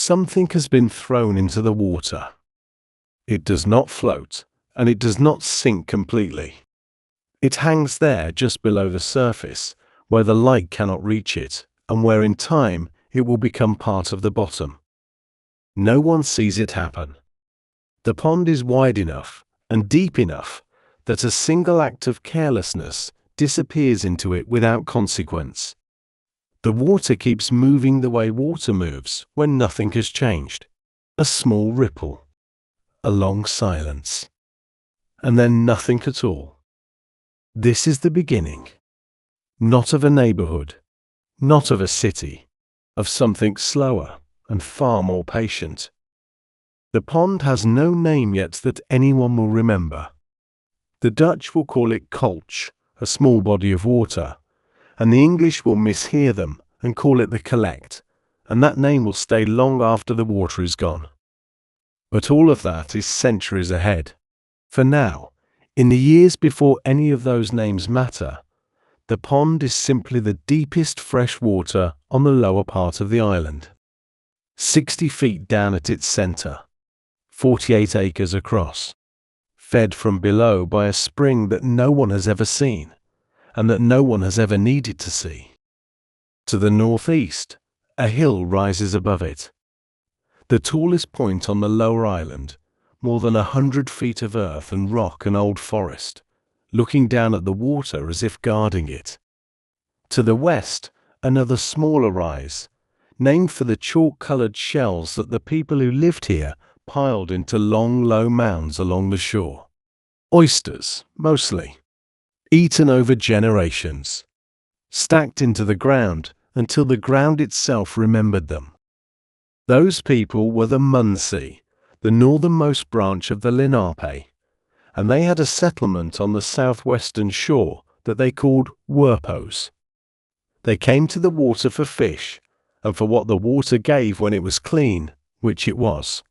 Something has been thrown into the water. It does not float, and it does not sink completely. It hangs there just below the surface, where the light cannot reach it, and where in time it will become part of the bottom. No one sees it happen. The pond is wide enough and deep enough that a single act of carelessness disappears into it without consequence. The water keeps moving the way water moves when nothing has changed. A small ripple, a long silence, and then nothing at all. This is the beginning, not of a neighborhood, not of a city, of something slower and far more patient. The pond has no name yet that anyone will remember. The Dutch will call it Kolch, a small body of water, and the English will mishear them and call it the Collect, and that name will stay long after the water is gone. But all of that is centuries ahead. For now, in the years before any of those names matter, the pond is simply the deepest fresh water on the lower part of the island. 60 feet down at its center, 48 acres across, fed from below by a spring that no one has ever seen, and that no one has ever needed to see. To the northeast, a hill rises above it. The tallest point on the lower island, more than 100 feet of earth and rock and old forest, looking down at the water as if guarding it. To the west, another smaller rise, named for the chalk-colored shells that the people who lived here piled into long, low mounds along the shore. Oysters, mostly, eaten over generations, stacked into the ground until the ground itself remembered them. Those people were the Munsee, the northernmost branch of the Lenape, and they had a settlement on the southwestern shore that they called Werpos. They came to the water for fish, and for what the water gave when it was clean, which it was.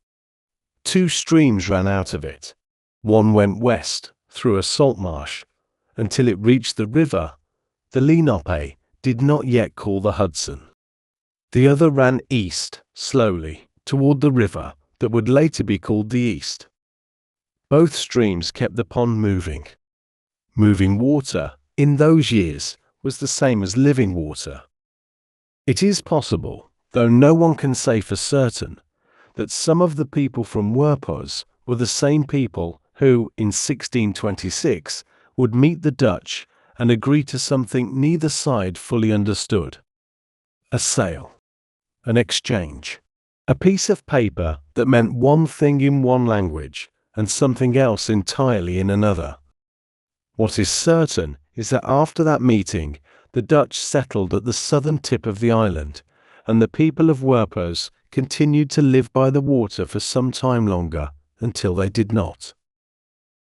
2 streams ran out of it. One went west, through a salt marsh, until it reached the river the Lenape did not yet call the Hudson. The other ran east, slowly, toward the river that would later be called the East. Both streams kept the pond moving. Moving water, in those years, was the same as living water. It is possible, though no one can say for certain, that some of the people from Werpos were the same people who, in 1626, would meet the Dutch and agree to something neither side fully understood. A sale, an exchange, a piece of paper that meant one thing in one language and something else entirely in another. What is certain is that after that meeting, the Dutch settled at the southern tip of the island, and the people of Werpos continued to live by the water for some time longer until they did not.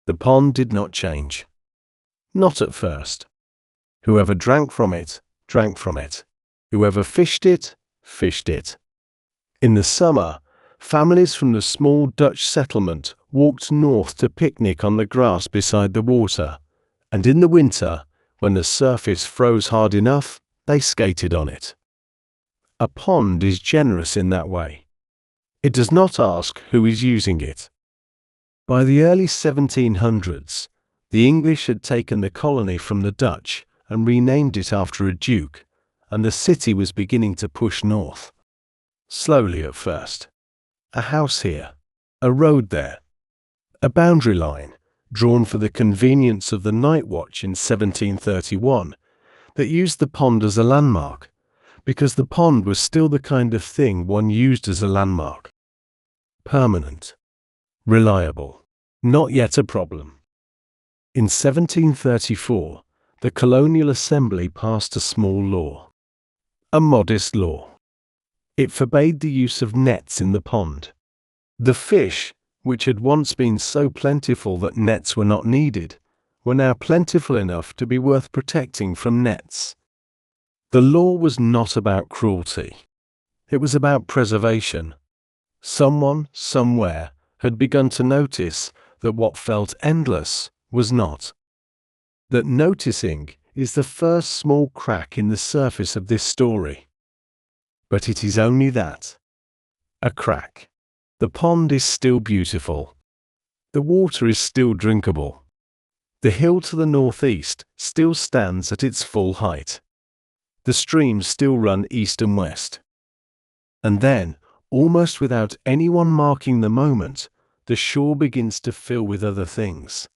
The pond did not change. Not at first. Whoever drank from it, drank from it. Whoever fished it, fished it. In the summer, families from the small Dutch settlement walked north to picnic on the grass beside the water, and in the winter, when the surface froze hard enough, they skated on it. A pond is generous in that way. It does not ask who is using it. By the early 1700s, the English had taken the colony from the Dutch and renamed it after a duke, and the city was beginning to push north. Slowly at first. A house here, a road there, a boundary line drawn for the convenience of the night watch in 1731 that used the pond as a landmark, because the pond was still the kind of thing one used as a landmark. Permanent. Reliable. Not yet a problem. In 1734, the Colonial Assembly passed a small law. A modest law. It forbade the use of nets in the pond. The fish, which had once been so plentiful that nets were not needed, were now plentiful enough to be worth protecting from nets. The law was not about cruelty. It was about preservation. Someone, somewhere, had begun to notice that what felt endless was not. That noticing is the first small crack in the surface of this story. But it is only that. A crack. The pond is still beautiful. The water is still drinkable. The hill to the northeast still stands at its full height. The streams still run east and west. And then, almost without anyone marking the moment, the shore begins to fill with other things.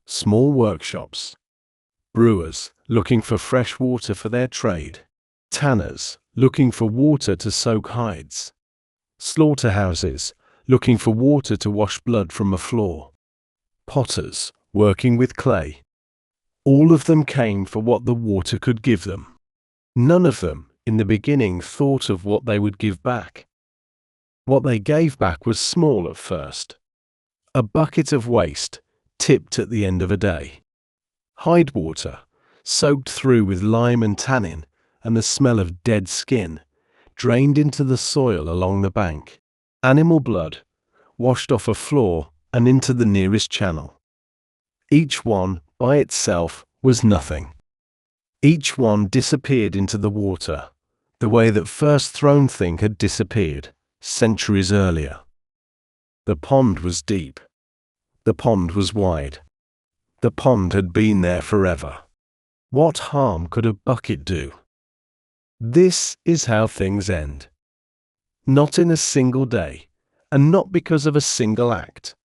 Small workshops. Brewers looking for fresh water for their trade. Tanners looking for water to soak hides. Slaughterhouses looking for water to wash blood from a floor. Potters working with clay. All of them came for what the water could give them. None of them, in the beginning, thought of what they would give back. What they gave back was small at first. A bucket of waste, tipped at the end of a day. Hide water, soaked through with lime and tannin, and the smell of dead skin, drained into the soil along the bank. Animal blood, washed off a floor and into the nearest channel. Each one, by itself, was nothing. Each one disappeared into the water, the way that first thrown thing had disappeared, centuries earlier. The pond was deep. The pond was wide. The pond had been there forever. What harm could a bucket do? This is how things end. Not in a single day, and not because of a single act.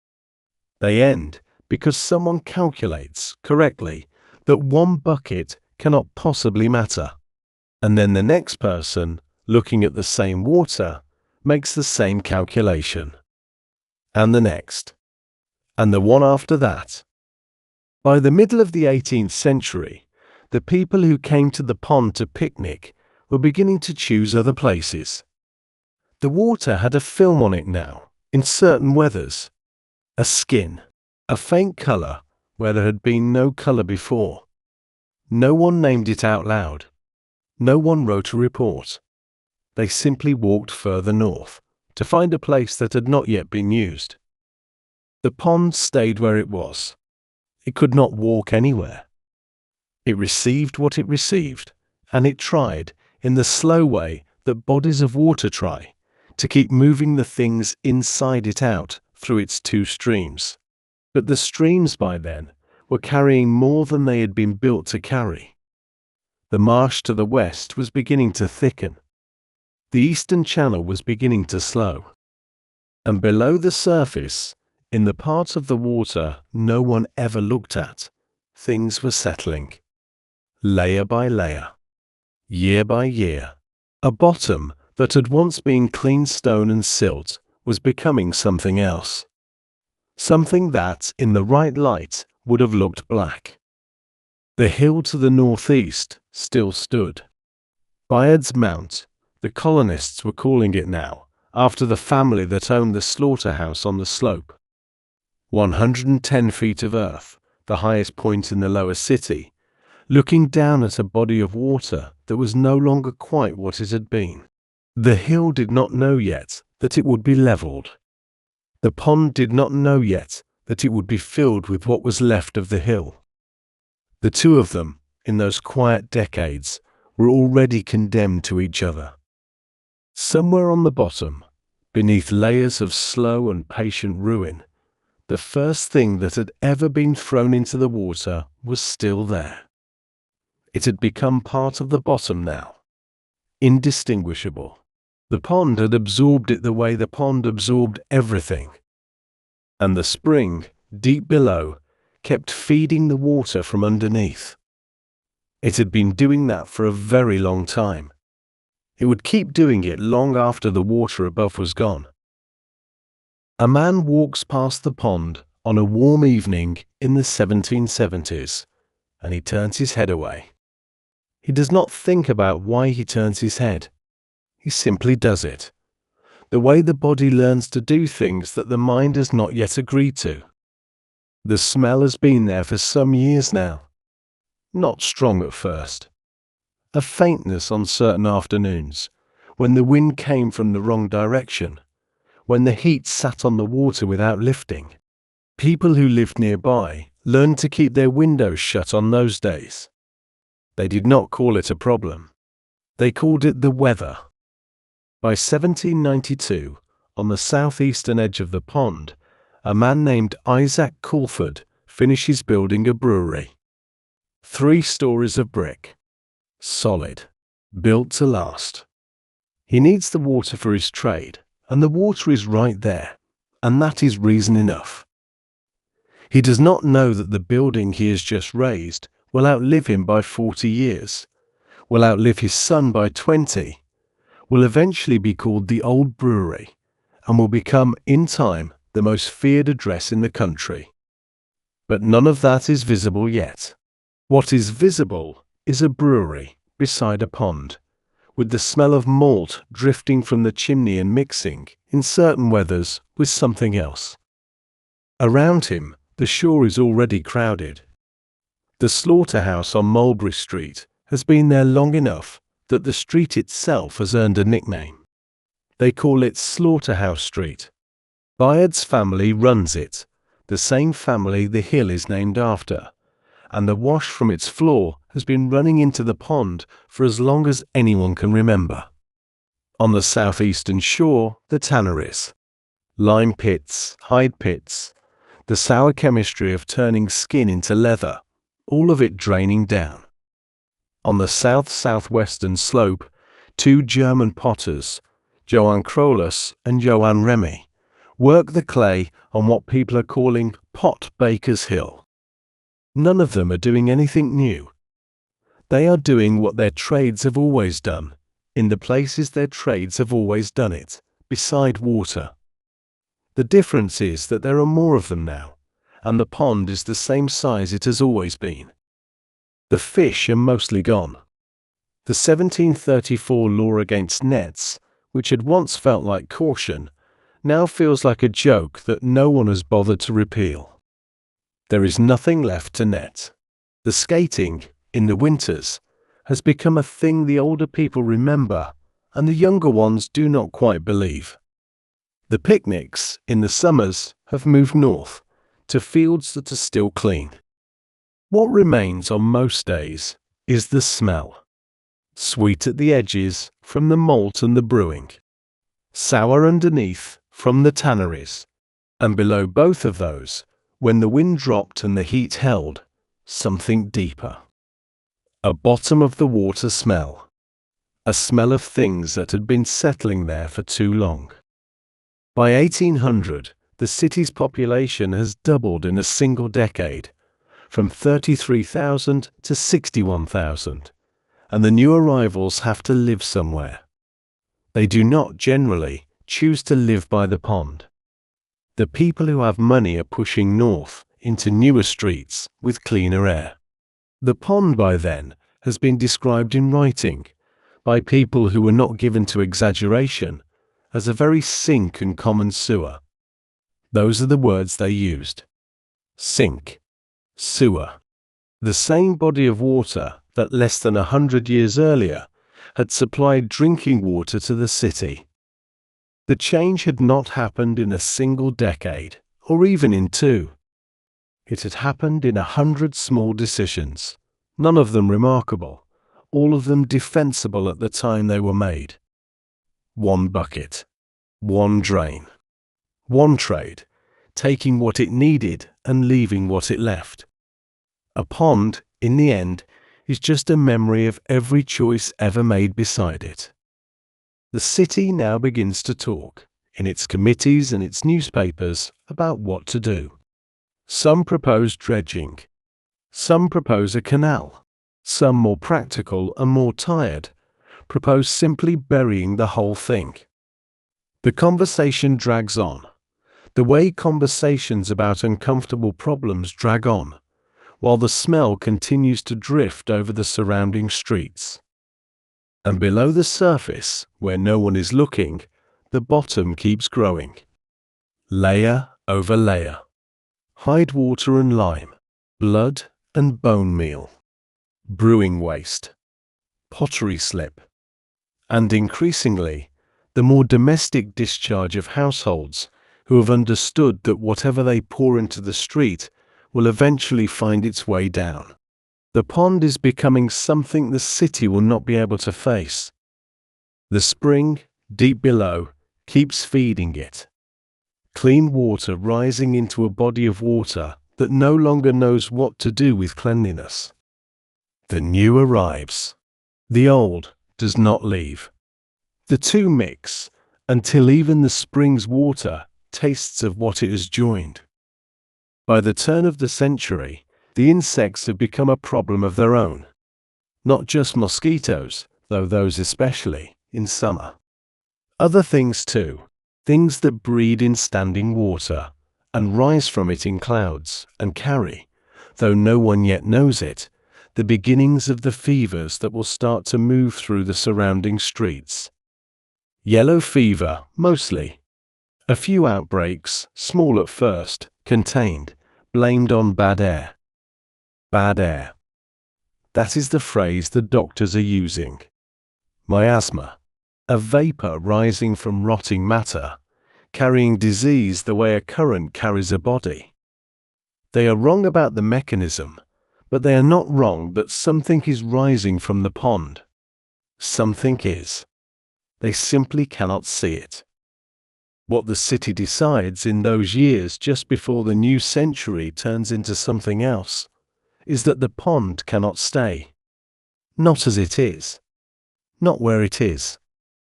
They end because someone calculates correctly that one bucket cannot possibly matter. And then the next person, looking at the same water, makes the same calculation. And the next. And the one after that. By the middle of the 18th century, the people who came to the pond to picnic were beginning to choose other places. The water had a film on it now, in certain weathers. A skin, a faint color where there had been no color before. No one named it out loud. No one wrote a report. They simply walked further north to find a place that had not yet been used. The pond stayed where it was. It could not walk anywhere. It received what it received, and it tried, in the slow way that bodies of water try, to keep moving the things inside it out through its two streams. But the streams by then were carrying more than they had been built to carry. The marsh to the west was beginning to thicken. The eastern channel was beginning to slow. And below the surface, in the parts of the water no one ever looked at, things were settling. Layer by layer. Year by year. A bottom that had once been clean stone and silt was becoming something else. Something that, in the right light, would have looked black. The hill to the northeast still stood. Bayard's Mount, the colonists were calling it now, after the family that owned the slaughterhouse on the slope. 110 feet of earth, the highest point in the lower city, looking down at a body of water that was no longer quite what it had been. The hill did not know yet that it would be leveled. The pond did not know yet that it would be filled with what was left of the hill. The two of them, in those quiet decades, were already condemned to each other. Somewhere on the bottom, beneath layers of slow and patient ruin, the first thing that had ever been thrown into the water was still there. It had become part of the bottom now, indistinguishable. The pond had absorbed it the way the pond absorbed everything. And the spring, deep below, kept feeding the water from underneath. It had been doing that for a very long time. It would keep doing it long after the water above was gone. A man walks past the pond on a warm evening in the 1770s, and he turns his head away. He does not think about why he turns his head. He simply does it. The way the body learns to do things that the mind has not yet agreed to. The smell has been there for some years now. Not strong at first. A faintness on certain afternoons, when the wind came from the wrong direction, when the heat sat on the water without lifting. People who lived nearby learned to keep their windows shut on those days. They did not call it a problem. They called it the weather. By 1792, on the southeastern edge of the pond, a man named Isaac Coulford finishes building a brewery. 3 stories of brick. Solid. Built to last. He needs the water for his trade, and the water is right there, and that is reason enough. He does not know that the building he has just raised will outlive him by 40 years, will outlive his son by 20, will eventually be called the Old Brewery, and will become, in time, the most feared address in the country. But none of that is visible yet. What is visible is a brewery beside a pond, with the smell of malt drifting from the chimney and mixing, in certain weathers, with something else. Around him, the shore is already crowded. The slaughterhouse on Mulberry Street has been there long enough that the street itself has earned a nickname. They call it Slaughterhouse Street. Bayard's family runs it, the same family the hill is named after, and the wash from its floor has been running into the pond for as long as anyone can remember. On the southeastern shore, the tanneries. Lime pits, hide pits, the sour chemistry of turning skin into leather, all of it draining down. On the south-southwestern slope, 2 German potters, Johann Krolus and Johann Remy, work the clay on what people are calling Pot Baker's Hill. None of them are doing anything new. They are doing what their trades have always done, in the places their trades have always done it, beside water. The difference is that there are more of them now, and the pond is the same size it has always been. The fish are mostly gone. The 1734 law against nets, which had once felt like caution, now feels like a joke that no one has bothered to repeal. There is nothing left to net. The skating, in the winters, has become a thing the older people remember and the younger ones do not quite believe. The picnics, in the summers, have moved north, to fields that are still clean. What remains on most days is the smell. Sweet at the edges from the malt and the brewing. Sour underneath from the tanneries. And below both of those, when the wind dropped and the heat held, something deeper. A bottom of the water smell. A smell of things that had been settling there for too long. By 1800, the city's population has doubled in a single decade, from 33,000 to 61,000, and the new arrivals have to live somewhere. They do not generally choose to live by the pond. The people who have money are pushing north into newer streets with cleaner air. The pond by then has been described in writing, by people who were not given to exaggeration, as a very sink and common sewer. Those are the words they used. Sink. Sewer. The same body of water that less than 100 years earlier had supplied drinking water to the city. The change had not happened in a single decade, or even in 2. It had happened in 100 small decisions, none of them remarkable, all of them defensible at the time they were made. 1 bucket. 1 drain. 1 trade, taking what it needed and leaving what it left. A pond, in the end, is just a memory of every choice ever made beside it. The city now begins to talk, in its committees and its newspapers, about what to do. Some propose dredging. Some propose a canal. Some, more practical and more tired, propose simply burying the whole thing. The conversation drags on, the way conversations about uncomfortable problems drag on, while the smell continues to drift over the surrounding streets. And below the surface, where no one is looking, the bottom keeps growing. Layer over layer. Hide water and lime, blood and bone meal. Brewing waste. Pottery slip. And increasingly, the more domestic discharge of households who have understood that whatever they pour into the street will eventually find its way down. The pond is becoming something the city will not be able to face. The spring, deep below, keeps feeding it. Clean water rising into a body of water that no longer knows what to do with cleanliness. The new arrives. The old does not leave. The two mix until even the spring's water tastes of what it has joined. By the turn of the century, the insects have become a problem of their own. Not just mosquitoes, though those especially, in summer. Other things too, things that breed in standing water, and rise from it in clouds, and carry, though no one yet knows it, the beginnings of the fevers that will start to move through the surrounding streets. Yellow fever, mostly. A few outbreaks, small at first, contained, blamed on bad air. Bad air. That is the phrase the doctors are using. Miasma. A vapor rising from rotting matter, carrying disease the way a current carries a body. They are wrong about the mechanism, but they are not wrong that something is rising from the pond. Something is. They simply cannot see it. What the city decides in those years just before the new century turns into something else is that the pond cannot stay. Not as it is. Not where it is.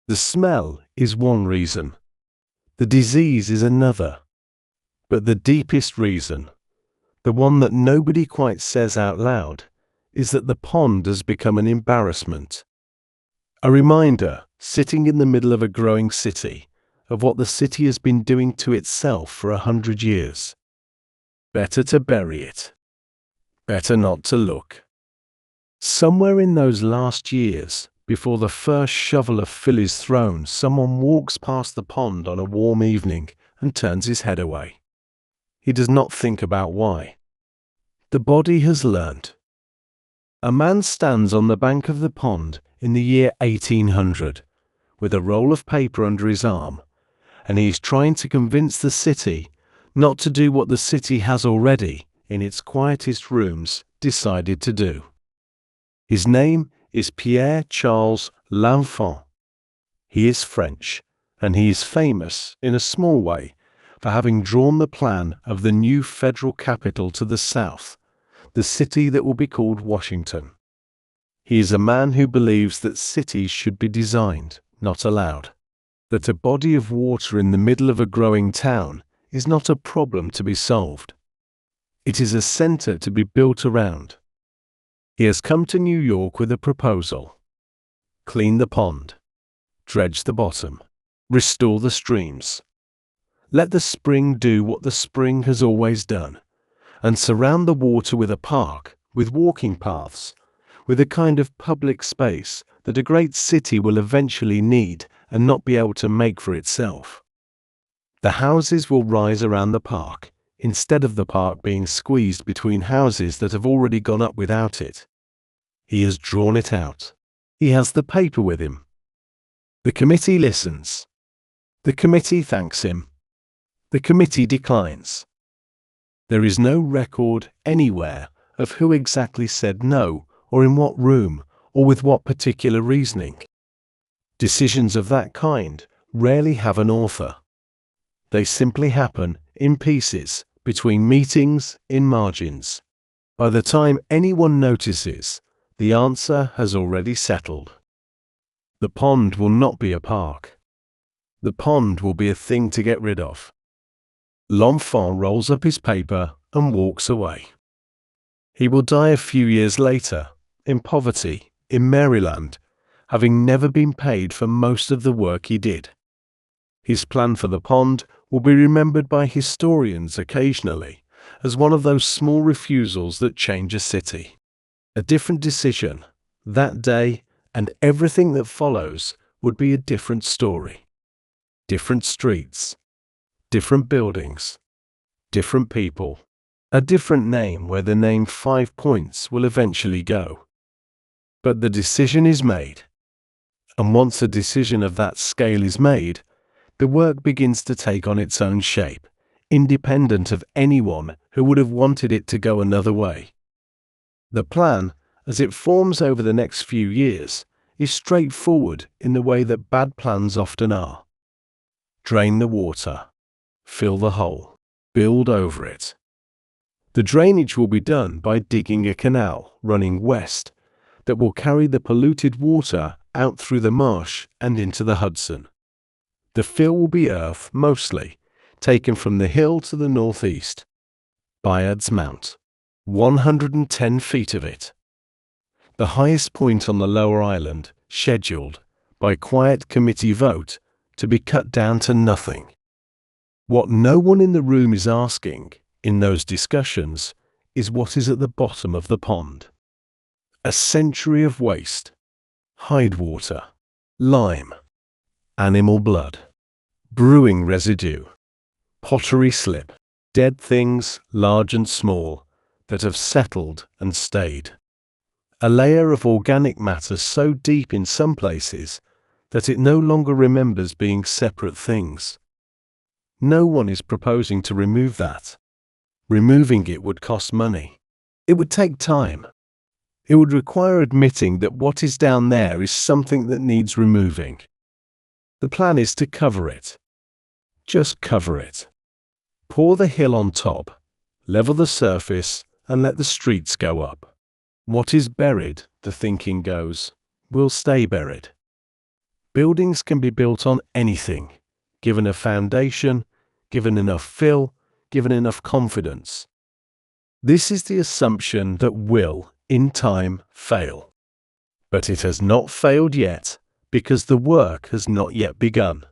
The smell is one reason. The disease is another. But the deepest reason, the one that nobody quite says out loud, is that the pond has become an embarrassment. A reminder, sitting in the middle of a growing city, of what the city has been doing to itself for 100 years. Better to bury it. Better not to look. Somewhere in those last years, before the first shovel of fill is thrown, someone walks past the pond on a warm evening and turns his head away. He does not think about why. The body has learned. A man stands on the bank of the pond in the year 1800, with a roll of paper under his arm, and he is trying to convince the city not to do what the city has already, in its quietest rooms, decided to do. His name is Pierre Charles L'Enfant. He is French, and he is famous, in a small way, for having drawn the plan of the new federal capital to the south, the city that will be called Washington. He is a man who believes that cities should be designed, not allowed. That a body of water in the middle of a growing town is not a problem to be solved. It is a center to be built around. He has come to New York with a proposal. Clean the pond. Dredge the bottom. Restore the streams. Let the spring do what the spring has always done, and surround the water with a park, with walking paths, with a kind of public space that a great city will eventually need and not be able to make for itself. The houses will rise around the park, instead of the park being squeezed between houses that have already gone up without it. He has drawn it out. He has the paper with him. The committee listens. The committee thanks him. The committee declines. There is no record anywhere of who exactly said no, or in what room, or with what particular reasoning. Decisions of that kind rarely have an author. They simply happen in pieces, between meetings, in margins. By the time anyone notices, the answer has already settled. The pond will not be a park. The pond will be a thing to get rid of. L'Enfant rolls up his paper and walks away. He will die a few years later, in poverty, in Maryland, having never been paid for most of the work he did. His plan for the pond will be remembered by historians occasionally as one of those small refusals that change a city. A different decision, that day, and everything that follows would be a different story. Different streets, different buildings, different people, a different name where the name 5 Points will eventually go. But the decision is made. And once a decision of that scale is made, the work begins to take on its own shape, independent of anyone who would have wanted it to go another way. The plan, as it forms over the next few years, is straightforward in the way that bad plans often are. Drain the water, fill the hole, build over it. The drainage will be done by digging a canal running west that will carry the polluted water out through the marsh and into the Hudson. The fill will be earth mostly, taken from the hill to the northeast. Bayard's Mount, 110 feet of it. The highest point on the lower island, scheduled, by quiet committee vote, to be cut down to nothing. What no one in the room is asking, in those discussions, is what is at the bottom of the pond. A century of waste. Hide water, lime, animal blood, brewing residue, pottery slip, dead things, large and small, that have settled and stayed. A layer of organic matter so deep in some places that it no longer remembers being separate things. No one is proposing to remove that. Removing it would cost money. It would take time. It would require admitting that what is down there is something that needs removing. The plan is to cover it. Just cover it. Pour the hill on top, level the surface, and let the streets go up. What is buried, the thinking goes, will stay buried. Buildings can be built on anything, given a foundation, given enough fill, given enough confidence. This is the assumption that will, in time, fail. But it has not failed yet, because the work has not yet begun.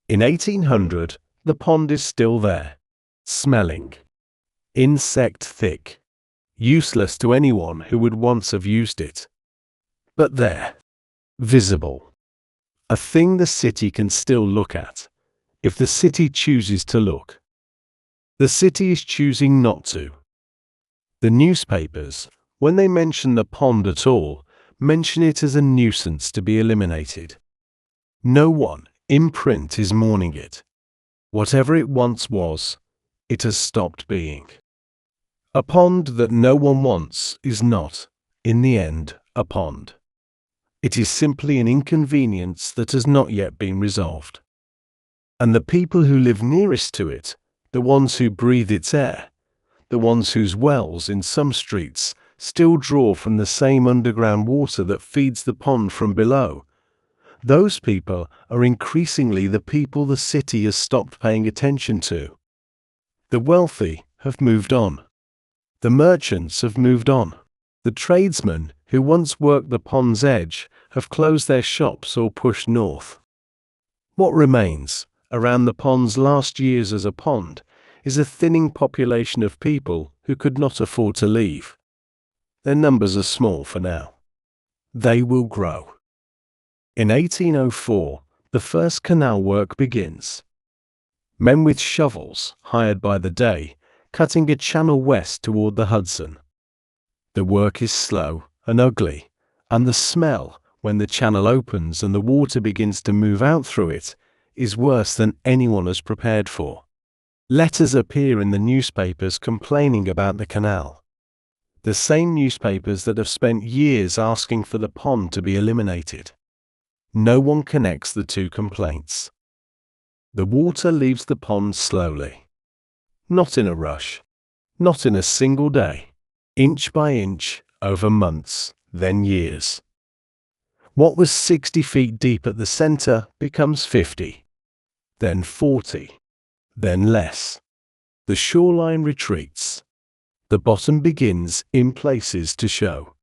In 1800, the pond is still there, smelling, insect thick, useless to anyone who would once have used it. But there, visible, a thing the city can still look at, if the city chooses to look. The city is choosing not to. The newspapers, when they mention the pond at all, mention it as a nuisance to be eliminated. No one, in print, is mourning it. Whatever it once was, it has stopped being. A pond that no one wants is not, in the end, a pond. It is simply an inconvenience that has not yet been resolved. And the people who live nearest to it, the ones who breathe its air, the ones whose wells in some streets still draw from the same underground water that feeds the pond from below, those people are increasingly the people the city has stopped paying attention to. The wealthy have moved on. The merchants have moved on. The tradesmen who once worked the pond's edge have closed their shops or pushed north. What remains, around the pond's last years as a pond, is a thinning population of people who could not afford to leave. Their numbers are small for now. They will grow. In 1804, the first canal work begins. Men with shovels, hired by the day, cutting a channel west toward the Hudson. The work is slow and ugly, and the smell, when the channel opens and the water begins to move out through it, is worse than anyone has prepared for. Letters appear in the newspapers complaining about the canal. The same newspapers that have spent years asking for the pond to be eliminated. No one connects the two complaints. The water leaves the pond slowly. Not in a rush. Not in a single day. Inch by inch, over months, then years. What was 60 feet deep at the center becomes 50. Then 40. Then less. The shoreline retreats. The bottom begins, in places, to show.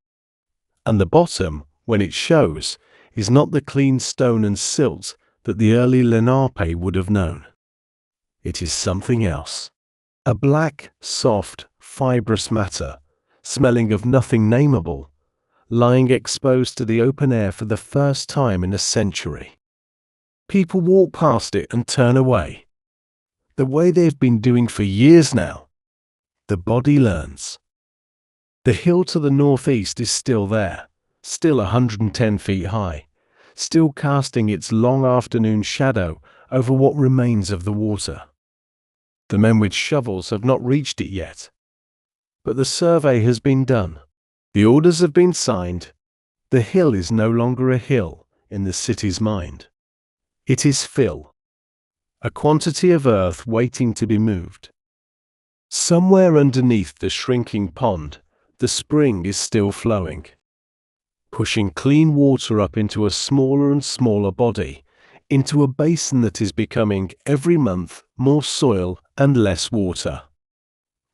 And the bottom, when it shows, is not the clean stone and silt that the early Lenape would have known. It is something else. A black, soft, fibrous matter, smelling of nothing nameable, lying exposed to the open air for the first time in a century. People walk past it and turn away. The way they've been doing for years now. The body learns. The hill to the northeast is still there, still 110 feet high, still casting its long afternoon shadow over what remains of the water. The men with shovels have not reached it yet. But the survey has been done. The orders have been signed. The hill is no longer a hill in the city's mind. It is fill, a quantity of earth waiting to be moved. Somewhere underneath the shrinking pond, the spring is still flowing, pushing clean water up into a smaller and smaller body, into a basin that is becoming, every month, more soil and less water.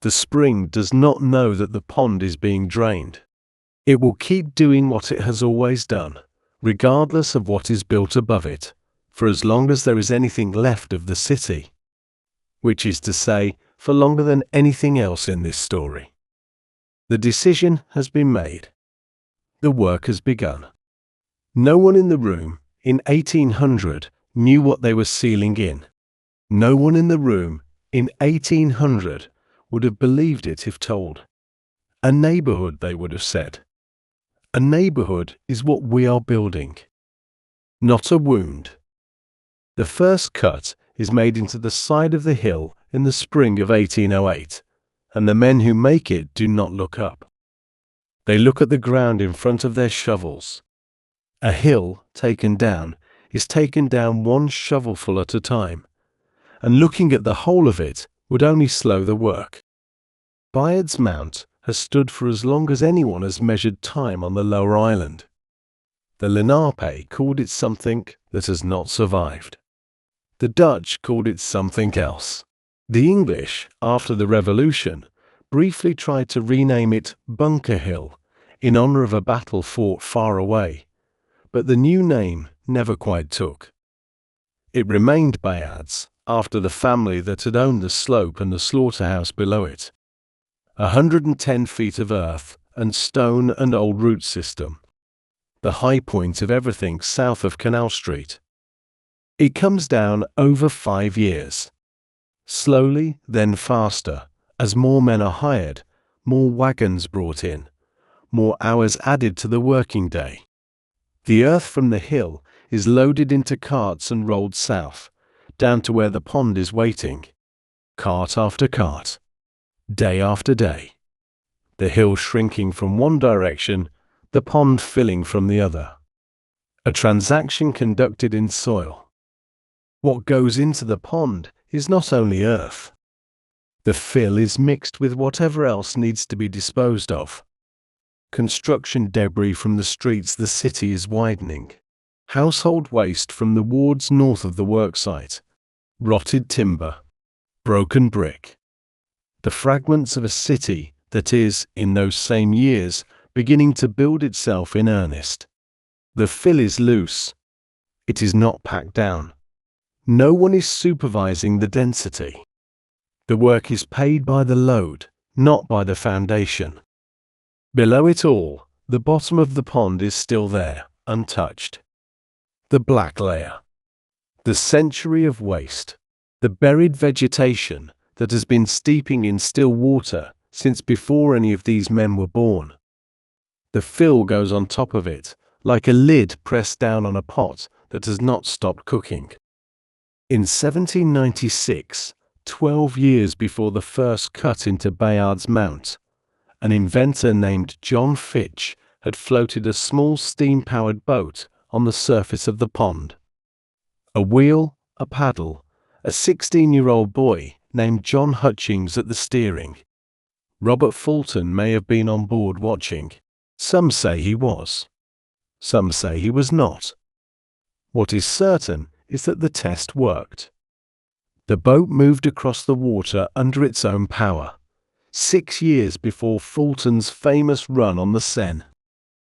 The spring does not know that the pond is being drained. It will keep doing what it has always done, regardless of what is built above it, for as long as there is anything left of the city. Which is to say, for longer than anything else in this story. The decision has been made. The work has begun. No one in the room, in 1800, knew what they were sealing in. No one in the room, in 1800, would have believed it if told. A neighborhood, they would have said. A neighborhood is what we are building, not a wound. The first cut is made into the side of the hill in the spring of 1808, and the men who make it do not look up. They look at the ground in front of their shovels. A hill taken down is taken down one shovelful at a time, and looking at the whole of it would only slow the work. Bayard's Mount has stood for as long as anyone has measured time on the lower island. The Lenape called it something that has not survived. The Dutch called it something else. The English, after the Revolution, briefly tried to rename it Bunker Hill in honor of a battle fought far away, but the new name never quite took. It remained Bayard's after the family that had owned the slope and the slaughterhouse below it. 110 feet of earth and stone and old root system. The high point of everything south of Canal Street. It comes down over 5 years. Slowly, then faster, as more men are hired, more wagons brought in, more hours added to the working day. The earth from the hill is loaded into carts and rolled south, down to where the pond is waiting. Cart after cart. Day after day. The hill shrinking from one direction, the pond filling from the other. A transaction conducted in soil. What goes into the pond is not only earth. The fill is mixed with whatever else needs to be disposed of. Construction debris from the streets the city is widening. Household waste from the wards north of the worksite. Rotted timber. Broken brick. The fragments of a city that is, in those same years, beginning to build itself in earnest. The fill is loose. It is not packed down. No one is supervising the density. The work is paid by the load, not by the foundation. Below it all, the bottom of the pond is still there, untouched. The black layer. The century of waste. The buried vegetation that has been steeping in still water since before any of these men were born. The fill goes on top of it, like a lid pressed down on a pot that has not stopped cooking. In 1796, 12 years before the first cut into Bayard's Mount, an inventor named John Fitch had floated a small steam-powered boat on the surface of the pond. A wheel, a paddle, a 16-year-old boy named John Hutchings at the steering. Robert Fulton may have been on board watching. Some say he was. Some say he was not. What is certain is that the test worked. The boat moved across the water under its own power, 6 years before Fulton's famous run on the Seine.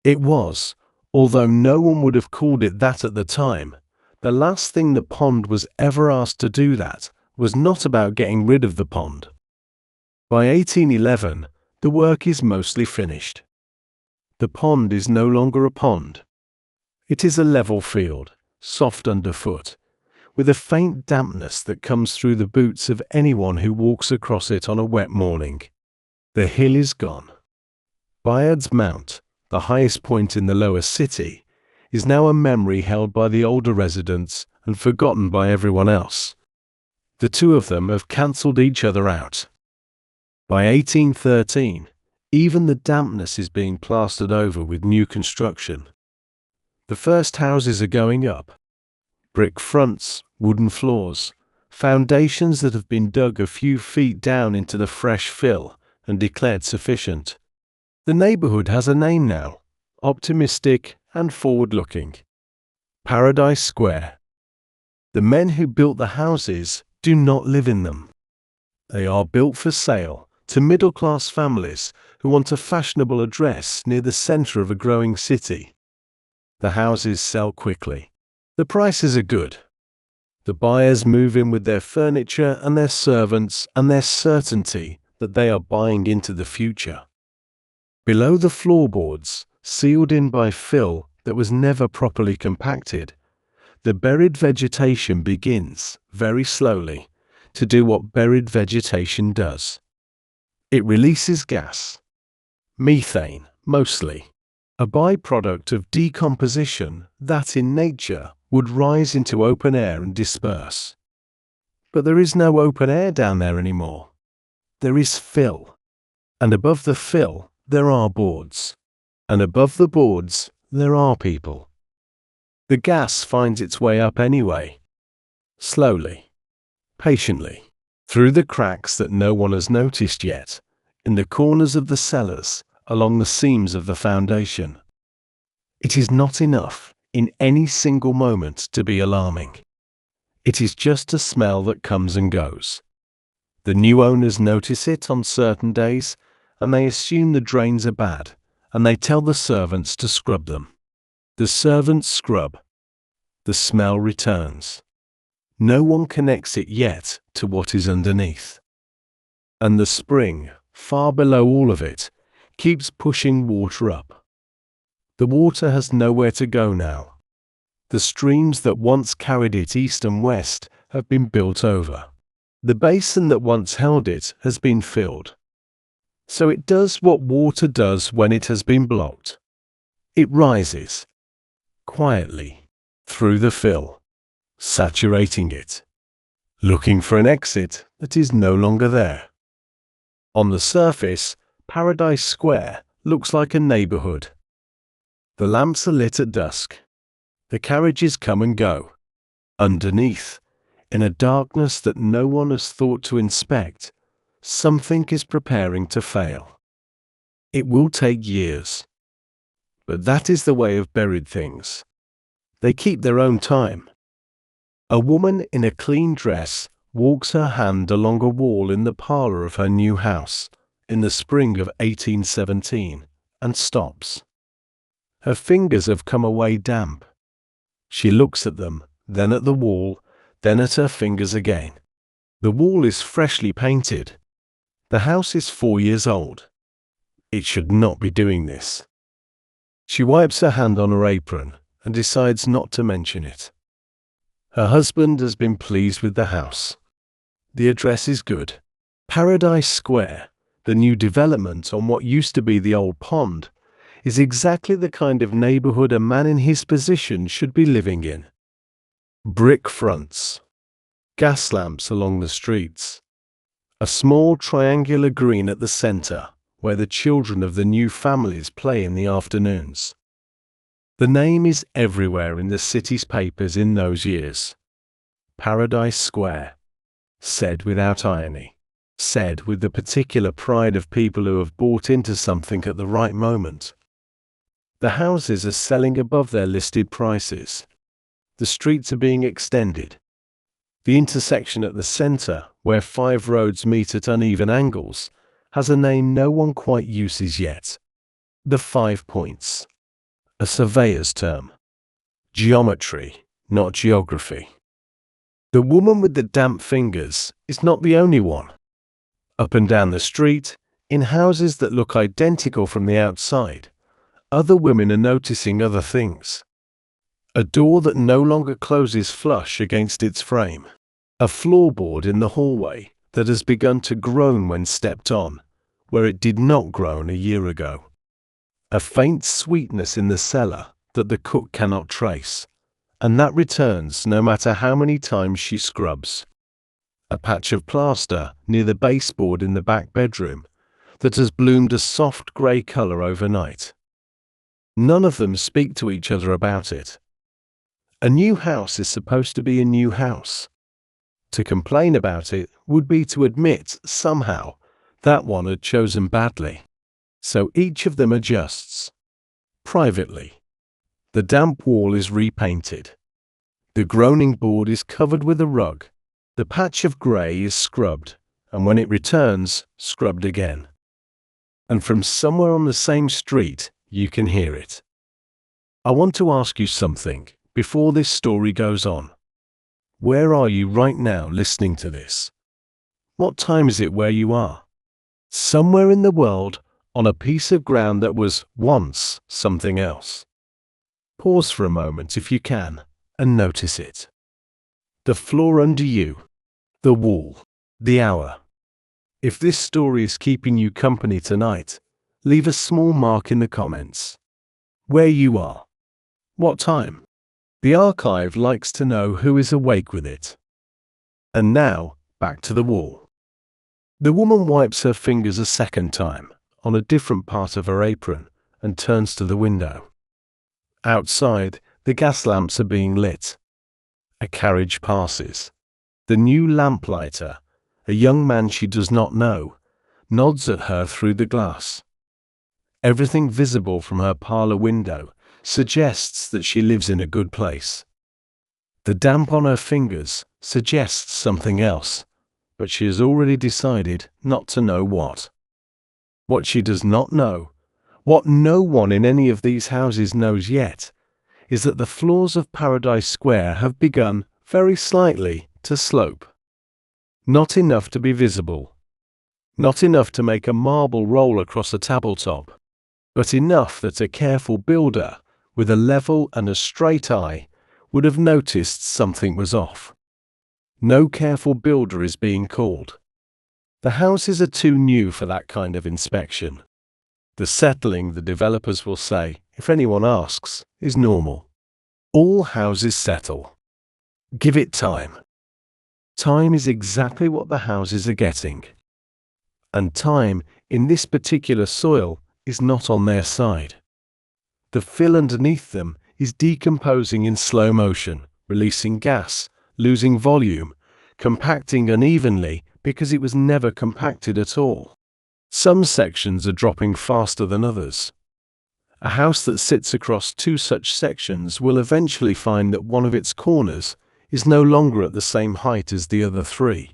It was, although no one would have called it that at the time, the last thing the pond was ever asked to do. That was not about getting rid of the pond. By 1811, the work is mostly finished. The pond is no longer a pond. It is a level field, soft underfoot, with a faint dampness that comes through the boots of anyone who walks across it on a wet morning. The hill is gone. Bayard's Mount, the highest point in the lower city, is now a memory held by the older residents and forgotten by everyone else. The two of them have cancelled each other out. By 1813, even the dampness is being plastered over with new construction. The first houses are going up. Brick fronts, wooden floors, foundations that have been dug a few feet down into the fresh fill and declared sufficient. The neighborhood has a name now, optimistic and forward-looking. Paradise Square. The men who built the houses do not live in them. They are built for sale to middle-class families who want a fashionable address near the center of a growing city. The houses sell quickly. The prices are good. The buyers move in with their furniture and their servants and their certainty that they are buying into the future. Below the floorboards, sealed in by fill that was never properly compacted, the buried vegetation begins, very slowly, to do what buried vegetation does. It releases gas. Methane, mostly. A byproduct of decomposition that in nature would rise into open air and disperse. But there is no open air down there anymore. There is fill. And above the fill, there are boards. And above the boards, there are people. The gas finds its way up anyway. Slowly. Patiently. Through the cracks that no one has noticed yet. In the corners of the cellars. Along the seams of the foundation. It is not enough, in any single moment, to be alarming. It is just a smell that comes and goes. The new owners notice it on certain days, and they assume the drains are bad, and they tell the servants to scrub them. The servants scrub. The smell returns. No one connects it yet to what is underneath. And the spring, far below all of it, keeps pushing water up. The water has nowhere to go now. The streams that once carried it east and west have been built over. The basin that once held it has been filled. So it does what water does when it has been blocked. It rises, quietly, through the fill, saturating it, looking for an exit that is no longer there. On the surface, Paradise Square looks like a neighborhood. The lamps are lit at dusk. The carriages come and go. Underneath, in a darkness that no one has thought to inspect, something is preparing to fail. It will take years. But that is the way of buried things. They keep their own time. A woman in a clean dress walks her hand along a wall in the parlor of her new house in the spring of 1817, and stops. Her fingers have come away damp. She looks at them, then at the wall, then at her fingers again. The wall is freshly painted. The house is 4 years old. It should not be doing this. She wipes her hand on her apron and decides not to mention it. Her husband has been pleased with the house. The address is good. Paradise Square, the new development on what used to be the old pond, is exactly the kind of neighborhood a man in his position should be living in. Brick fronts. Gas lamps along the streets. A small triangular green at the center, where the children of the new families play in the afternoons. The name is everywhere in the city's papers in those years. Paradise Square. Said without irony. Said with the particular pride of people who have bought into something at the right moment. The houses are selling above their listed prices. The streets are being extended. The intersection at the center, where 5 roads meet at uneven angles, has a name no one quite uses yet. The 5 points. A surveyor's term. Geometry, not geography. The woman with the damp fingers is not the only one. Up and down the street, in houses that look identical from the outside, other women are noticing other things. A door that no longer closes flush against its frame. A floorboard in the hallway that has begun to groan when stepped on, where it did not groan a year ago. A faint sweetness in the cellar that the cook cannot trace, and that returns no matter how many times she scrubs. A patch of plaster near the baseboard in the back bedroom that has bloomed a soft grey color overnight. None of them speak to each other about it. A new house is supposed to be a new house. To complain about it would be to admit, somehow, that one had chosen badly. So each of them adjusts. Privately. The damp wall is repainted. The groaning board is covered with a rug. The patch of grey is scrubbed, and when it returns, scrubbed again. And from somewhere on the same street, you can hear it. I want to ask you something before this story goes on. Where are you right now listening to this? What time is it where you are? Somewhere in the world, on a piece of ground that was once something else. Pause for a moment if you can, and notice it. The floor under you, the wall, the hour. If this story is keeping you company tonight, leave a small mark in the comments. Where you are. What time? The archive likes to know who is awake with it. And now, back to the wall. The woman wipes her fingers a second time, on a different part of her apron, and turns to the window. Outside, the gas lamps are being lit. A carriage passes. The new lamplighter, a young man she does not know, nods at her through the glass. Everything visible from her parlor window suggests that she lives in a good place. The damp on her fingers suggests something else, but she has already decided not to know what. What she does not know, what no one in any of these houses knows yet, is that the floors of Paradise Square have begun, very slightly, to slope. Not enough to be visible. Not enough to make a marble roll across a tabletop, but enough that a careful builder, with a level and a straight eye, would have noticed something was off. No careful builder is being called. The houses are too new for that kind of inspection. The settling, the developers will say, if anyone asks, is normal. All houses settle. Give it time. Time is exactly what the houses are getting. And time, in this particular soil, is not on their side. The fill underneath them is decomposing in slow motion, releasing gas, losing volume, compacting unevenly because it was never compacted at all. Some sections are dropping faster than others. A house that sits across two such sections will eventually find that one of its corners is no longer at the same height as the other three.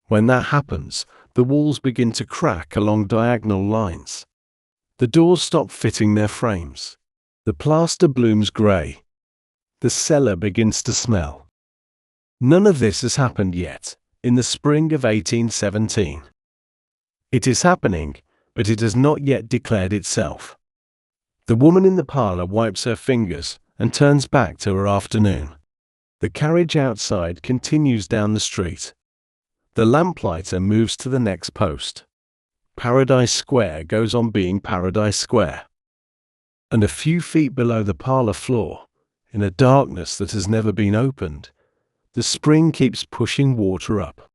When that happens, the walls begin to crack along diagonal lines. The doors stop fitting their frames. The plaster blooms grey. The cellar begins to smell. None of this has happened yet, in the spring of 1817. It is happening, but it has not yet declared itself. The woman in the parlor wipes her fingers and turns back to her afternoon. The carriage outside continues down the street. The lamplighter moves to the next post. Paradise Square goes on being Paradise Square. And a few feet below the parlor floor, in a darkness that has never been opened, the spring keeps pushing water up.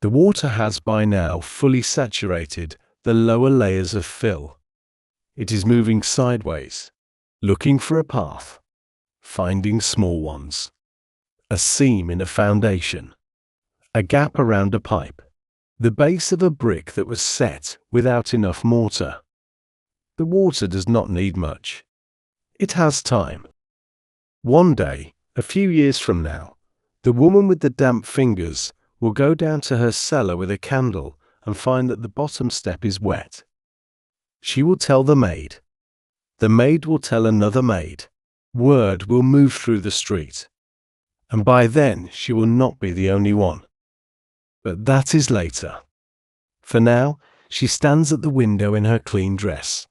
The water has by now fully saturated the lower layers of fill. It is moving sideways, looking for a path, finding small ones. A seam in a foundation, a gap around a pipe, the base of a brick that was set without enough mortar. The water does not need much. It has time. One day, a few years from now, the woman with the damp fingers will go down to her cellar with a candle and find that the bottom step is wet. She will tell the maid. The maid will tell another maid. Word will move through the street. And by then she will not be the only one. But that is later. For now, she stands at the window in her clean dress,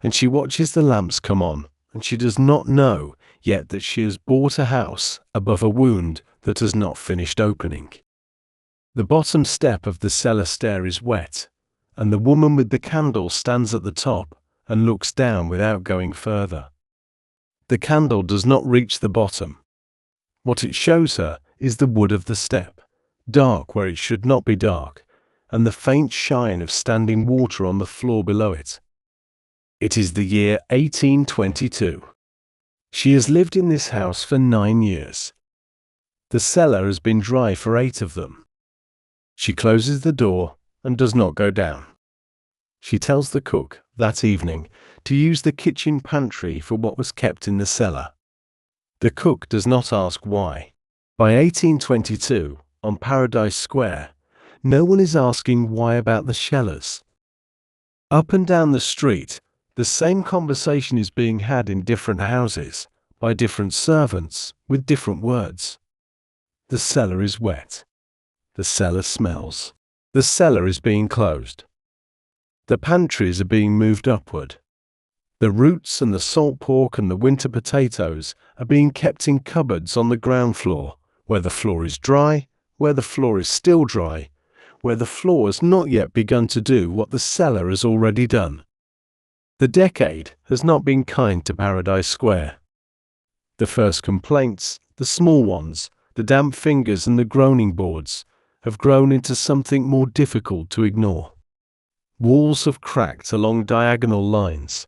and she watches the lamps come on, and she does not know yet that she has bought a house above a wound that has not finished opening. The bottom step of the cellar stair is wet, and the woman with the candle stands at the top and looks down without going further. The candle does not reach the bottom. What it shows her is the wood of the step, dark where it should not be dark, and the faint shine of standing water on the floor below it. It is the year 1822. She has lived in this house for 9 years. The cellar has been dry for 8 of them. She closes the door and does not go down. She tells the cook, that evening, to use the kitchen pantry for what was kept in the cellar. The cook does not ask why. By 1822, on Paradise Square, no one is asking why about the cellars. Up and down the street, the same conversation is being had in different houses, by different servants, with different words. The cellar is wet. The cellar smells. The cellar is being closed. The pantries are being moved upward. The roots and the salt pork and the winter potatoes are being kept in cupboards on the ground floor, where the floor is dry, where the floor is still dry, where the floor has not yet begun to do what the cellar has already done. The decade has not been kind to Paradise Square. The first complaints, the small ones, the damp fingers and the groaning boards, have grown into something more difficult to ignore. Walls have cracked along diagonal lines.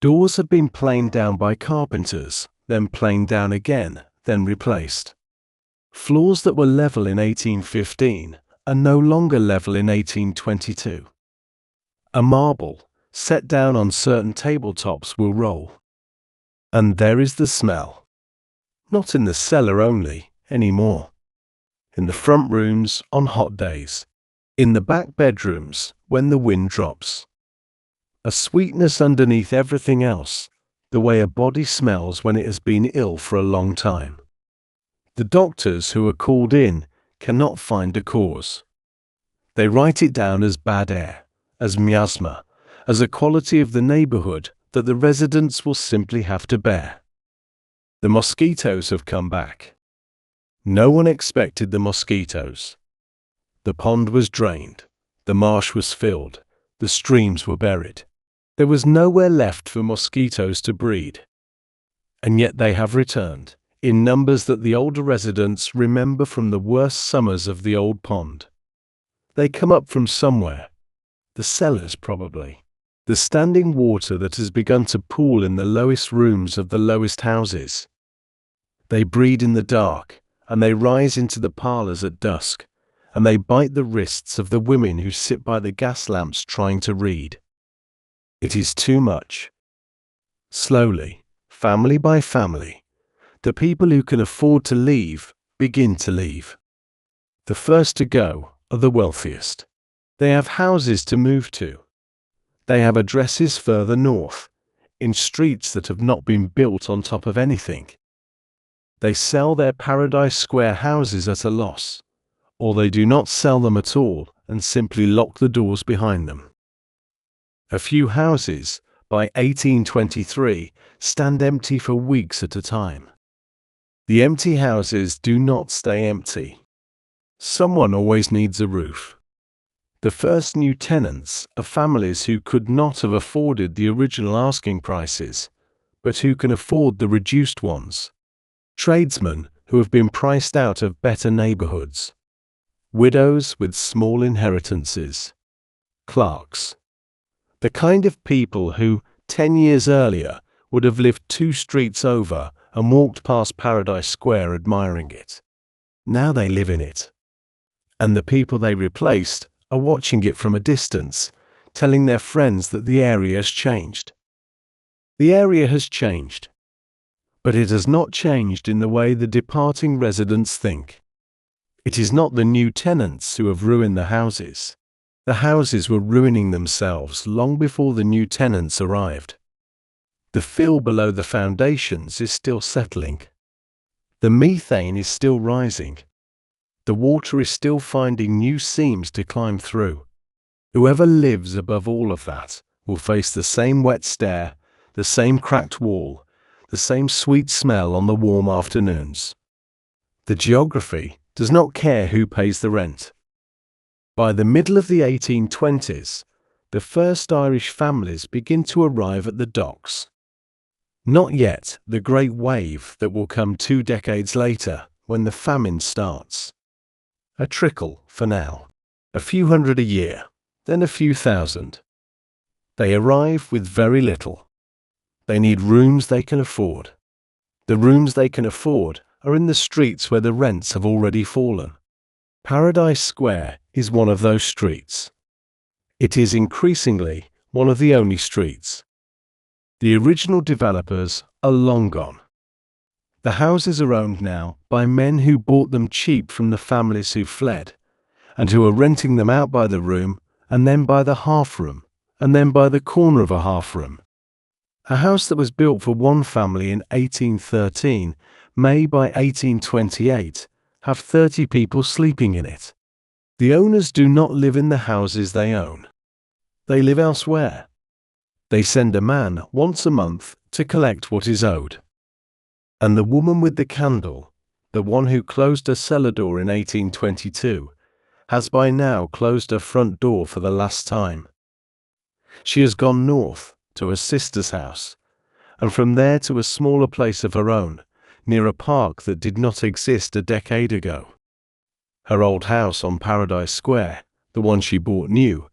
Doors have been planed down by carpenters, then planed down again, then replaced. Floors that were level in 1815 are no longer level in 1822. A marble, set down on certain tabletops, will roll. And there is the smell. Not in the cellar only, anymore. In the front rooms on hot days. In the back bedrooms when the wind drops. A sweetness underneath everything else, the way a body smells when it has been ill for a long time. The doctors who are called in cannot find a cause. They write it down as bad air, as miasma, as a quality of the neighborhood that the residents will simply have to bear. The mosquitoes have come back. No one expected the mosquitoes. The pond was drained, the marsh was filled, the streams were buried. There was nowhere left for mosquitoes to breed. And yet they have returned, in numbers that the older residents remember from the worst summers of the old pond. They come up from somewhere. The cellars, probably. The standing water that has begun to pool in the lowest rooms of the lowest houses. They breed in the dark, and they rise into the parlors at dusk, and they bite the wrists of the women who sit by the gas lamps trying to read. It is too much. Slowly, family by family, the people who can afford to leave begin to leave. The first to go are the wealthiest. They have houses to move to. They have addresses further north, in streets that have not been built on top of anything. They sell their Paradise Square houses at a loss, or they do not sell them at all and simply lock the doors behind them. A few houses, by 1823, stand empty for weeks at a time. The empty houses do not stay empty. Someone always needs a roof. The first new tenants are families who could not have afforded the original asking prices, but who can afford the reduced ones. Tradesmen who have been priced out of better neighborhoods. Widows with small inheritances. Clerks. The kind of people who, 10 years earlier, would have lived 2 streets over and walked past Paradise Square admiring it. Now they live in it. And the people they replaced are watching it from a distance, telling their friends that the area has changed. The area has changed. But it has not changed in the way the departing residents think. It is not the new tenants who have ruined the houses. The houses were ruining themselves long before the new tenants arrived. The fill below the foundations is still settling. The methane is still rising. The water is still finding new seams to climb through. Whoever lives above all of that will face the same wet stare, the same cracked wall, the same sweet smell on the warm afternoons. The geography does not care who pays the rent. By the middle of the 1820s, the first Irish families begin to arrive at the docks. Not yet the great wave that will come 2 decades later when the famine starts. A trickle for now. A few hundred a year, then a few thousand. They arrive with very little. They need rooms they can afford. The rooms they can afford are in the streets where the rents have already fallen. Paradise Square is one of those streets. It is increasingly one of the only streets. The original developers are long gone. The houses are owned now by men who bought them cheap from the families who fled, and who are renting them out by the room, and then by the half room, and then by the corner of a half room. A house that was built for one family in 1813 may by 1828 have 30 people sleeping in it. The owners do not live in the houses they own. They live elsewhere. They send a man once a month to collect what is owed. And the woman with the candle, the one who closed her cellar door in 1822, has by now closed her front door for the last time. She has gone north to her sister's house, and from there to a smaller place of her own, near a park that did not exist a decade ago. Her old house on Paradise Square, the one she bought new,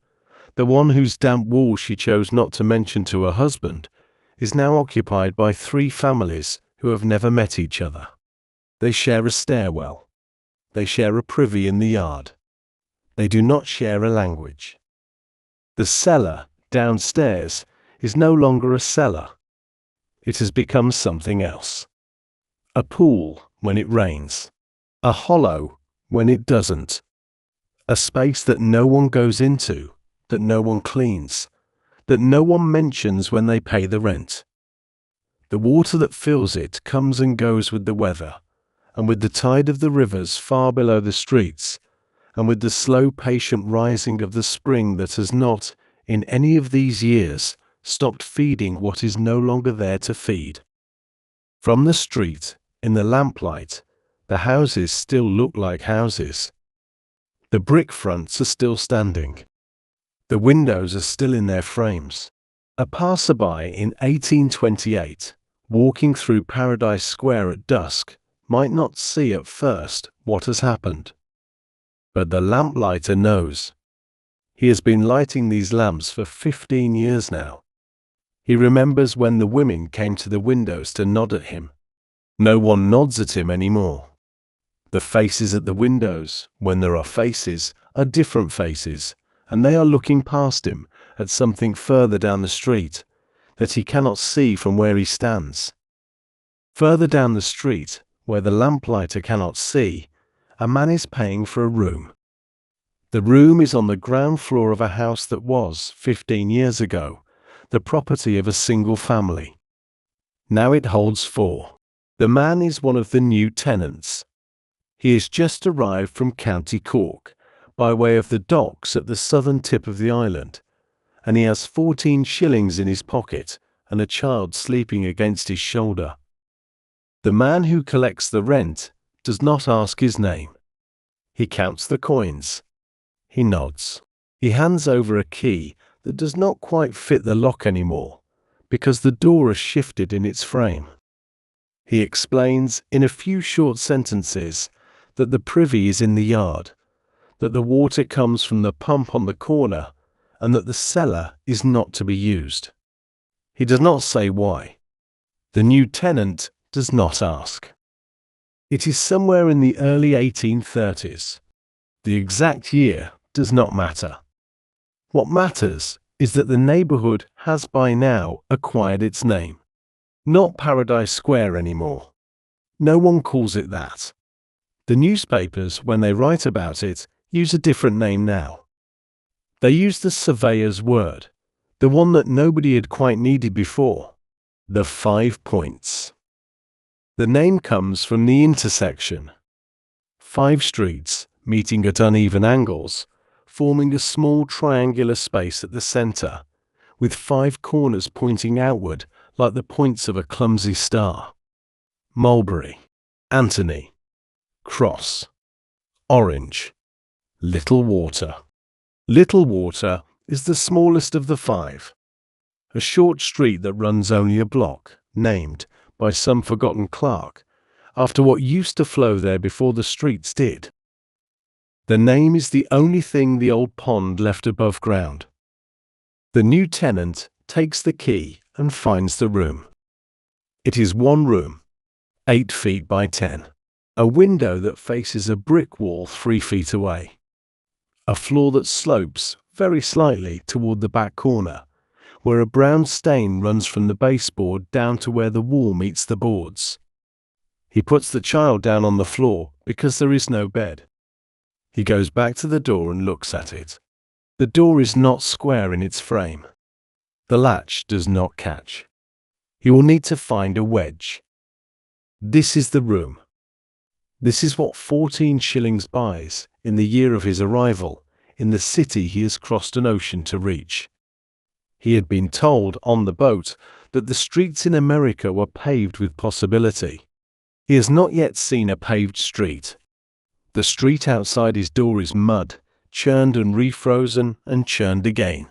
the one whose damp walls she chose not to mention to her husband, is now occupied by 3 families who have never met each other. They share a stairwell. They share a privy in the yard. They do not share a language. The cellar downstairs is no longer a cellar. It has become something else. A pool when it rains. A hollow when it doesn't. A space that no one goes into, that no one cleans, that no one mentions when they pay the rent. The water that fills it comes and goes with the weather, and with the tide of the rivers far below the streets, and with the slow patient rising of the spring that has not, in any of these years, stopped feeding what is no longer there to feed. From the street, in the lamplight, the houses still look like houses. The brick fronts are still standing. The windows are still in their frames. A passerby in 1828, walking through Paradise Square at dusk, might not see at first what has happened. But the lamplighter knows. He has been lighting these lamps for 15 years now. He remembers when the women came to the windows to nod at him. No one nods at him anymore. The faces at the windows, when there are faces, are different faces, and they are looking past him at something further down the street that he cannot see from where he stands. Further down the street, where the lamplighter cannot see, a man is paying for a room. The room is on the ground floor of a house that was, 15 years ago, the property of a single family. Now it holds 4. The man is one of the new tenants. He has just arrived from County Cork, by way of the docks at the southern tip of the island, and he has 14 shillings in his pocket and a child sleeping against his shoulder. The man who collects the rent does not ask his name. He counts the coins. He nods. He hands over a key that does not quite fit the lock anymore, because the door has shifted in its frame. He explains in a few short sentences that the privy is in the yard, that the water comes from the pump on the corner, and that the cellar is not to be used. He does not say why. The new tenant does not ask. It is somewhere in the early 1830s. The exact year does not matter. What matters is that the neighborhood has by now acquired its name. Not Paradise Square anymore. No one calls it that. The newspapers, when they write about it, use a different name now. They use the surveyor's word, the one that nobody had quite needed before, the 5 points. The name comes from the intersection. 5 streets, meeting at uneven angles, forming a small triangular space at the center, with 5 corners pointing outward like the points of a clumsy star. Mulberry, Anthony, Cross, Orange, Little Water. Little Water is the smallest of the 5. A short street that runs only a block, named, by some forgotten clerk, after what used to flow there before the streets did. The name is the only thing the old pond left above ground. The new tenant takes the key and finds the room. It is one room, 8 feet by 10. A window that faces a brick wall 3 feet away. A floor that slopes very slightly toward the back corner, where a brown stain runs from the baseboard down to where the wall meets the boards. He puts the child down on the floor because there is no bed. He goes back to the door and looks at it. The door is not square in its frame. The latch does not catch. He will need to find a wedge. This is the room. This is what 14 shillings buys in the year of his arrival in the city he has crossed an ocean to reach. He had been told on the boat that the streets in America were paved with possibility. He has not yet seen a paved street. The street outside his door is mud, churned and refrozen and churned again,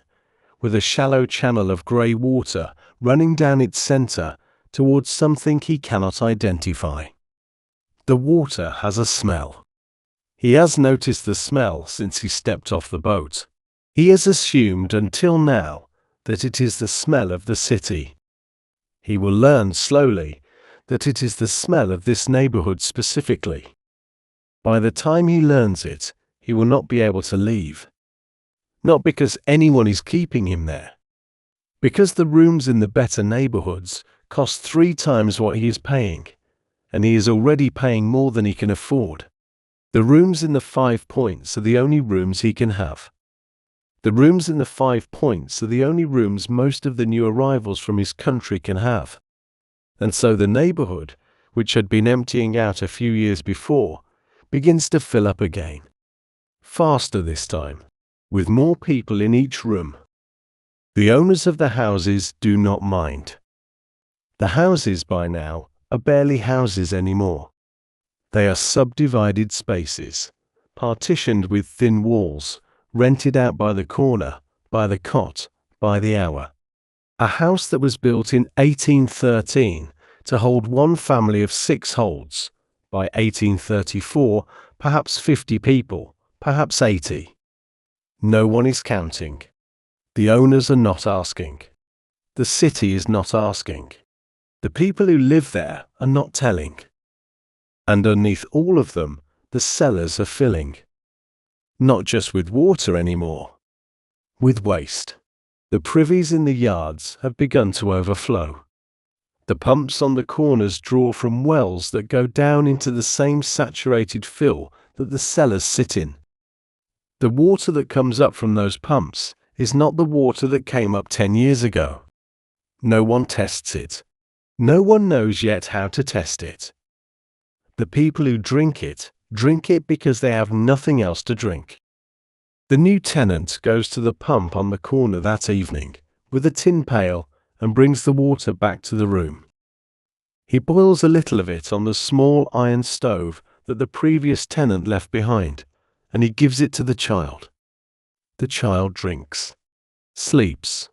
with a shallow channel of grey water running down its centre towards something he cannot identify. The water has a smell. He has noticed the smell since he stepped off the boat. He has assumed until now that it is the smell of the city. He will learn slowly that it is the smell of this neighborhood specifically. By the time he learns it, he will not be able to leave. Not because anyone is keeping him there. Because the rooms in the better neighborhoods cost 3 times what he is paying, and he is already paying more than he can afford. The rooms in the 5 Points are the only rooms he can have. The rooms in the 5 Points are the only rooms most of the new arrivals from his country can have. And so the neighborhood, which had been emptying out a few years before, begins to fill up again. Faster this time, with more people in each room. The owners of the houses do not mind. The houses by now are barely houses anymore. They are subdivided spaces, partitioned with thin walls, rented out by the corner, by the cot, by the hour. A house that was built in 1813 to hold one family of 6 holds, by 1834, perhaps 50 people, perhaps 80. No one is counting. The owners are not asking. The city is not asking. The people who live there are not telling. And underneath all of them, the cellars are filling. Not just with water anymore. With waste. The privies in the yards have begun to overflow. The pumps on the corners draw from wells that go down into the same saturated fill that the cellars sit in. The water that comes up from those pumps is not the water that came up 10 years ago. No one tests it. No one knows yet how to test it. The people who drink it because they have nothing else to drink. The new tenant goes to the pump on the corner that evening with a tin pail and brings the water back to the room. He boils a little of it on the small iron stove that the previous tenant left behind, and he gives it to the child. The child drinks, sleeps.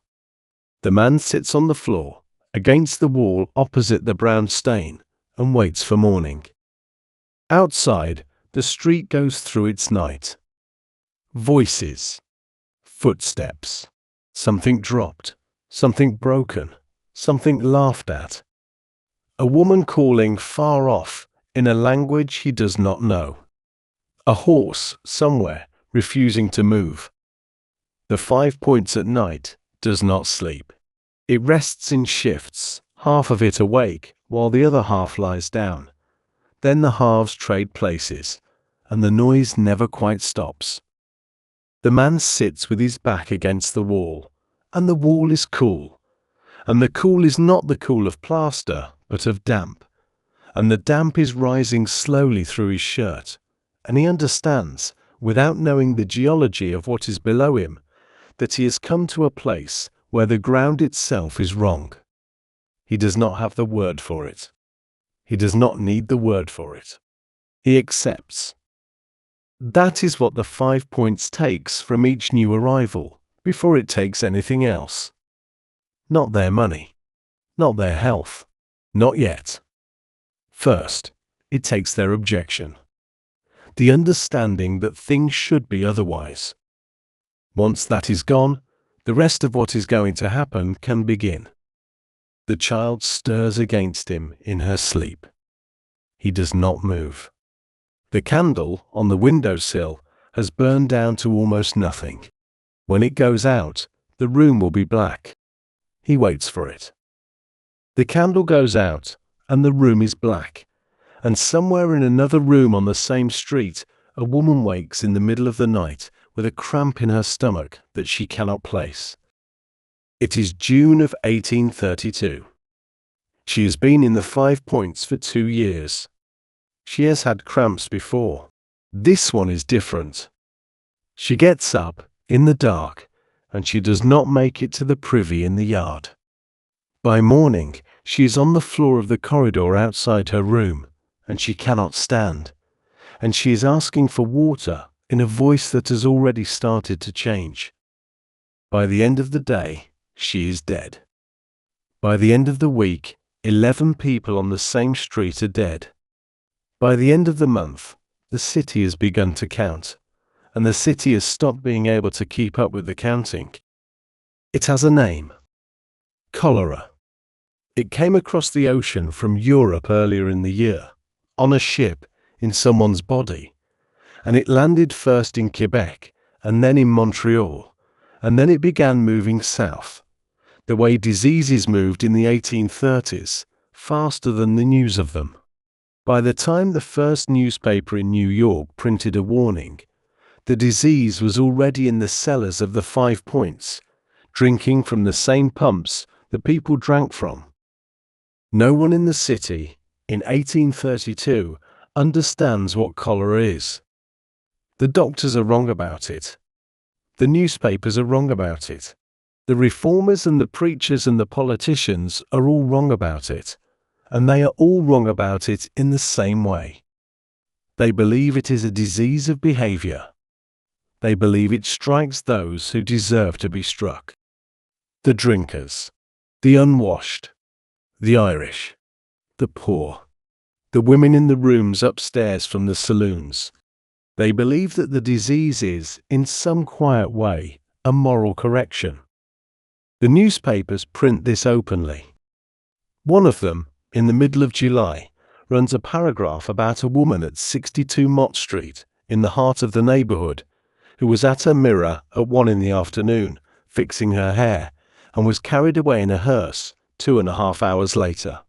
The man sits on the floor, against the wall opposite the brown stain, and waits for morning. Outside, the street goes through its night. Voices, footsteps, something dropped, something broken, something laughed at. A woman calling far off in a language he does not know. A horse somewhere refusing to move. The 5 Points at night does not sleep. It rests in shifts, half of it awake while the other half lies down. Then the halves trade places, and the noise never quite stops. The man sits with his back against the wall, and the wall is cool. And the cool is not the cool of plaster, but of damp. And the damp is rising slowly through his shirt, and he understands, without knowing the geology of what is below him, that he has come to a place where the ground itself is wrong. He does not have the word for it. He does not need the word for it. He accepts. That is what the 5 Points takes from each new arrival before it takes anything else. Not their money. Not their health. Not yet. First, it takes their objection. The understanding that things should be otherwise. Once that is gone, The rest of what is going to happen can begin. The child stirs against him in her sleep. He does not move. The candle on the windowsill has burned down to almost nothing. When it goes out, the room will be black. He waits for it. The candle goes out, and the room is black. And somewhere in another room on the same street, a woman wakes in the middle of the night with a cramp in her stomach that she cannot place. It is June of 1832. She has been in the 5 Points for 2 years. She has had cramps before. This one is different. She gets up in the dark, and she does not make it to the privy in the yard. By morning, she is on the floor of the corridor outside her room, and she cannot stand, and she is asking for water in a voice that has already started to change. By the end of the day, she is dead. By the end of the week, 11 people on the same street are dead. By the end of the month, the city has begun to count, and the city has stopped being able to keep up with the counting. It has a name: cholera. It came across the ocean from Europe earlier in the year, on a ship, in someone's body, and it landed first in Quebec, and then in Montreal, and then it began moving south, the way diseases moved in the 1830s, faster than the news of them. By the time the first newspaper in New York printed a warning, the disease was already in the cellars of the 5 Points, drinking from the same pumps the people drank from. No one in the city, in 1832, understands what cholera is. The doctors are wrong about it. The newspapers are wrong about it. The reformers and the preachers and the politicians are all wrong about it, and they are all wrong about it in the same way. They believe it is a disease of behavior. They believe it strikes those who deserve to be struck. The drinkers, the unwashed, the Irish, the poor, the women in the rooms upstairs from the saloons. They believe that the disease is, in some quiet way, a moral correction. The newspapers print this openly. One of them, in the middle of July, runs a paragraph about a woman at 62 Mott Street, in the heart of the neighborhood, who was at her mirror at 1 in the afternoon, fixing her hair, and was carried away in a hearse 2.5 hours later.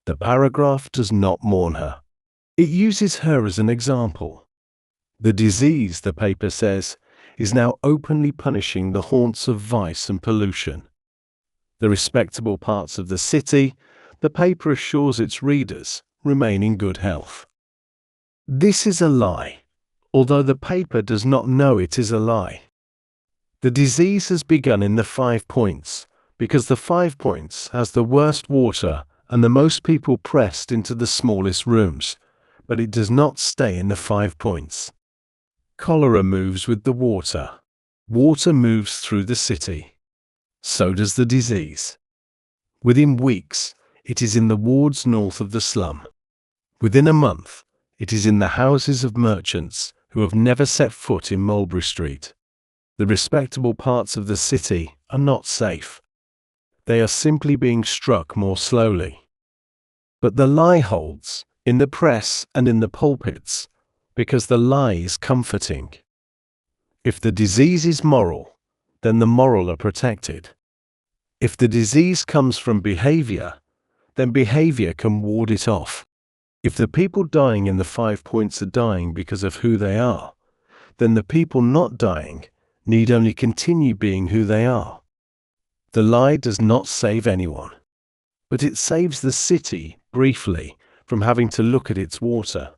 The paragraph does not mourn her. It uses her as an example. The disease, the paper says, is now openly punishing the haunts of vice and pollution. The respectable parts of the city, the paper assures its readers, remain in good health. This is a lie, although the paper does not know it is a lie. The disease has begun in the 5 Points, because the 5 Points has the worst water and the most people pressed into the smallest rooms, but it does not stay in the 5 Points. Cholera moves with the water. Water moves through the city. So does the disease. Within weeks, it is in the wards north of the slum. Within a month, it is in the houses of merchants who have never set foot in Mulberry Street. The respectable parts of the city are not safe. They are simply being struck more slowly. But the lie holds, in the press and in the pulpits, because the lie is comforting. If the disease is moral, then the moral are protected. If the disease comes from behavior, then behavior can ward it off. If the people dying in the 5 Points are dying because of who they are, then the people not dying need only continue being who they are. The lie does not save anyone, but it saves the city, briefly, from having to look at its water.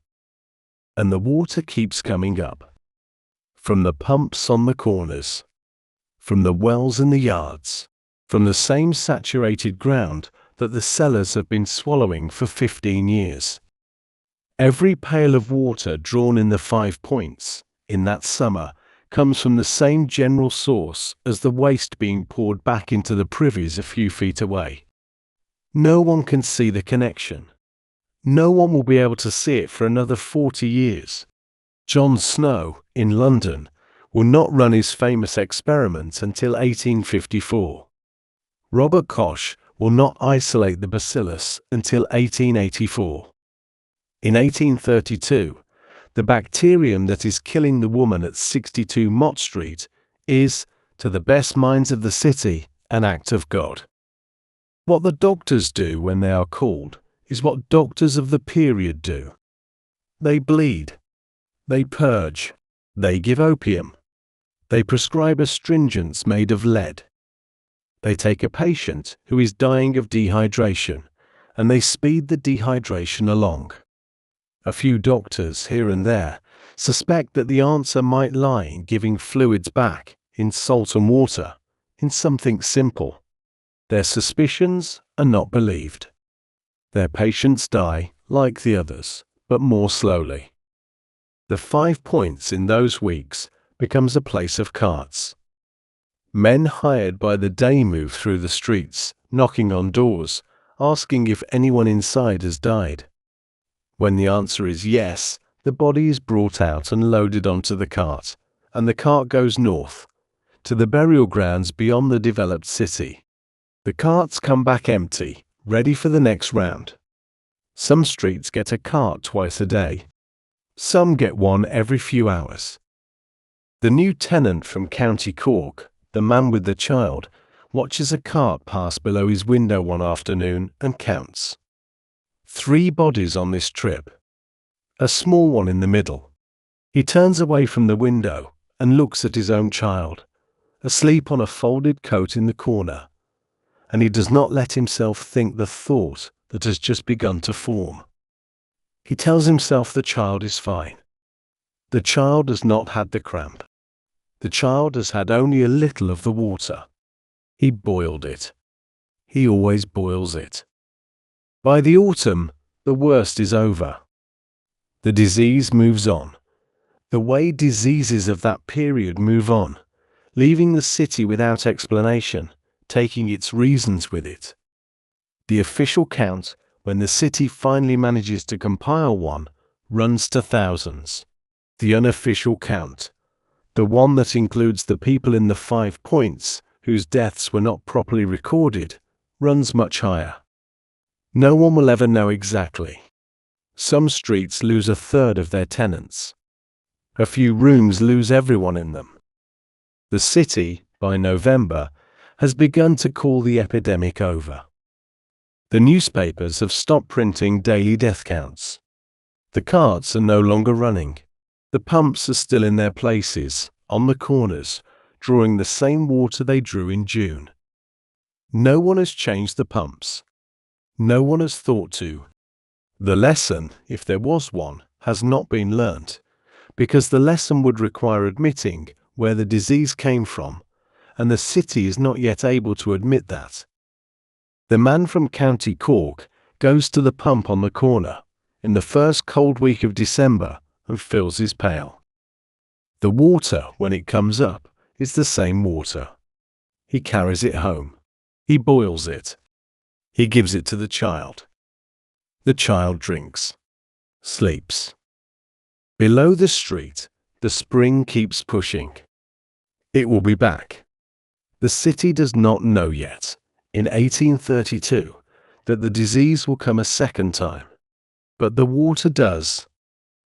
And the water keeps coming up. From the pumps on the corners, from the wells in the yards, from the same saturated ground that the cellars have been swallowing for 15 years. Every pail of water drawn in the 5 Points, in that summer, comes from the same general source as the waste being poured back into the privies a few feet away. No one can see the connection. No one will be able to see it for another 40 years. John Snow, in London, will not run his famous experiment until 1854. Robert Koch will not isolate the bacillus until 1884. In 1832, the bacterium that is killing the woman at 62 Mott Street is, to the best minds of the city, an act of God. What the doctors do when they are called is what doctors of the period do. They bleed. They purge. They give opium. They prescribe astringents made of lead. They take a patient who is dying of dehydration, and they speed the dehydration along. A few doctors here and there suspect that the answer might lie in giving fluids back, in salt and water, in something simple. Their suspicions are not believed. Their patients die like the others, but more slowly. The 5 Points in those weeks becomes a place of carts. Men hired by the day move through the streets, knocking on doors, asking if anyone inside has died. When the answer is yes, the body is brought out and loaded onto the cart, and the cart goes north, to the burial grounds beyond the developed city. The carts come back empty, ready for the next round. Some streets get a cart twice a day. Some get one every few hours. The new tenant from County Cork, the man with the child, watches a cart pass below his window one afternoon and counts. 3 bodies on this trip. A small one in the middle. He turns away from the window and looks at his own child, asleep on a folded coat in the corner, and he does not let himself think the thought that has just begun to form. He tells himself the child is fine. The child has not had the cramp. The child has had only a little of the water. He boiled it. He always boils it. By the autumn, the worst is over. The disease moves on. The way diseases of that period move on, leaving the city without explanation, taking its reasons with it. The official count, when the city finally manages to compile one, runs to thousands. The unofficial count, the one that includes the people in the 5 Points whose deaths were not properly recorded, runs much higher. No one will ever know exactly. Some streets lose 1/3 of their tenants. A few rooms lose everyone in them. The city, by November, has begun to call the epidemic over. The newspapers have stopped printing daily death counts. The carts are no longer running. The pumps are still in their places, on the corners, drawing the same water they drew in June. No one has changed the pumps. No one has thought to. The lesson, if there was one, has not been learnt, because the lesson would require admitting where the disease came from, and the city is not yet able to admit that. The man from County Cork goes to the pump on the corner in the first cold week of December and fills his pail. The water, when it comes up, is the same water. He carries it home. He boils it. He gives it to the child. The child drinks, sleeps. Below the street, the spring keeps pushing. It will be back. The city does not know yet, in 1832, that the disease will come a second time. But the water does.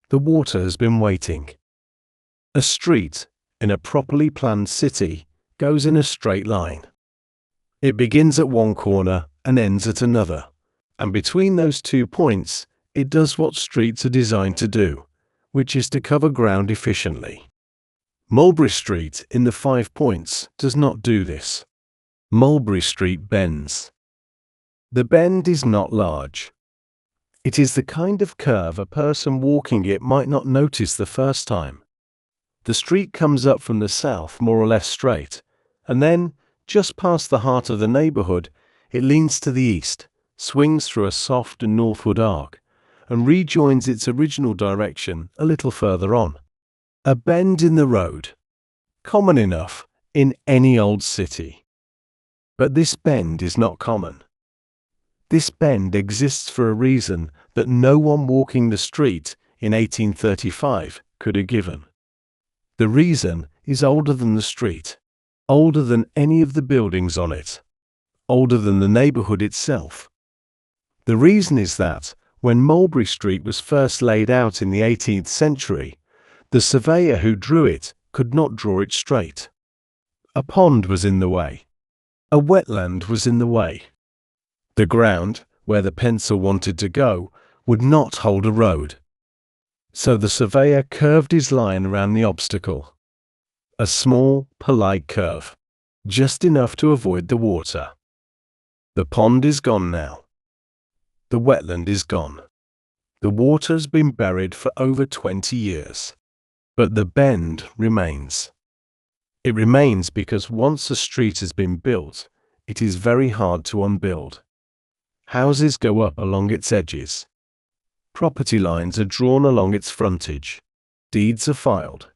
The water has been waiting. A street, in a properly planned city, goes in a straight line. It begins at one corner and ends at another, and between those 2 points, it does what streets are designed to do, which is to cover ground efficiently. Mulberry Street in the 5 Points does not do this. Mulberry Street bends. The bend is not large. It is the kind of curve a person walking it might not notice the first time. The street comes up from the south more or less straight, and then, just past the heart of the neighborhood, it leans to the east, swings through a soft and northward arc, and rejoins its original direction a little further on. A bend in the road. Common enough in any old city. But this bend is not common. This bend exists for a reason that no one walking the street in 1835 could have given. The reason is older than the street, older than any of the buildings on it, older than the neighborhood itself. The reason is that when Mulberry Street was first laid out in the 18th century, the surveyor who drew it could not draw it straight. A pond was in the way. A wetland was in the way. The ground, where the pencil wanted to go, would not hold a road. So the surveyor curved his line around the obstacle. A small, polite curve, just enough to avoid the water. The pond is gone now. The wetland is gone. The water's been buried for over 20 years. But the bend remains. It remains because once a street has been built, it is very hard to unbuild. Houses go up along its edges. Property lines are drawn along its frontage. Deeds are filed.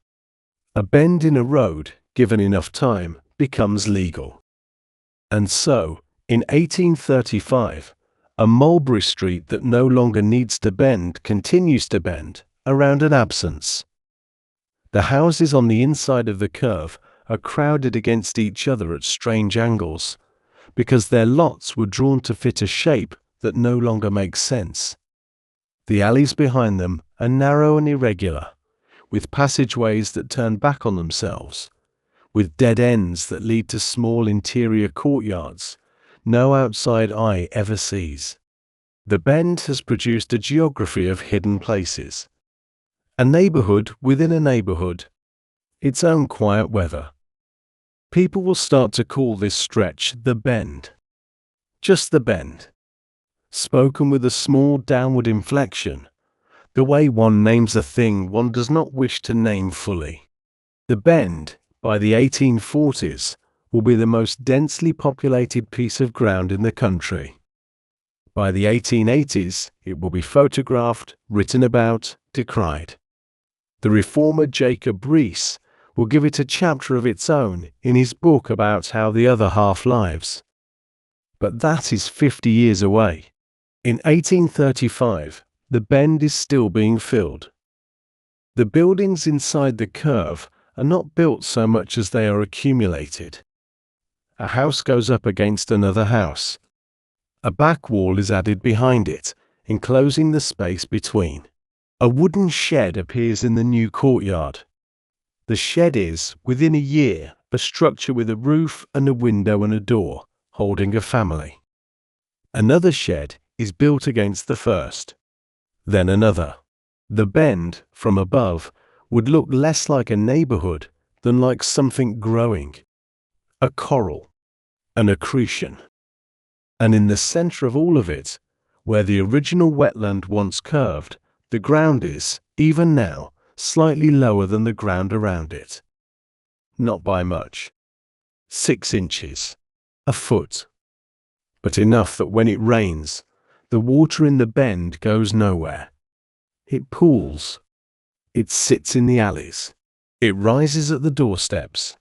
A bend in a road, given enough time, becomes legal. And so, in 1835, a Mulberry Street that no longer needs to bend continues to bend around an absence. The houses on the inside of the curve are crowded against each other at strange angles, because their lots were drawn to fit a shape that no longer makes sense. The alleys behind them are narrow and irregular, with passageways that turn back on themselves, with dead ends that lead to small interior courtyards no outside eye ever sees. The bend has produced a geography of hidden places, a neighborhood within a neighborhood, its own quiet weather. People will start to call this stretch the bend. Just the bend. Spoken with a small downward inflection, the way one names a thing one does not wish to name fully. The bend, by the 1840s, will be the most densely populated piece of ground in the country. By the 1880s, it will be photographed, written about, decried. The reformer Jacob Riis will give it a chapter of its own in his book about how the other half lives. But that is 50 years away. In 1835, the bend is still being filled. The buildings inside the curve are not built so much as they are accumulated. A house goes up against another house. A back wall is added behind it, enclosing the space between. A wooden shed appears in the new courtyard. The shed is, within a year, a structure with a roof and a window and a door, holding a family. Another shed is built against the first. Then another. The bend, from above, would look less like a neighborhood than like something growing. A coral. An accretion. And in the center of all of it, where the original wetland once curved, the ground is, even now, slightly lower than the ground around it. Not by much. 6 inches. A foot. But enough that when it rains, the water in the bend goes nowhere. It pools. It sits in the alleys. It rises at the doorsteps.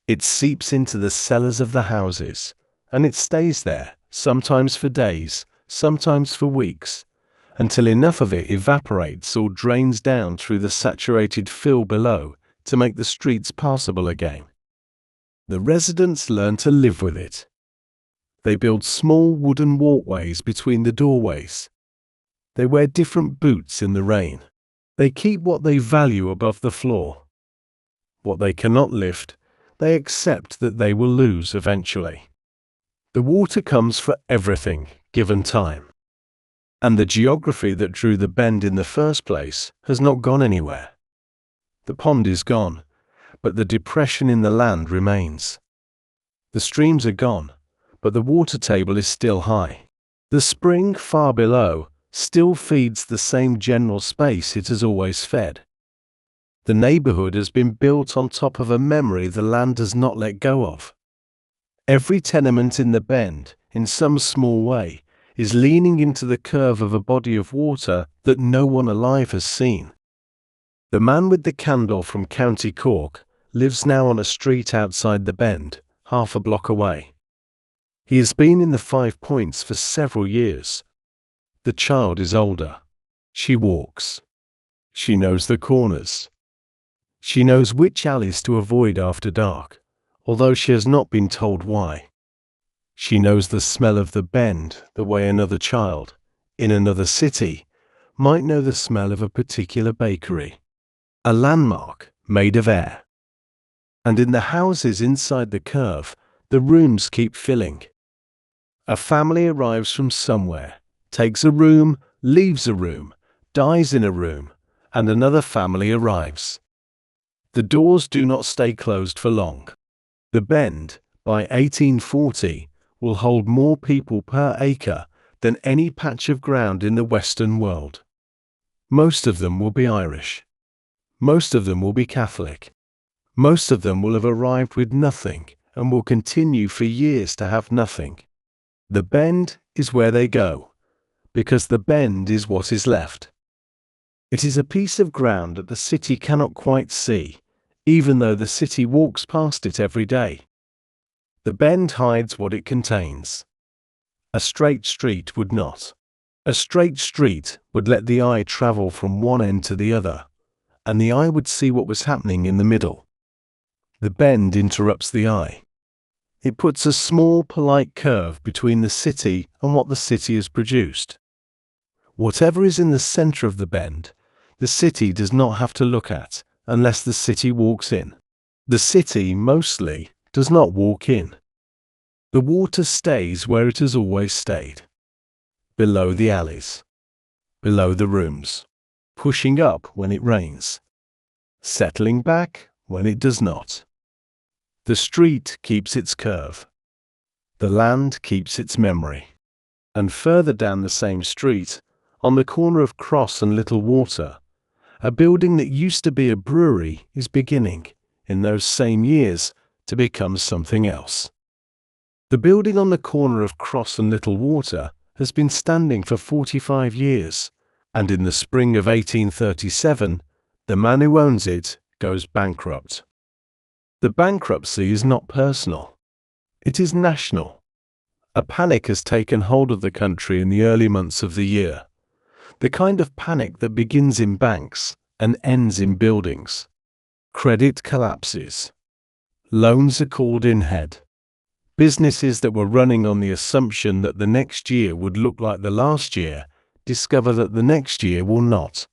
It seeps into the cellars of the houses, and it stays there, sometimes for days, sometimes for weeks, until enough of it evaporates or drains down through the saturated fill below to make the streets passable again. The residents learn to live with it. They build small wooden walkways between the doorways. They wear different boots in the rain. They keep what they value above the floor. What they cannot lift, they accept that they will lose eventually. The water comes for everything, given time. And the geography that drew the bend in the first place has not gone anywhere. The pond is gone, but the depression in the land remains. The streams are gone, but the water table is still high. The spring far below still feeds the same general space it has always fed. The neighborhood has been built on top of a memory the land does not let go of. Every tenement in the bend, in some small way, is leaning into the curve of a body of water that no one alive has seen. The man with the candle from County Cork lives now on a street outside the bend, half a block away. He has been in the 5 Points for several years. The child is older. She walks. She knows the corners. She knows which alleys to avoid after dark, although she has not been told why. She knows the smell of the Bend the way another child, in another city, might know the smell of a particular bakery, a landmark made of air. And in the houses inside the curve, the rooms keep filling. A family arrives from somewhere, takes a room, leaves a room, dies in a room, and another family arrives. The doors do not stay closed for long. The Bend, by 1840, will hold more people per acre than any patch of ground in the Western world. Most of them will be Irish. Most of them will be Catholic. Most of them will have arrived with nothing and will continue for years to have nothing. The Bend is where they go, because the Bend is what is left. It is a piece of ground that the city cannot quite see, even though the city walks past it every day. The Bend hides what it contains. A straight street would not. A straight street would let the eye travel from one end to the other, and the eye would see what was happening in the middle. The Bend interrupts the eye. It puts a small, polite curve between the city and what the city has produced. Whatever is in the center of the Bend, the city does not have to look at unless the city walks in. The city, mostly, does not walk in. The water stays where it has always stayed. Below the alleys. Below the rooms. Pushing up when it rains. Settling back when it does not. The street keeps its curve. The land keeps its memory. And further down the same street, on the corner of Cross and Little Water, a building that used to be a brewery is beginning, in those same years, to become something else. The building on the corner of Cross and Little Water has been standing for 45 years, and in the spring of 1837, the man who owns it goes bankrupt. The bankruptcy is not personal. It is national. A panic has taken hold of the country in the early months of the year. The kind of panic that begins in banks and ends in buildings. Credit collapses. Loans are called in head. Businesses that were running on the assumption that the next year would look like the last year discover that the next year will not.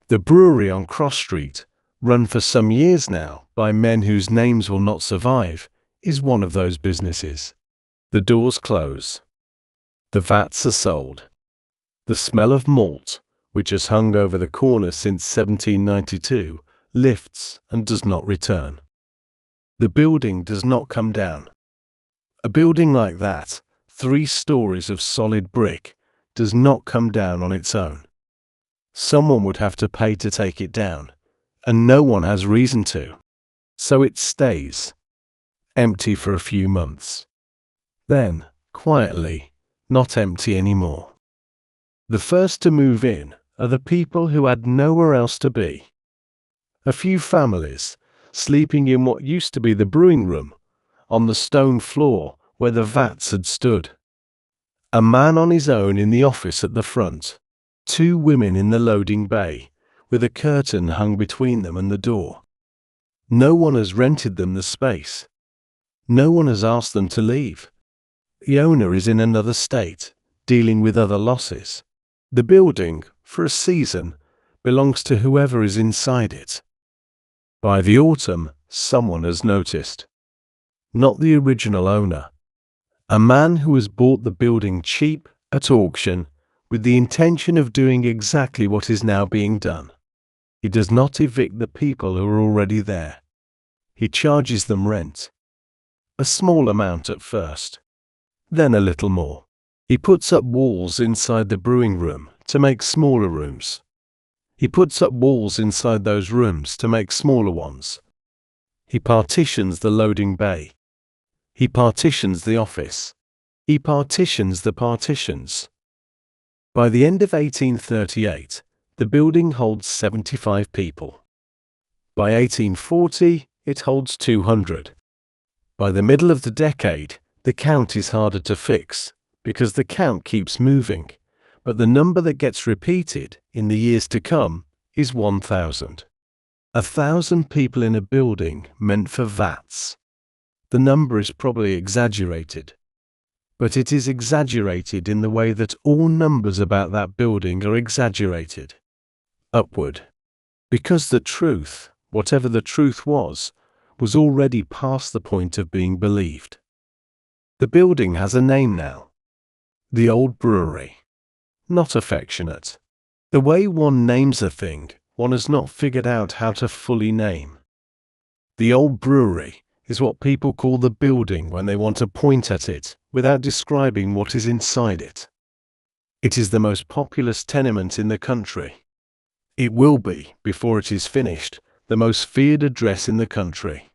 The brewery on Cross Street, run for some years now by men whose names will not survive, is one of those businesses. The doors close. The vats are sold. The smell of malt, which has hung over the corner since 1792, lifts and does not return. The building does not come down. A building like that, 3 stories of solid brick, does not come down on its own. Someone would have to pay to take it down, and no one has reason to. So it stays empty for a few months. Then, quietly, not empty anymore. The first to move in are the people who had nowhere else to be. A few families, sleeping in what used to be the brewing room, on the stone floor where the vats had stood. A man on his own in the office at the front. 2 women in the loading bay, with a curtain hung between them and the door. No one has rented them the space. No one has asked them to leave. The owner is in another state, dealing with other losses. The building, for a season, belongs to whoever is inside it. By the autumn, someone has noticed. Not the original owner. A man who has bought the building cheap at auction with the intention of doing exactly what is now being done. He does not evict the people who are already there. He charges them rent. A small amount at first, then a little more. He puts up walls inside the brewing room to make smaller rooms. He puts up walls inside those rooms to make smaller ones. He partitions the loading bay. He partitions the office. He partitions the partitions. By the end of 1838, the building holds 75 people. By 1840, it holds 200. By the middle of the decade, the count is harder to fix, because the count keeps moving, but the number that gets repeated in the years to come is 1,000. 1,000 people in a building meant for vats. The number is probably exaggerated, but it is exaggerated in the way that all numbers about that building are exaggerated. Upward. Because the truth, whatever the truth was already past the point of being believed. The building has a name now. The Old Brewery. Not affectionate. The way one names a thing, one has not figured out how to fully name. The Old Brewery is what people call the building when they want to point at it without describing what is inside it. It is the most populous tenement in the country. It will be, before it is finished, the most feared address in the country.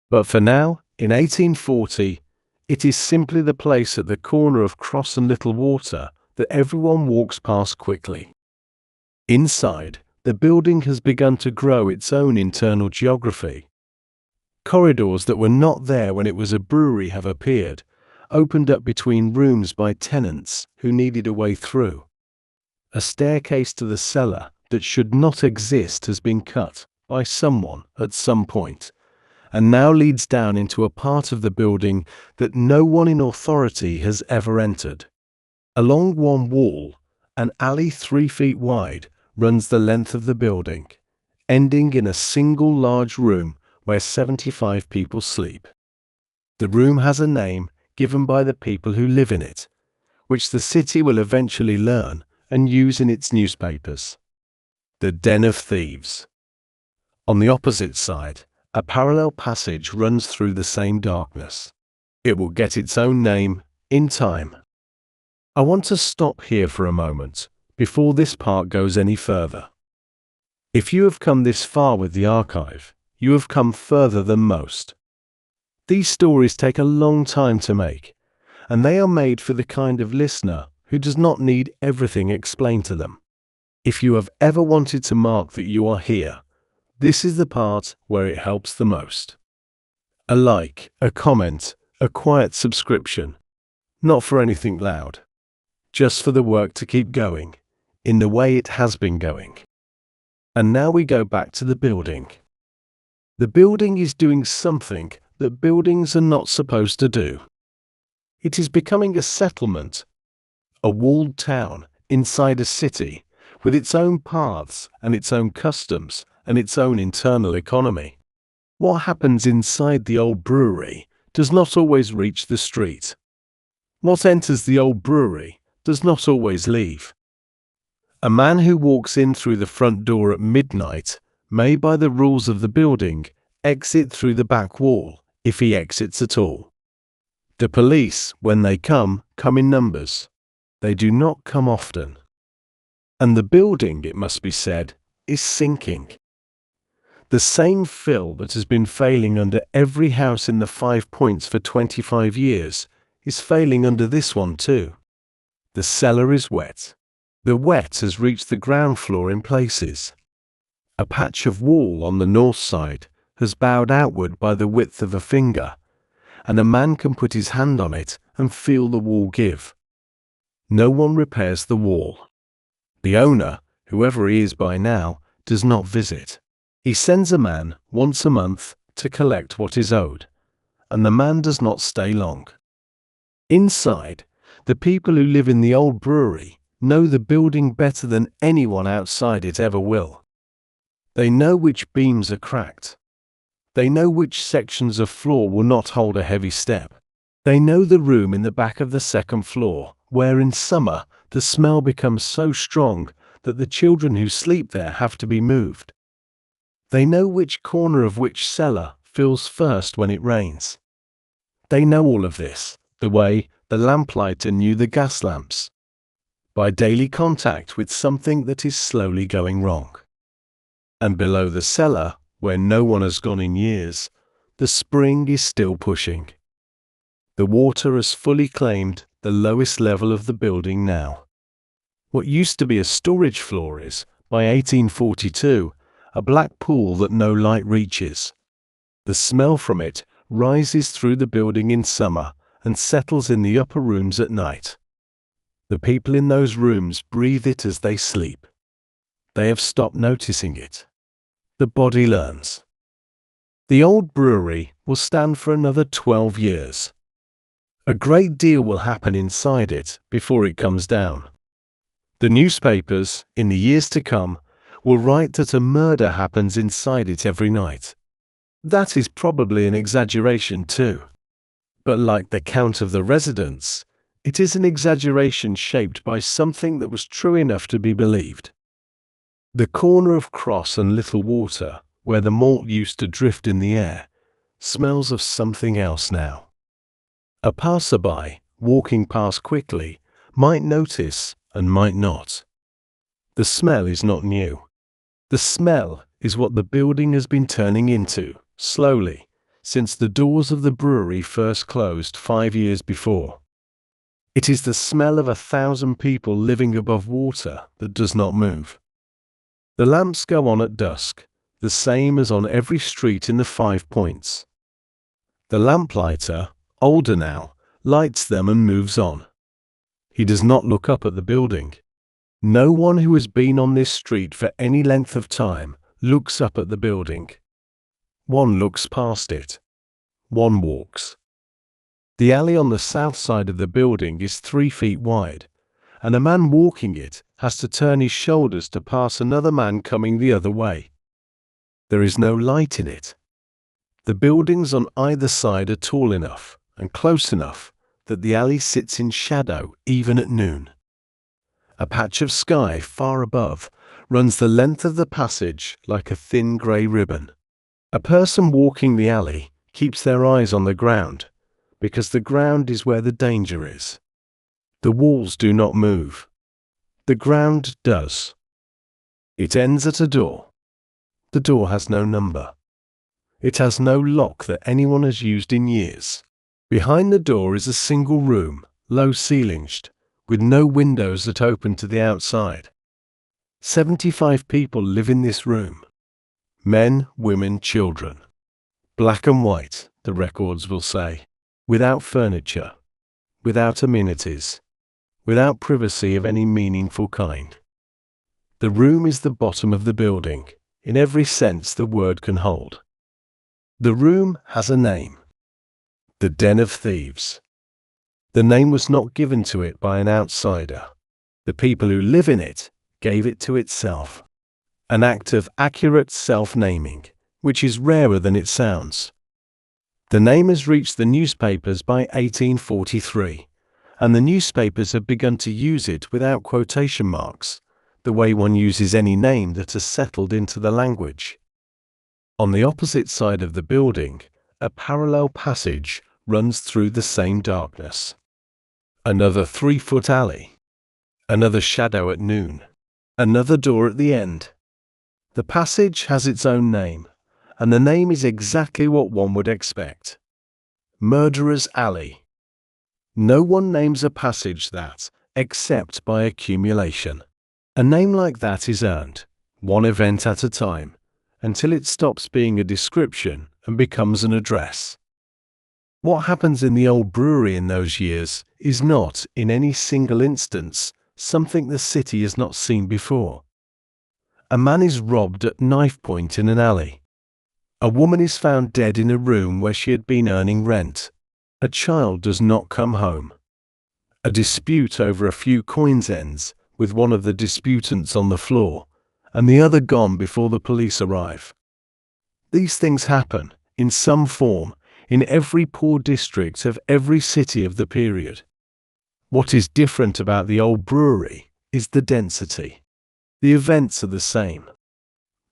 But for now, in 1840, it is simply the place at the corner of Cross and Little Water that everyone walks past quickly. Inside, the building has begun to grow its own internal geography. Corridors that were not there when it was a brewery have appeared, opened up between rooms by tenants who needed a way through. A staircase to the cellar that should not exist has been cut by someone at some point, and now leads down into a part of the building that no one in authority has ever entered. Along one wall, an alley 3 feet wide runs the length of the building, ending in a single large room where 75 people sleep. The room has a name given by the people who live in it, which the city will eventually learn and use in its newspapers. The Den of Thieves. On the opposite side, a parallel passage runs through the same darkness. It will get its own name in time. I want to stop here for a moment before this part goes any further. If you have come this far with the archive, you have come further than most. These stories take a long time to make, and they are made for the kind of listener who does not need everything explained to them. If you have ever wanted to mark that you are here, this is the part where it helps the most. A like, a comment, a quiet subscription. Not for anything loud. Just for the work to keep going, in the way it has been going. And now we go back to the building. The building is doing something that buildings are not supposed to do. It is becoming a settlement, a walled town inside a city, with its own paths and its own customs and its own internal economy. What happens inside the Old Brewery does not always reach the street. What enters the Old Brewery does not always leave. A man who walks in through the front door at midnight may, by the rules of the building, exit through the back wall, if he exits at all. The police, when they come in numbers. They do not come often. And the building, it must be said, is sinking. The same fill that has been failing under every house in the 5 Points for 25 years is failing under this one too. The cellar is wet. The wet has reached the ground floor in places. A patch of wall on the north side has bowed outward by the width of a finger, and a man can put his hand on it and feel the wall give. No one repairs the wall. The owner, whoever he is by now, does not visit. He sends a man once a month to collect what is owed, and the man does not stay long. Inside, the people who live in the Old Brewery know the building better than anyone outside it ever will. They know which beams are cracked. They know which sections of floor will not hold a heavy step. They know the room in the back of the second floor, where in summer the smell becomes so strong that the children who sleep there have to be moved. They know which corner of which cellar fills first when it rains. They know all of this, the way the lamplighter knew the gas lamps, by daily contact with something that is slowly going wrong. And below the cellar, where no one has gone in years, the spring is still pushing. The water has fully claimed the lowest level of the building now. What used to be a storage floor is, by 1842, a black pool that no light reaches. The smell from it rises through the building in summer and settles in the upper rooms at night. The people in those rooms breathe it as they sleep. They have stopped noticing it. the body learns. The old brewery will stand for another 12 years. A great deal will happen inside it before it comes down. The newspapers, in the years to come, will write that a murder happens inside it every night. That is probably an exaggeration too. But like the count of the residents, it is an exaggeration shaped by something that was true enough to be believed. The corner of Cross and Little Water, where the malt used to drift in the air, smells of something else now. A passerby, walking past quickly, might notice and might not. The smell is not new. The smell is what the building has been turning into, slowly, since the doors of the brewery first closed 5 years before. It is the smell of 1,000 people living above water that does not move. The lamps go on at dusk, the same as on every street in the 5 Points. The lamplighter, older now, lights them and moves on. He does not look up at the building. No one who has been on this street for any length of time looks up at the building. One looks past it. One walks. The alley on the south side of the building is 3 feet wide, and a man walking it has to turn his shoulders to pass another man coming the other way. There is no light in it. The buildings on either side are tall enough and close enough that the alley sits in shadow even at noon. A patch of sky far above runs the length of the passage like a thin grey ribbon. A person walking the alley keeps their eyes on the ground, because the ground is where the danger is. The walls do not move. The ground does. It ends at a door. The door has no number. It has no lock that anyone has used in years. Behind the door is a single room, low-ceilinged, with no windows that open to the outside. 75 people live in this room. Men, women, children. Black and white, the records will say. Without furniture. Without amenities. Without privacy of any meaningful kind. The room is the bottom of the building, in every sense the word can hold. The room has a name. The Den of Thieves. The name was not given to it by an outsider. The people who live in it gave it to itself. An act of accurate self-naming, which is rarer than it sounds. The name has reached the newspapers by 1843, and the newspapers have begun to use it without quotation marks, the way one uses any name that has settled into the language. On the opposite side of the building, a parallel passage runs through the same darkness. Another 3-foot alley. Another shadow at noon. Another door at the end. The passage has its own name, and the name is exactly what one would expect. Murderer's Alley. No one names a passage that, except by accumulation. A name like that is earned, one event at a time, until it stops being a description and becomes an address. What happens in the old brewery in those years is not, in any single instance, something the city has not seen before. A man is robbed at knife point in an alley. A woman is found dead in a room where she had been earning rent. A child does not come home. A dispute over a few coins ends, with one of the disputants on the floor, and the other gone before the police arrive. These things happen, in some form, in every poor district of every city of the period. What is different about the old brewery is the density. The events are the same.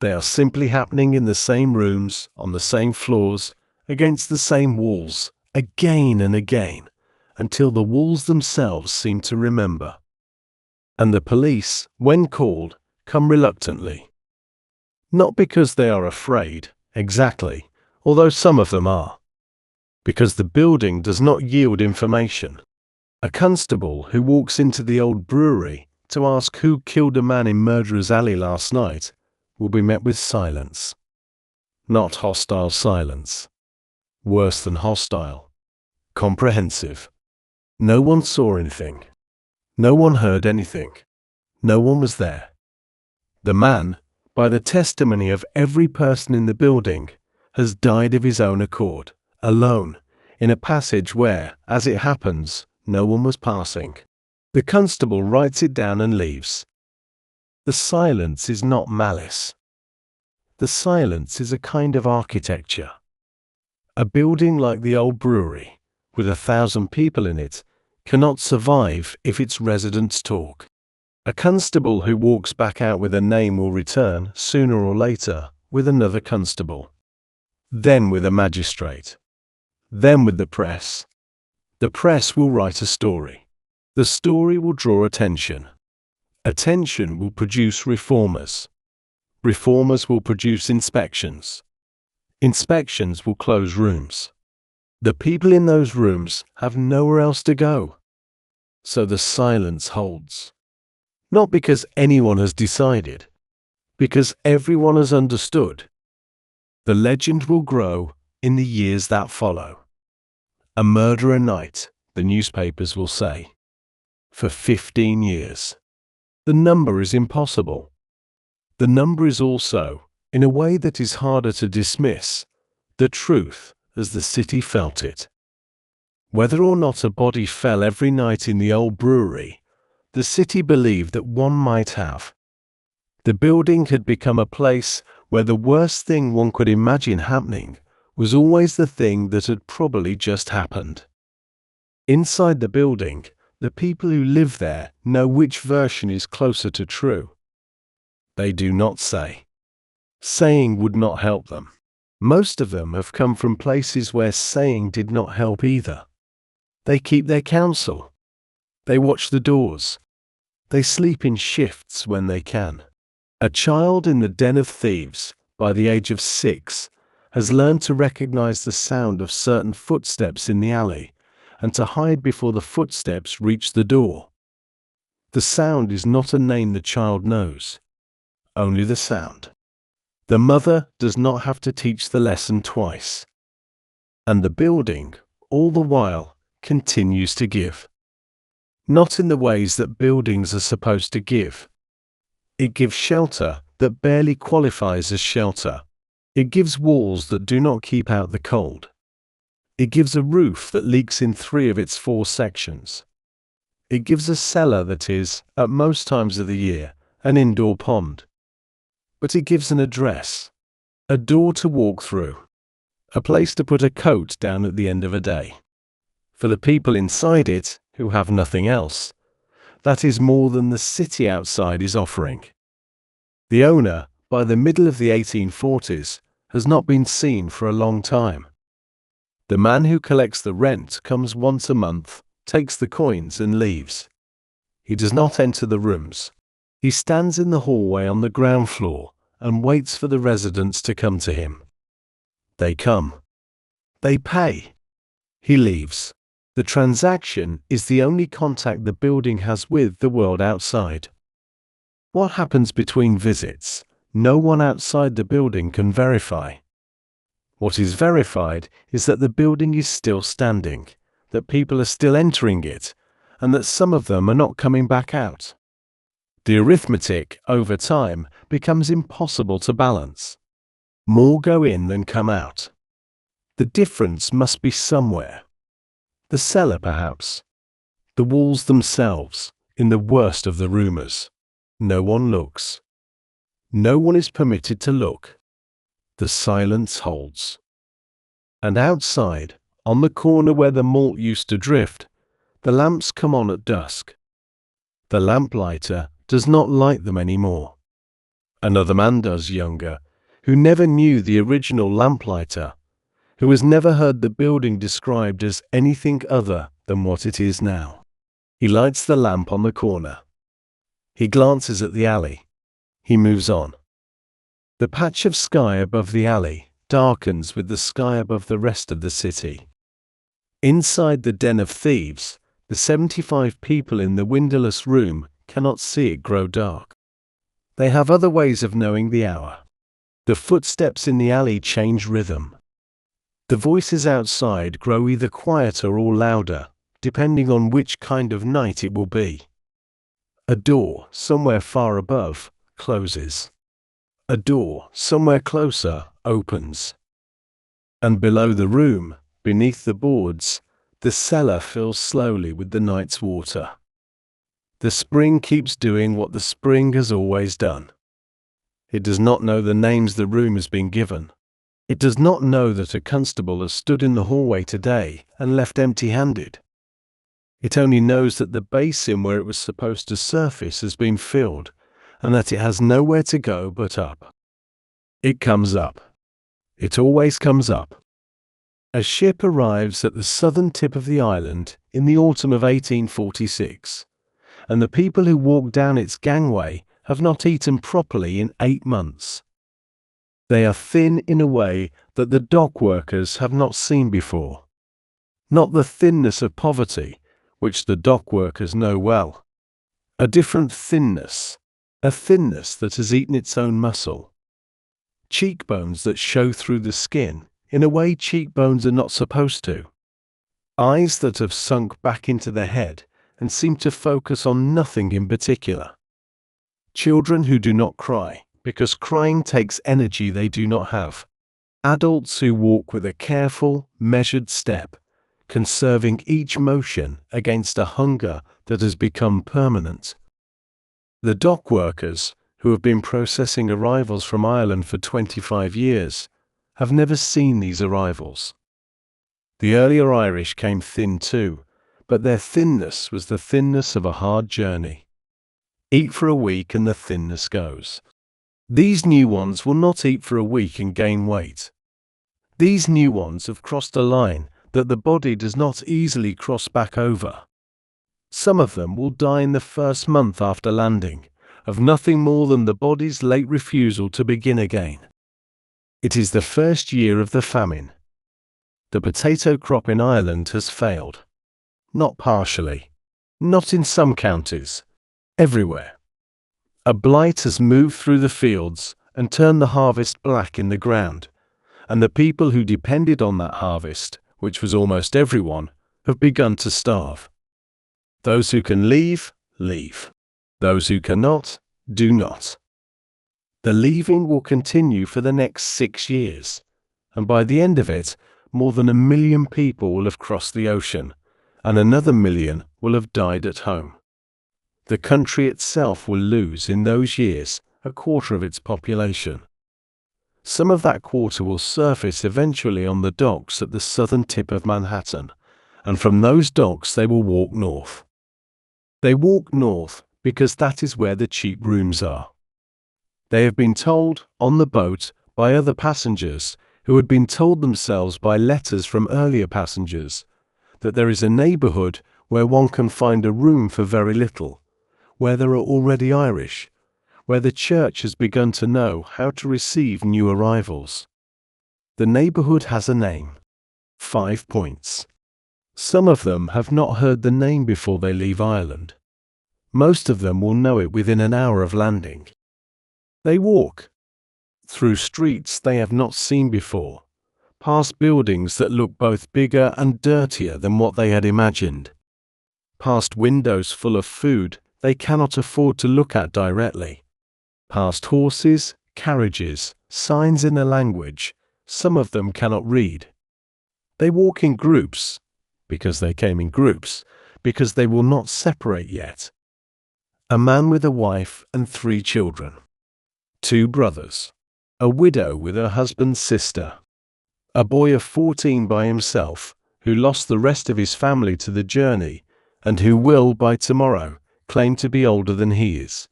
They are simply happening in the same rooms, on the same floors, against the same walls, again and again, until the walls themselves seem to remember. And the police, when called, come reluctantly. Not because they are afraid, exactly, although some of them are. Because the building does not yield information. A constable who walks into the old brewery to ask who killed a man in Murderer's Alley last night will be met with silence. Not hostile silence. Worse than hostile. Comprehensive. No one saw anything. No one heard anything. No one was there. The man, by the testimony of every person in the building, has died of his own accord, alone, in a passage where, as it happens, no one was passing. The constable writes it down and leaves. The silence is not malice. The silence is a kind of architecture. A building like the old brewery, with 1,000 people in it, cannot survive if its residents talk. A constable who walks back out with a name will return, sooner or later, with another constable. Then with a magistrate. Then with the press. The press will write a story. The story will draw attention. Attention will produce reformers. Reformers will produce inspections. Inspections will close rooms. The people in those rooms have nowhere else to go. So the silence holds. Not because anyone has decided, because everyone has understood. The legend will grow in the years that follow. A murder night, the newspapers will say. For 15 years. The number is impossible. The number is also, in a way that is harder to dismiss, the truth as the city felt it. Whether or not a body fell every night in the old brewery, the city believed that one might have. The building had become a place where the worst thing one could imagine happening was always the thing that had probably just happened. Inside the building, the people who live there know which version is closer to true. They do not say. Saying would not help them. Most of them have come from places where saying did not help either. They keep their counsel. They watch the doors. They sleep in shifts when they can. A child in the den of thieves, by the age of 6, has learned to recognize the sound of certain footsteps in the alley and to hide before the footsteps reach the door. The sound is not a name the child knows, only the sound. The mother does not have to teach the lesson twice. And the building, all the while, continues to give. Not in the ways that buildings are supposed to give. It gives shelter that barely qualifies as shelter. It gives walls that do not keep out the cold. It gives a roof that leaks in 3 of its 4 sections. It gives a cellar that is, at most times of the year, an indoor pond. But it gives an address, a door to walk through, a place to put a coat down at the end of a day. For the people inside it, who have nothing else, that is more than the city outside is offering. The owner, by the middle of the 1840s, has not been seen for a long time. The man who collects the rent comes once a month, takes the coins and leaves. He does not enter the rooms. He stands in the hallway on the ground floor and waits for the residents to come to him. They come. They pay. He leaves. The transaction is the only contact the building has with the world outside. What happens between visits, no one outside the building can verify. What is verified is that the building is still standing, that people are still entering it, and that some of them are not coming back out. The arithmetic, over time, becomes impossible to balance. More go in than come out. The difference must be somewhere. The cellar, perhaps. The walls themselves, in the worst of the rumors. No one looks. No one is permitted to look. The silence holds. And outside, on the corner where the malt used to drift, the lamps come on at dusk. The lamplighter does not light them anymore. Another man does, younger, who never knew the original lamplighter, who has never heard the building described as anything other than what it is now. He lights the lamp on the corner. He glances at the alley. He moves on. The patch of sky above the alley darkens with the sky above the rest of the city. Inside the den of thieves, the 75 people in the windowless room cannot see it grow dark. They have other ways of knowing the hour. The footsteps in the alley change rhythm. The voices outside grow either quieter or louder, depending on which kind of night it will be. A door, somewhere far above, closes. A door, somewhere closer, opens. And below the room, beneath the boards, the cellar fills slowly with the night's water. The spring keeps doing what the spring has always done. It does not know the names the room has been given. It does not know that a constable has stood in the hallway today and left empty-handed. It only knows that the basin where it was supposed to surface has been filled, and that it has nowhere to go but up. It comes up. It always comes up. A ship arrives at the southern tip of the island in the autumn of 1846, and the people who walk down its gangway have not eaten properly in 8 months. They are thin in a way that the dock workers have not seen before. Not the thinness of poverty, which the dock workers know well. A different thinness, a thinness that has eaten its own muscle. Cheekbones that show through the skin in a way cheekbones are not supposed to. Eyes that have sunk back into the head and seem to focus on nothing in particular. Children who do not cry, because crying takes energy they do not have. Adults who walk with a careful, measured step, conserving each motion against a hunger that has become permanent. The dock workers, who have been processing arrivals from Ireland for 25 years, have never seen these arrivals. The earlier Irish came thin too, but their thinness was the thinness of a hard journey. Eat for a week and the thinness goes. These new ones will not eat for a week and gain weight. These new ones have crossed a line that the body does not easily cross back over. Some of them will die in the first month after landing, of nothing more than the body's late refusal to begin again. It is the first year of the famine. The potato crop in Ireland has failed. Not partially. Not in some counties. Everywhere. A blight has moved through the fields and turned the harvest black in the ground, and the people who depended on that harvest, which was almost everyone, have begun to starve. Those who can leave, leave. Those who cannot, do not. The leaving will continue for the next 6 years, and by the end of it, more than 1 million people will have crossed the ocean, and another 1 million will have died at home. The country itself will lose in those years 1/4 of its population. Some of that quarter will surface eventually on the docks at the southern tip of Manhattan, and from those docks they will walk north. They walk north because that is where the cheap rooms are. They have been told, on the boat, by other passengers, who had been told themselves by letters from earlier passengers, that there is a neighborhood where one can find a room for very little, where there are already Irish, where the church has begun to know how to receive new arrivals. The neighborhood has a name. 5 Points. Some of them have not heard the name before they leave Ireland. Most of them will know it within an hour of landing. They walk through streets they have not seen before, past buildings that look both bigger and dirtier than what they had imagined, past windows full of food they cannot afford to look at directly, past horses, carriages, signs in a language some of them cannot read. They walk in groups, because they came in groups, because they will not separate yet. A man with a wife and 3 children. 2 brothers. A widow with her husband's sister. A boy of 14 by himself, who lost the rest of his family to the journey, and who will, by tomorrow, claim to be older than he is.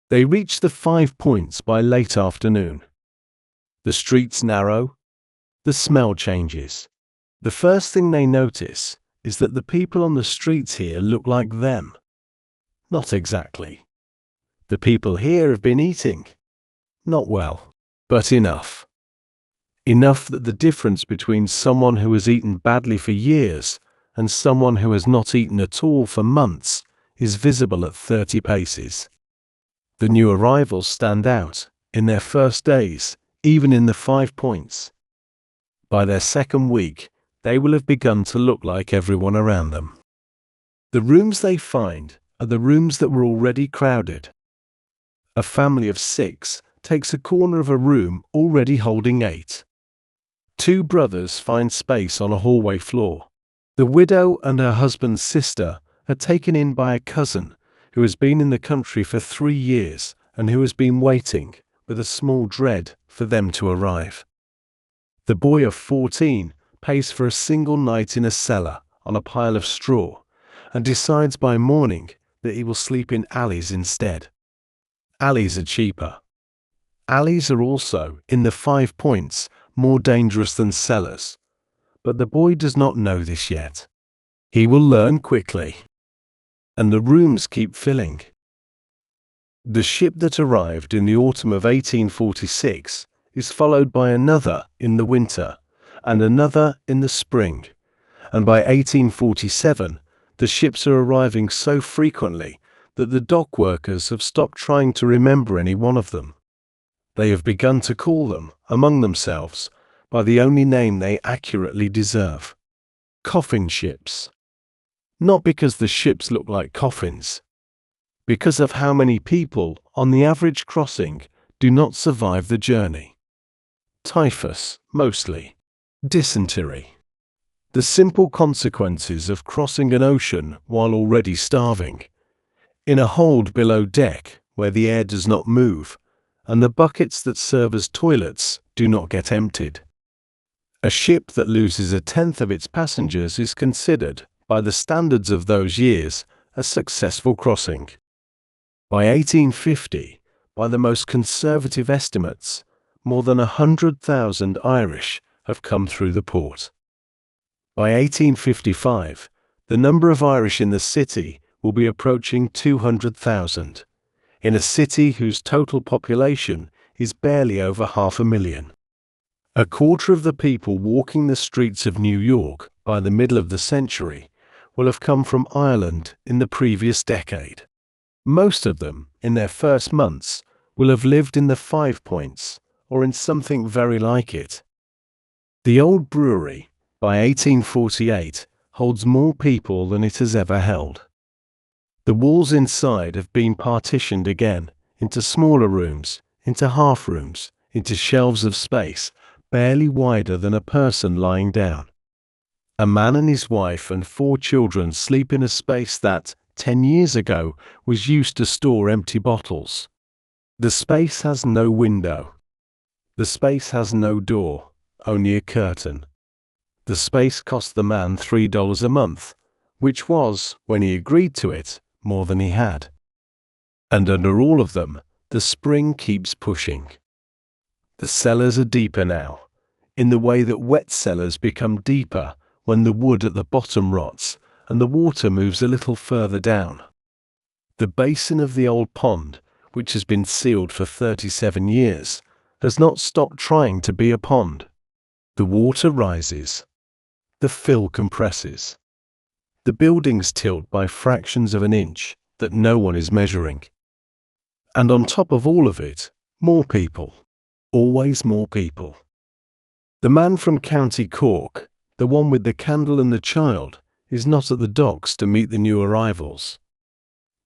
They reach the 5 Points by late afternoon. The streets narrow. The smell changes. The first thing they notice is that the people on the streets here look like them. Not exactly. The people here have been eating. Not well, but enough. Enough that the difference between someone who has eaten badly for years and someone who has not eaten at all for months is visible at 30 paces. The new arrivals stand out, in their first days, even in the 5 Points. By their second week, they will have begun to look like everyone around them. The rooms they find are the rooms that were already crowded. A family of 6 takes a corner of a room already holding 8. Two brothers find space on a hallway floor. The widow and her husband's sister are taken in by a cousin who has been in the country for 3 years and who has been waiting, with a small dread, for them to arrive. The boy of 14 pays for a single night in a cellar on a pile of straw and decides by morning that he will sleep in alleys instead. Alleys are cheaper. Alleys are also, in the 5 Points, more dangerous than cellars. But the boy does not know this yet. He will learn quickly. And the rooms keep filling. The ship that arrived in the autumn of 1846 is followed by another in the winter and another in the spring. And by 1847, the ships are arriving so frequently that the dock workers have stopped trying to remember any one of them. They have begun to call them, among themselves, by the only name they accurately deserve: coffin ships. Not because the ships look like coffins, because of how many people, on the average crossing, do not survive the journey. Typhus, mostly. Dysentery. The simple consequences of crossing an ocean while already starving. In a hold below deck, where the air does not move, and the buckets that serve as toilets do not get emptied. A ship that loses 1/10 of its passengers is considered, by the standards of those years, a successful crossing. By 1850, by the most conservative estimates, more than 100,000 Irish have come through the port. By 1855, the number of Irish in the city will be approaching 200,000, in a city whose total population is barely over 500,000. A quarter of the people walking the streets of New York by the middle of the century will have come from Ireland in the previous decade. Most of them, in their first months, will have lived in the 5 Points, or in something very like it. The old brewery, by 1848, holds more people than it has ever held. The walls inside have been partitioned again, into smaller rooms, into half rooms, into shelves of space, barely wider than a person lying down. A man and his wife and 4 children sleep in a space that, 10 years ago, was used to store empty bottles. The space has no window. The space has no door, only a curtain. The space cost the man $3 a month, which was, when he agreed to it, more than he had. And under all of them, the spring keeps pushing. The cellars are deeper now, in the way that wet cellars become deeper when the wood at the bottom rots and the water moves a little further down. The basin of the old pond, which has been sealed for 37 years, has not stopped trying to be a pond. The water rises. The fill compresses. The buildings tilt by fractions of an inch that no one is measuring. And on top of all of it, more people. Always more people. The man from County Cork, the one with the candle and the child, is not at the docks to meet the new arrivals.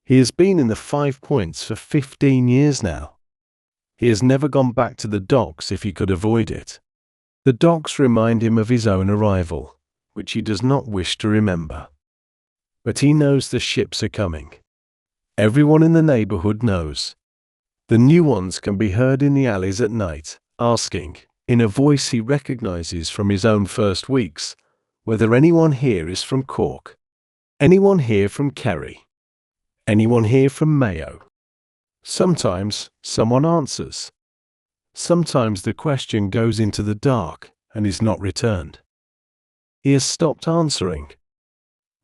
He has been in the 5 Points for 15 years now. He has never gone back to the docks if he could avoid it. The docks remind him of his own arrival, which he does not wish to remember. But he knows the ships are coming. Everyone in the neighborhood knows. The new ones can be heard in the alleys at night, asking, in a voice he recognizes from his own first weeks, whether anyone here is from Cork. Anyone here from Kerry? Anyone here from Mayo? Sometimes someone answers. Sometimes the question goes into the dark and is not returned. He has stopped answering.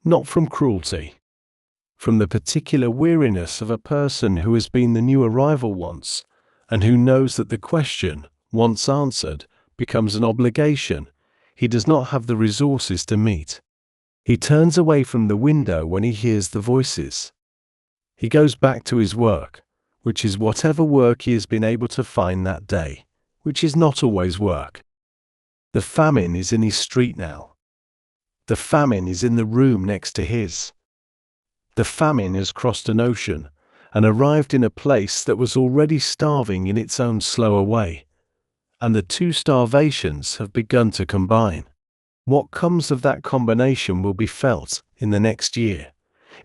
Not from cruelty. From the particular weariness of a person who has been the new arrival once, and who knows that the question, once answered, becomes an obligation he does not have the resources to meet. He turns away from the window when he hears the voices. He goes back to his work, which is whatever work he has been able to find that day, which is not always work. The famine is in his street now. The famine is in the room next to his. The famine has crossed an ocean, and arrived in a place that was already starving in its own slower way. And the two starvations have begun to combine. What comes of that combination will be felt in the next year,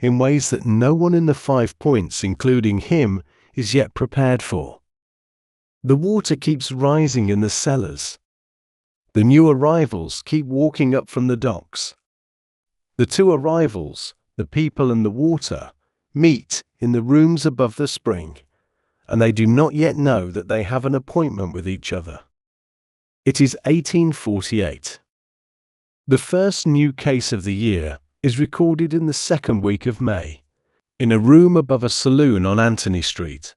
in ways that no one in the 5 points, including him, is yet prepared for. The water keeps rising in the cellars. The new arrivals keep walking up from the docks. The two arrivals, the people and the water, meet in the rooms above the spring, and they do not yet know that they have an appointment with each other. It is 1848. The first new case of the year is recorded in the second week of May, in a room above a saloon on Anthony Street,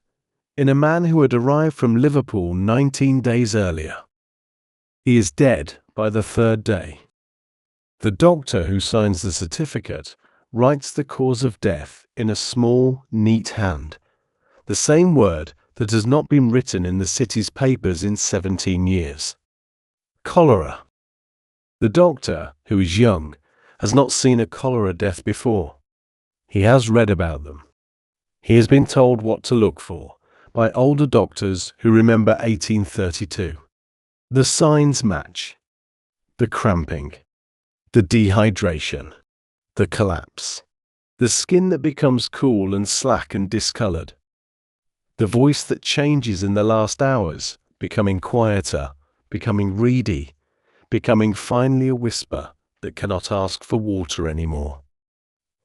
in a man who had arrived from Liverpool 19 days earlier. He is dead by the third day. The doctor who signs the certificate writes the cause of death in a small, neat hand, the same word that has not been written in the city's papers in 17 years. Cholera. The doctor, who is young, has not seen a cholera death before. He has read about them. He has been told what to look for by older doctors who remember 1832. The signs match. The cramping, the dehydration, the collapse, the skin that becomes cool and slack and discolored, the voice that changes in the last hours, becoming quieter, becoming reedy, becoming finally a whisper that cannot ask for water anymore.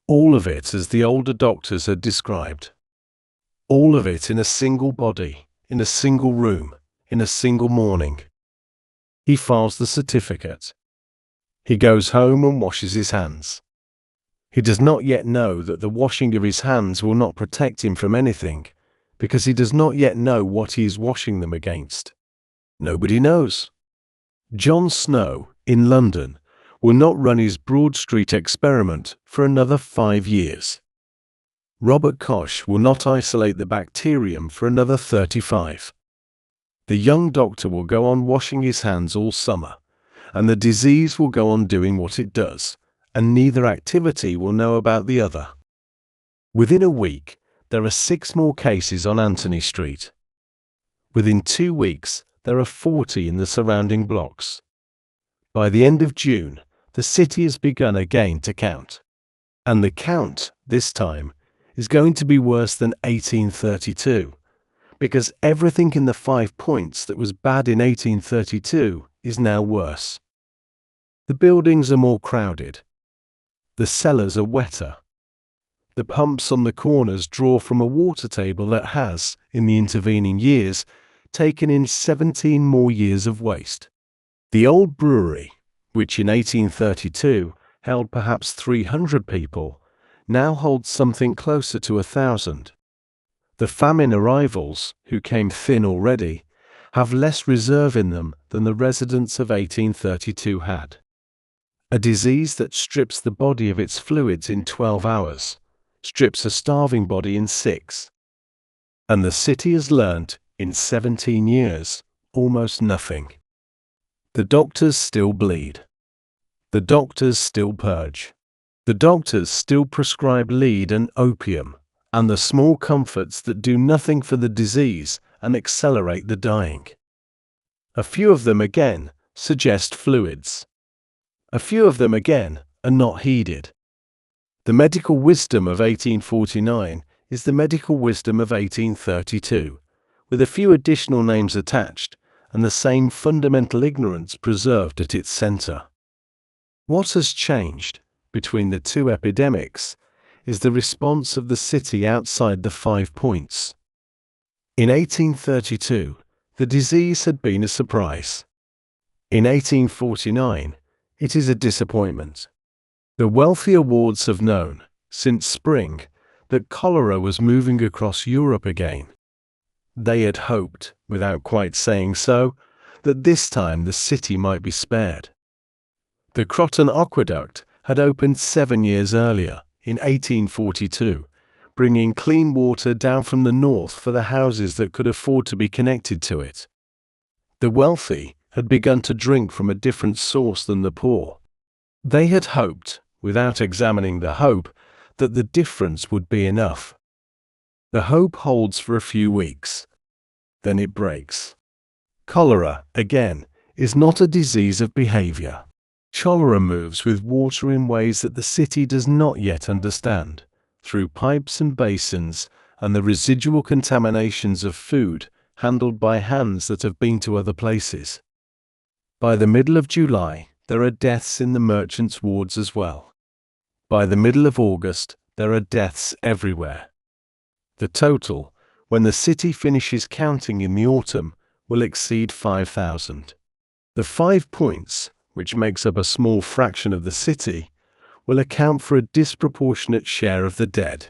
All of it as the older doctors had described. All of it in a single body, in a single room, in a single morning. He files the certificate. He goes home and washes his hands. He does not yet know that the washing of his hands will not protect him from anything, because he does not yet know what he is washing them against. Nobody knows. John Snow, in London, will not run his Broad Street experiment for another 5 years. Robert Koch will not isolate the bacterium for another 35. The young doctor will go on washing his hands all summer, and the disease will go on doing what it does, and neither activity will know about the other. Within a week, there are 6 more cases on Anthony Street. Within 2 weeks, there are 40 in the surrounding blocks. By the end of June, the city has begun again to count. And the count, this time, is going to be worse than 1832, because everything in the 5 points that was bad in 1832 is now worse. The buildings are more crowded. The cellars are wetter. The pumps on the corners draw from a water table that has, in the intervening years, taken in 17 more years of waste. The old brewery, which in 1832 held perhaps 300 people, now holds something closer to 1,000. The famine arrivals, who came thin already, have less reserve in them than the residents of 1832 had. A disease that strips the body of its fluids in 12 hours, strips a starving body in 6. And the city has learnt, in 17 years, almost nothing. The doctors still bleed. The doctors still purge. The doctors still prescribe lead and opium, and the small comforts that do nothing for the disease and accelerate the dying. A few of them again suggest fluids. A few of them again are not heeded. The medical wisdom of 1849 is the medical wisdom of 1832, with a few additional names attached and the same fundamental ignorance preserved at its center. What has changed between the two epidemics is the response of the city outside the 5 points. In 1832, the disease had been a surprise. In 1849, it is a disappointment. The wealthier wards have known, since spring, that cholera was moving across Europe again. They had hoped, without quite saying so, that this time the city might be spared. The Croton Aqueduct had opened 7 years earlier, in 1842, bringing clean water down from the north for the houses that could afford to be connected to it. The wealthy had begun to drink from a different source than the poor. They had hoped, without examining the hope, that the difference would be enough. The hope holds for a few weeks. Then it breaks. Cholera, again, is not a disease of behavior. Cholera moves with water in ways that the city does not yet understand, through pipes and basins and the residual contaminations of food handled by hands that have been to other places. By the middle of July, there are deaths in the merchants' wards as well. By the middle of August, there are deaths everywhere. The total, when the city finishes counting in the autumn, will exceed 5,000. The 5 points, which makes up a small fraction of the city, will account for a disproportionate share of the dead.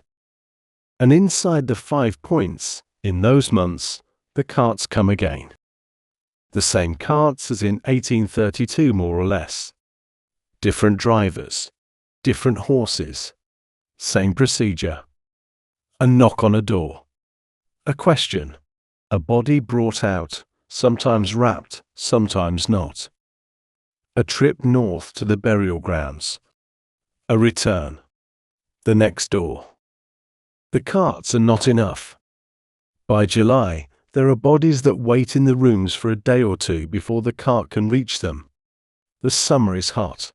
And inside the 5 points, in those months, the carts come again. The same carts as in 1832 more or less. Different drivers, different horses, same procedure. A knock on a door. A question. A body brought out, sometimes wrapped, sometimes not. A trip north to the burial grounds. A return. The next door. The carts are not enough. By July, there are bodies that wait in the rooms for a day or two before the cart can reach them. The summer is hot.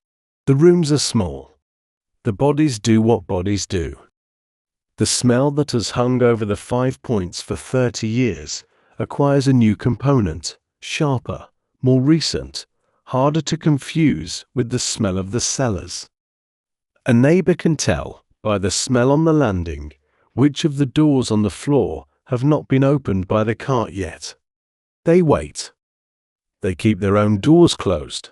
The rooms are small. The bodies do what bodies do. The smell that has hung over the 5 points for 30 years acquires a new component, sharper, more recent, harder to confuse with the smell of the cellars. A neighbor can tell, by the smell on the landing, which of the doors on the floor have not been opened by the cart yet. They wait. They keep their own doors closed.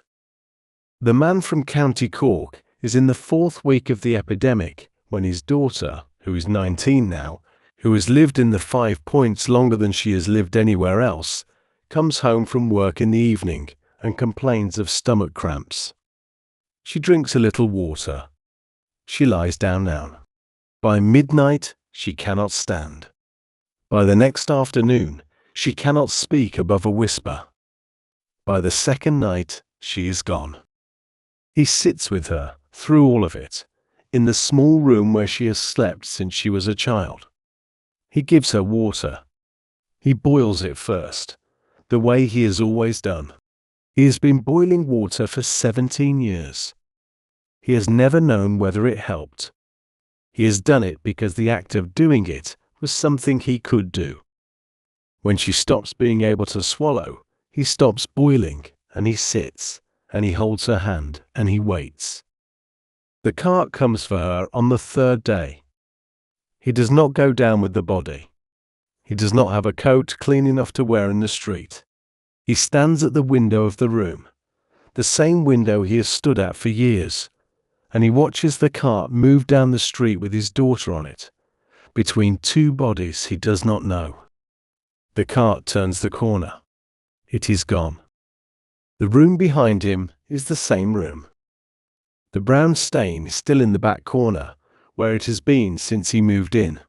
The man from County Cork is in the 4th week of the epidemic when his daughter, who is 19 now, who has lived in the 5 points longer than she has lived anywhere else, comes home from work in the evening and complains of stomach cramps. She drinks a little water. She lies down now. By midnight, she cannot stand. By the next afternoon, she cannot speak above a whisper. By the second night, she is gone. He sits with her, through all of it, in the small room where she has slept since she was a child. He gives her water. He boils it first, the way he has always done. He has been boiling water for 17 years. He has never known whether it helped. He has done it because the act of doing it was something he could do. When she stops being able to swallow, he stops boiling, and he sits, and he holds her hand, and he waits. The cart comes for her on the 3rd day. He does not go down with the body. He does not have a coat clean enough to wear in the street. He stands at the window of the room, the same window he has stood at for years, and he watches the cart move down the street with his daughter on it, between 2 bodies he does not know. The cart turns the corner. It is gone. The room behind him is the same room. The brown stain is still in the back corner, where it has been since he moved in.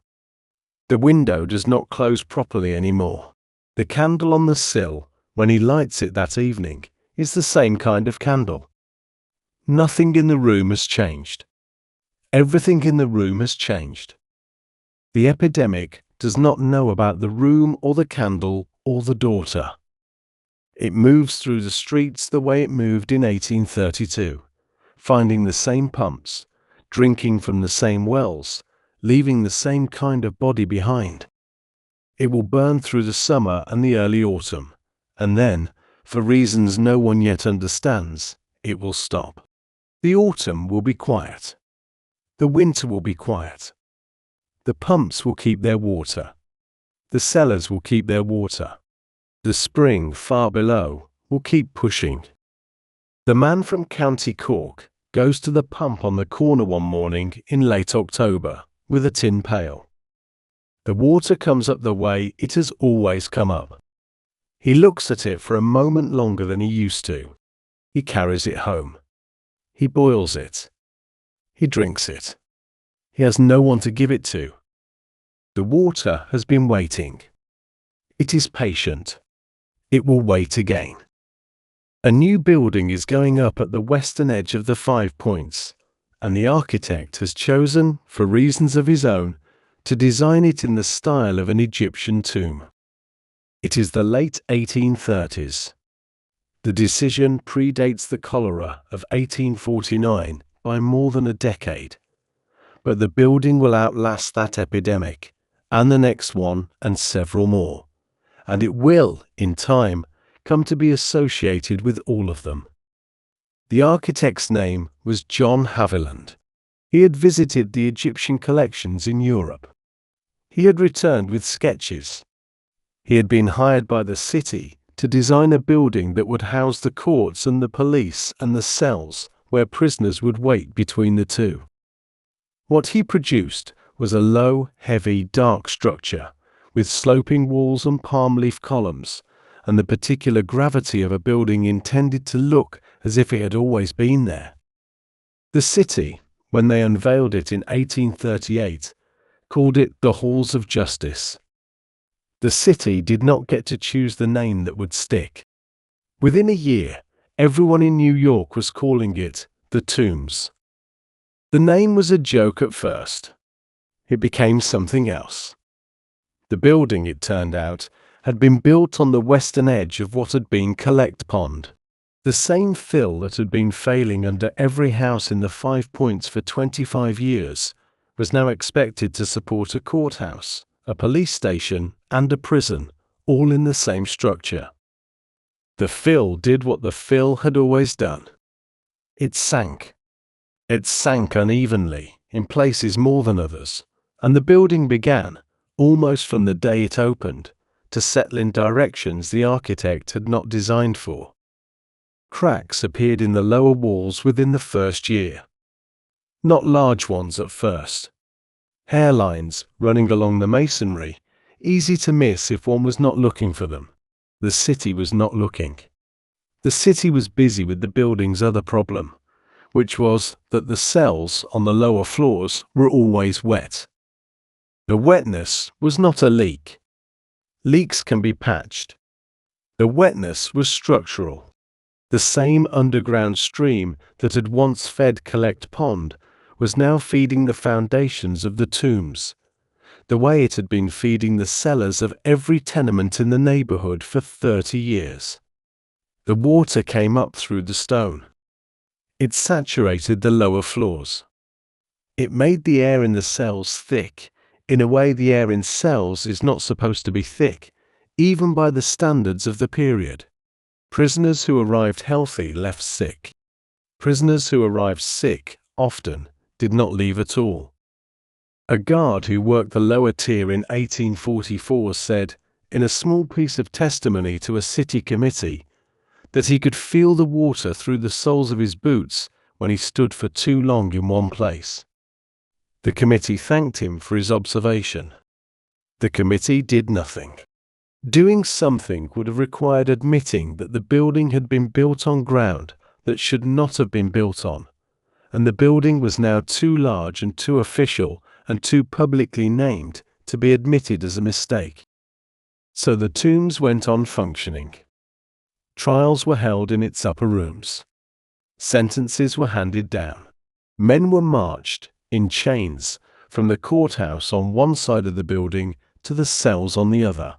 The window does not close properly anymore. The candle on the sill, when he lights it that evening, is the same kind of candle. Nothing in the room has changed. Everything in the room has changed. The epidemic does not know about the room or the candle or the daughter. It moves through the streets the way it moved in 1832, finding the same pumps, drinking from the same wells, leaving the same kind of body behind. It will burn through the summer and the early autumn, and then, for reasons no one yet understands, it will stop. The autumn will be quiet. The winter will be quiet. The pumps will keep their water. The cellars will keep their water. The spring far below will keep pushing. The man from County Cork goes to the pump on the corner one morning in late October with a tin pail. The water comes up the way it has always come up. He looks at it for a moment longer than he used to. He carries it home. He boils it. He drinks it. He has no one to give it to. The water has been waiting. It is patient. It will wait again. A new building is going up at the western edge of the 5 points, and the architect has chosen, for reasons of his own, to design it in the style of an Egyptian tomb. It is the late 1830s. The decision predates the cholera of 1849 by more than a decade. But the building will outlast that epidemic, and the next one, and several more. And it will, in time, come to be associated with all of them. The architect's name was John Haviland. He had visited the Egyptian collections in Europe. He had returned with sketches. He had been hired by the city to design a building that would house the courts and the police and the cells where prisoners would wait between the two. What he produced was a low, heavy, dark structure with sloping walls and palm leaf columns, and the particular gravity of a building intended to look as if it had always been there. The city, when they unveiled it in 1838, called it the Halls of Justice. The city did not get to choose the name that would stick. Within a year, everyone in New York was calling it the Tombs. The name was a joke at first. It became something else. The building, it turned out, had been built on the western edge of what had been Collect Pond. The same fill that had been failing under every house in the 5 Points for 25 years was now expected to support a courthouse, a police station, and a prison, all in the same structure. The fill did what the fill had always done. It sank. It sank unevenly, in places more than others, and the building began, almost from the day it opened, to settle in directions the architect had not designed for. Cracks appeared in the lower walls within the first year. Not large ones at first. Hairlines running along the masonry, easy to miss if one was not looking for them. The city was not looking. The city was busy with the building's other problem, which was that the cells on the lower floors were always wet. The wetness was not a leak. Leaks can be patched. The wetness was structural. The same underground stream that had once fed Collect Pond was now feeding the foundations of the tombs, the way it had been feeding the cellars of every tenement in the neighborhood for 30 years. The water came up through the stone. It saturated the lower floors. It made the air in the cells thick, in a way the air in cells is not supposed to be thick, even by the standards of the period. Prisoners who arrived healthy left sick. Prisoners who arrived sick, often, did not leave at all. A guard who worked the lower tier in 1844 said, in a small piece of testimony to a city committee, that he could feel the water through the soles of his boots when he stood for too long in one place. The committee thanked him for his observation. The committee did nothing. Doing something would have required admitting that the building had been built on ground that should not have been built on, and the building was now too large and too official and too publicly named to be admitted as a mistake. So the tombs went on functioning. Trials were held in its upper rooms. Sentences were handed down. Men were marched, in chains, from the courthouse on one side of the building to the cells on the other.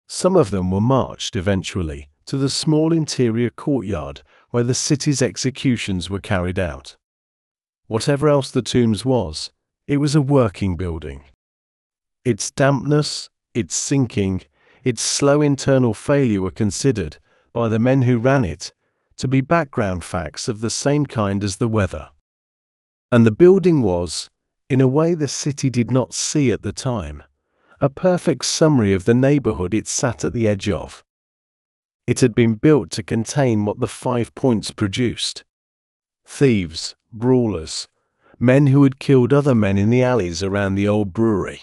Some of them were marched, eventually, to the small interior courtyard where the city's executions were carried out. Whatever else the tombs was, it was a working building. Its dampness, its sinking, its slow internal failure were considered, by the men who ran it, to be background facts of the same kind as the weather. And the building was, in a way the city did not see at the time, a perfect summary of the neighborhood it sat at the edge of. It had been built to contain what the 5 Points produced. Thieves, brawlers, men who had killed other men in the alleys around the old brewery.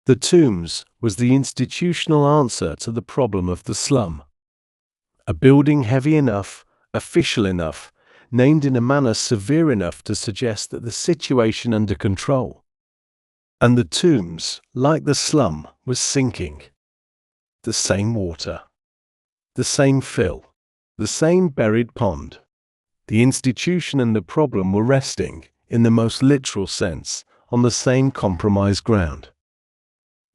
The Tombs was the institutional answer to the problem of the slum. A building heavy enough, official enough, named in a manner severe enough to suggest that the situation under control. And the Tombs, like the slum, was sinking. The same water. The same fill. The same buried pond. The institution and the problem were resting, in the most literal sense, on the same compromised ground.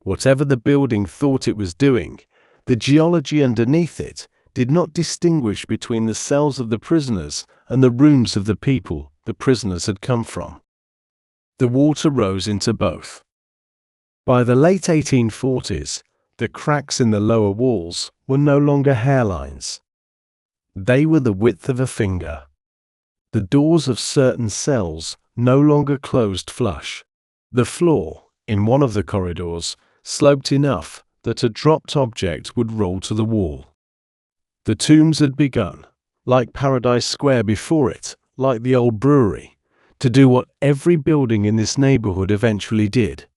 Whatever the building thought it was doing, the geology underneath it did not distinguish between the cells of the prisoners and the rooms of the people the prisoners had come from. The water rose into both. By the late 1840s, the cracks in the lower walls were no longer hairlines. They were the width of a finger. The doors of certain cells no longer closed flush. The floor, in one of the corridors, sloped enough that a dropped object would roll to the wall. The Tombs had begun, like Paradise Square before it, like the old brewery, to do what every building in this neighborhood eventually did.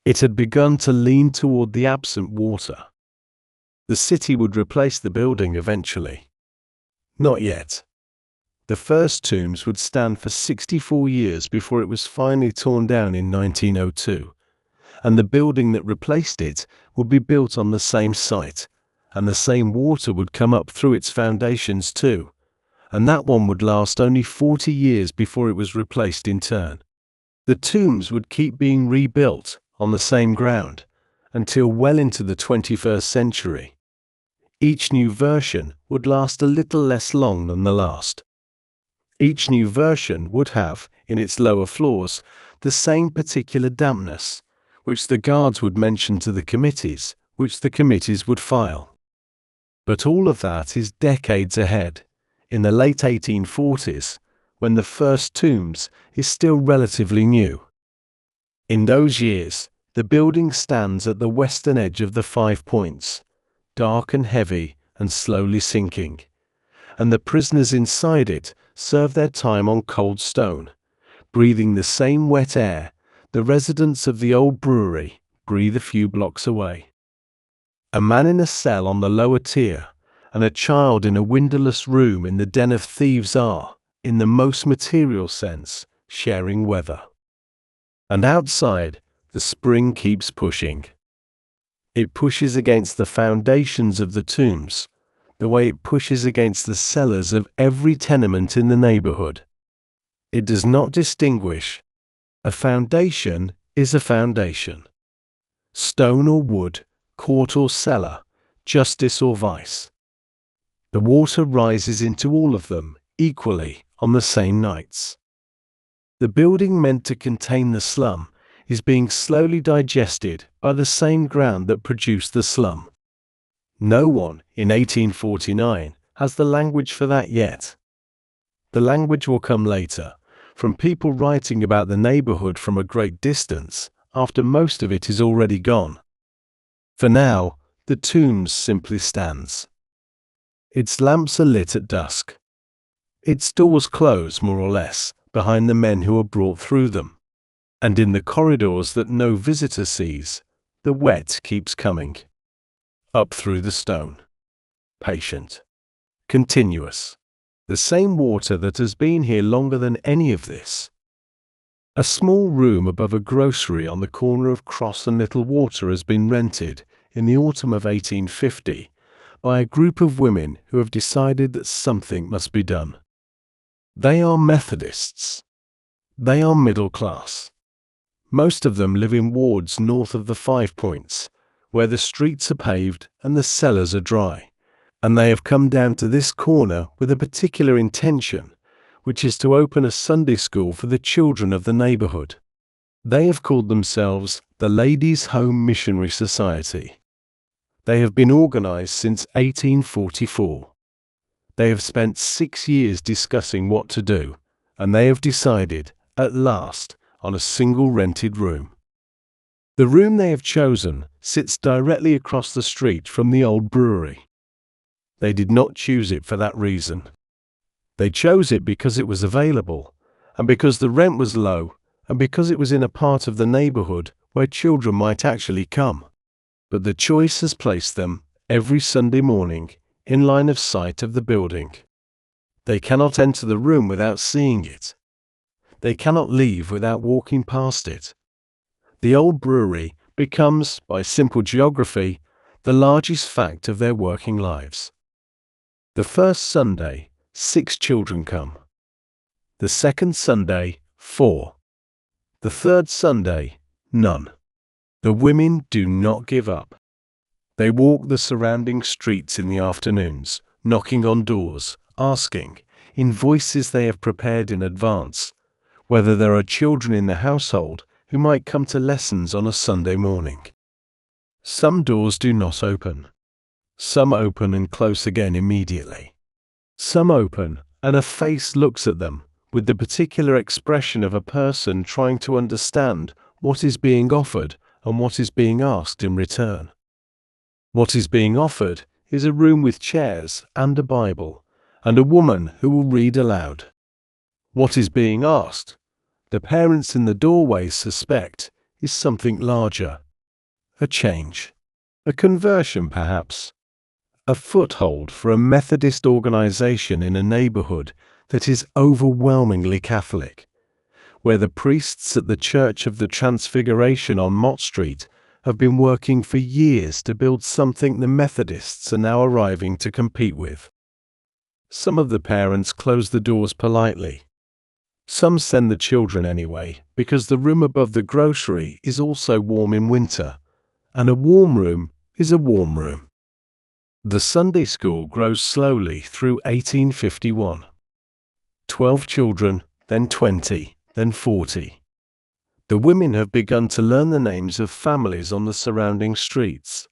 It had begun to lean toward the absent water. The city would replace the building eventually. Not yet. The first Tombs would stand for 64 years before it was finally torn down in 1902, and the building that replaced it would be built on the same site, and the same water would come up through its foundations too, and that one would last only 40 years before it was replaced in turn. The Tombs would keep being rebuilt on the same ground until well into the 21st century. Each new version would last a little less long than the last. Each new version would have, in its lower floors, the same particular dampness, which the guards would mention to the committees, which the committees would file. But all of that is decades ahead, in the late 1840s, when the first Tombs is still relatively new. In those years, the building stands at the western edge of the 5 Points, dark and heavy and slowly sinking, and the prisoners inside it serve their time on cold stone, breathing the same wet air the residents of the old brewery breathe a few blocks away. A man in a cell on the lower tier and a child in a windowless room in the den of thieves are, in the most material sense, sharing weather. And outside, the spring keeps pushing. It pushes against the foundations of the Tombs, the way it pushes against the cellars of every tenement in the neighborhood. It does not distinguish. A foundation is a foundation. Stone or wood, court or cellar, justice or vice. The water rises into all of them equally on the same nights. The building meant to contain the slum is being slowly digested by the same ground that produced the slum. No one in 1849 has the language for that yet. The language will come later, from people writing about the neighborhood from a great distance, after most of it is already gone. For now, the Tombs simply stands. Its lamps are lit at dusk. Its doors close, more or less, behind the men who are brought through them. And in the corridors that no visitor sees, the wet keeps coming. Up through the stone. Patient. Continuous. The same water that has been here longer than any of this. A small room above a grocery on the corner of Cross and Little Water has been rented in the autumn of 1850 by a group of women who have decided that something must be done. They are Methodists. They are middle class. Most of them live in wards north of the 5 Points, where the streets are paved and the cellars are dry, and they have come down to this corner with a particular intention, which is to open a Sunday school for the children of the neighborhood. They have called themselves the Ladies' Home Missionary Society. They have been organized since 1844. They have spent 6 years discussing what to do, and they have decided, at last, on a single rented room. The room they have chosen sits directly across the street from the old brewery. They did not choose it for that reason. They chose it because it was available, and because the rent was low, and because it was in a part of the neighborhood where children might actually come. But the choice has placed them, every Sunday morning, in line of sight of the building. They cannot enter the room without seeing it. They cannot leave without walking past it. The old brewery becomes, by simple geography, the largest fact of their working lives. The first Sunday, 6 children come. The second Sunday, 4. The third Sunday, none. The women do not give up. They walk the surrounding streets in the afternoons, knocking on doors, asking, in voices they have prepared in advance, whether there are children in the household who might come to lessons on a Sunday morning. Some doors do not open. Some open and close again immediately. Some open, and a face looks at them, with the particular expression of a person trying to understand what is being offered and what is being asked in return. What is being offered is a room with chairs and a Bible, and a woman who will read aloud. What is being asked, the parents in the doorway suspect, is something larger. A change. A conversion, perhaps. A foothold for a Methodist organization in a neighborhood that is overwhelmingly Catholic, where the priests at the Church of the Transfiguration on Mott Street have been working for years to build something the Methodists are now arriving to compete with. Some of the parents close the doors politely. Some send the children anyway, because the room above the grocery is also warm in winter, and a warm room is a warm room. The Sunday school grows slowly through 1851. 12 children, then 20, then 40. The women have begun to learn the names of families on the surrounding streets.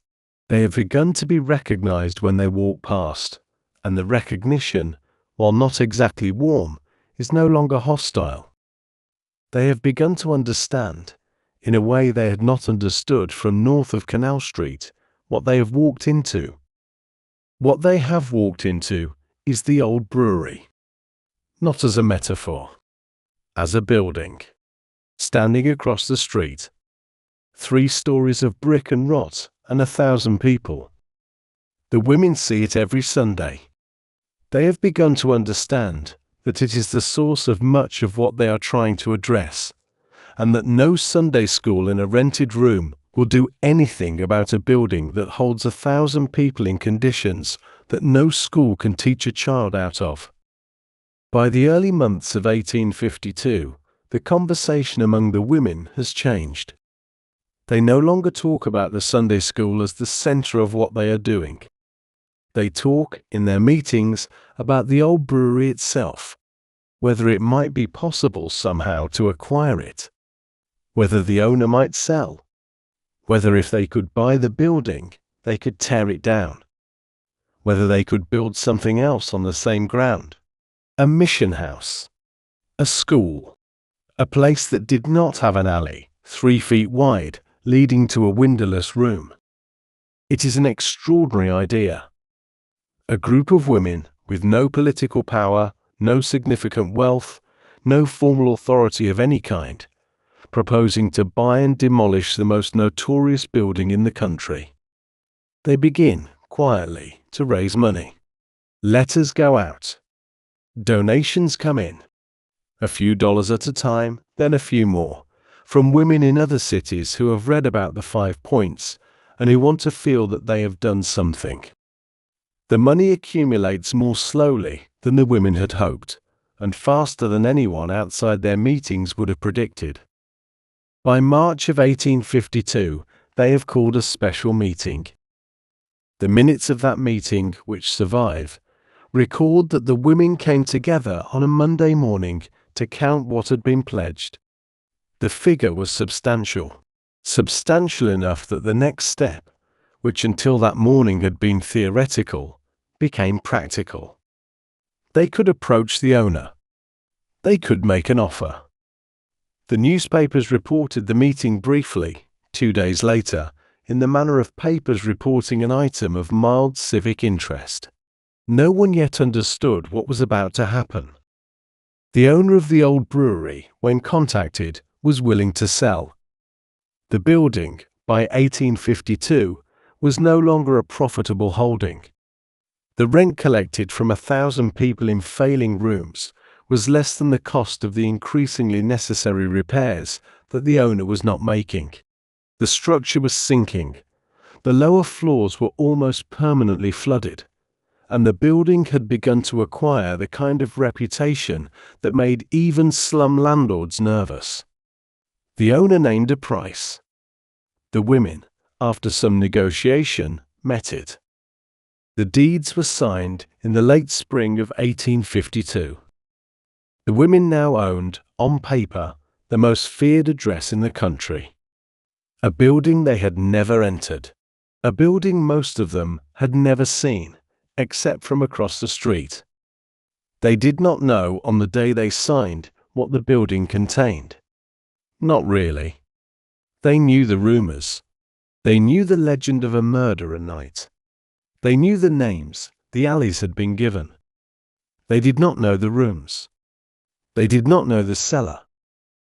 They have begun to be recognized when they walk past, and the recognition, while not exactly warm, is no longer hostile. They have begun to understand, in a way they had not understood from north of Canal Street, what they have walked into. What they have walked into is the old brewery. Not as a metaphor, as a building, standing across the street. 3 stories of brick and rot and 1,000 people. The women see it every Sunday. They have begun to understand that it is the source of much of what they are trying to address, and that no Sunday school in a rented room will do anything about a building that holds 1,000 people in conditions that no school can teach a child out of. By the early months of 1852, the conversation among the women has changed. They no longer talk about the Sunday school as the center of what they are doing. They talk, in their meetings, about the old brewery itself, whether it might be possible somehow to acquire it, whether the owner might sell, whether if they could buy the building, they could tear it down, whether they could build something else on the same ground. A mission house, a school, a place that did not have an alley, 3 feet wide, leading to a windowless room. It is an extraordinary idea. A group of women with no political power, no significant wealth, no formal authority of any kind, proposing to buy and demolish the most notorious building in the country. They begin, quietly, to raise money. Letters go out. Donations come in. A few dollars at a time, then a few more, from women in other cities who have read about the 5 points and who want to feel that they have done something. The money accumulates more slowly than the women had hoped, and faster than anyone outside their meetings would have predicted. By March of 1852, they have called a special meeting. The minutes of that meeting, which survive, record that the women came together on a Monday morning to count what had been pledged. The figure was substantial enough that the next step, which until that morning had been theoretical, became practical. They could approach the owner. They could make an offer. The newspapers reported the meeting briefly, 2 days later, in the manner of papers reporting an item of mild civic interest. No one yet understood what was about to happen. The owner of the old brewery, when contacted, was willing to sell. The building, by 1852, was no longer a profitable holding. The rent collected from 1,000 people in failing rooms was less than the cost of the increasingly necessary repairs that the owner was not making. The structure was sinking. The lower floors were almost permanently flooded, and the building had begun to acquire the kind of reputation that made even slum landlords nervous. The owner named a price. The women, after some negotiation, met it. The deeds were signed in the late spring of 1852. The women now owned, on paper, the most feared address in the country. A building they had never entered. A building most of them had never seen, except from across the street. They did not know on the day they signed what the building contained. Not really. They knew the rumors. They knew the legend of a murder at night. They knew the names the alleys had been given. They did not know the rooms. They did not know the cellar.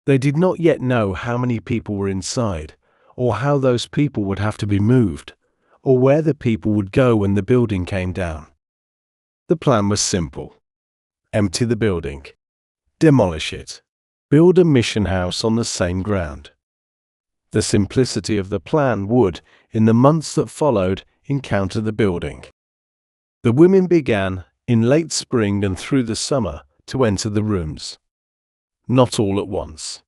They did not yet know how many people were inside, or how those people would have to be moved, or where the people would go when the building came down. The plan was simple. Empty the building. Demolish it. Build a mission house on the same ground. The simplicity of the plan would, in the months that followed, encounter the building. The women began, in late spring and through the summer, to enter the rooms. Not all at once.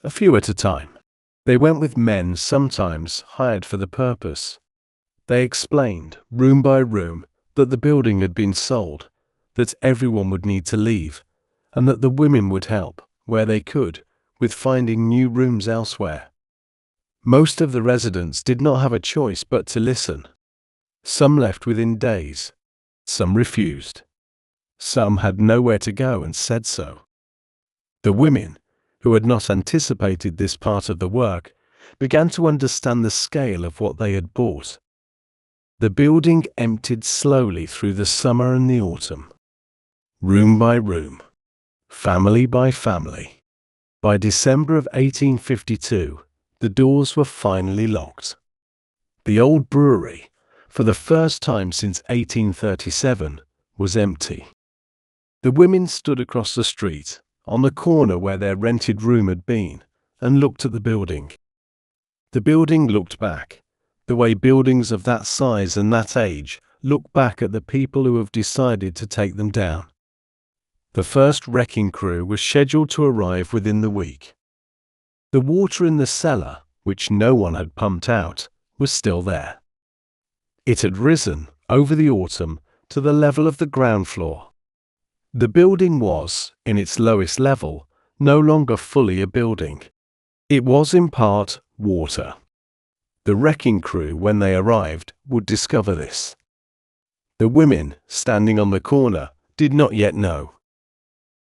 A few at a time. They went with men sometimes hired for the purpose. They explained, room by room, that the building had been sold, that everyone would need to leave, and that the women would help, where they could, with finding new rooms elsewhere. Most of the residents did not have a choice but to listen. Some left within days. Some refused. Some had nowhere to go and said so. The women, who had not anticipated this part of the work, began to understand the scale of what they had bought. The building emptied slowly through the summer and the autumn. Room by room. Family by family. By December of 1852, the doors were finally locked. The old brewery, for the first time since 1837, was empty. The women stood across the street, on the corner where their rented room had been, and looked at the building. The building looked back, the way buildings of that size and that age look back at the people who have decided to take them down. The first wrecking crew was scheduled to arrive within the week. The water in the cellar, which no one had pumped out, was still there. It had risen, over the autumn, to the level of the ground floor. The building was, in its lowest level, no longer fully a building. It was in part water. The wrecking crew, when they arrived, would discover this. The women, standing on the corner, did not yet know.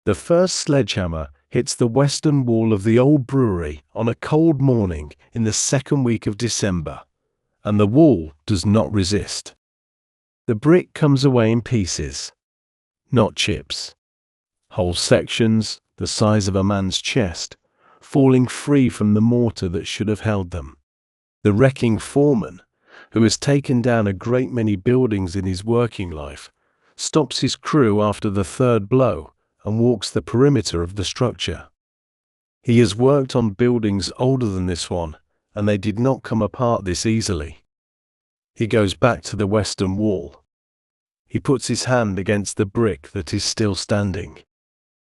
The first sledgehammer hits the western wall of the old brewery on a cold morning in the second week of December, and the wall does not resist. The brick comes away in pieces, not chips. Whole sections, the size of a man's chest, falling free from the mortar that should have held them. The wrecking foreman, who has taken down a great many buildings in his working life, stops his crew after the third blow and walks the perimeter of the structure. He has worked on buildings older than this one, and they did not come apart this easily. He goes back to the western wall. He puts his hand against the brick that is still standing.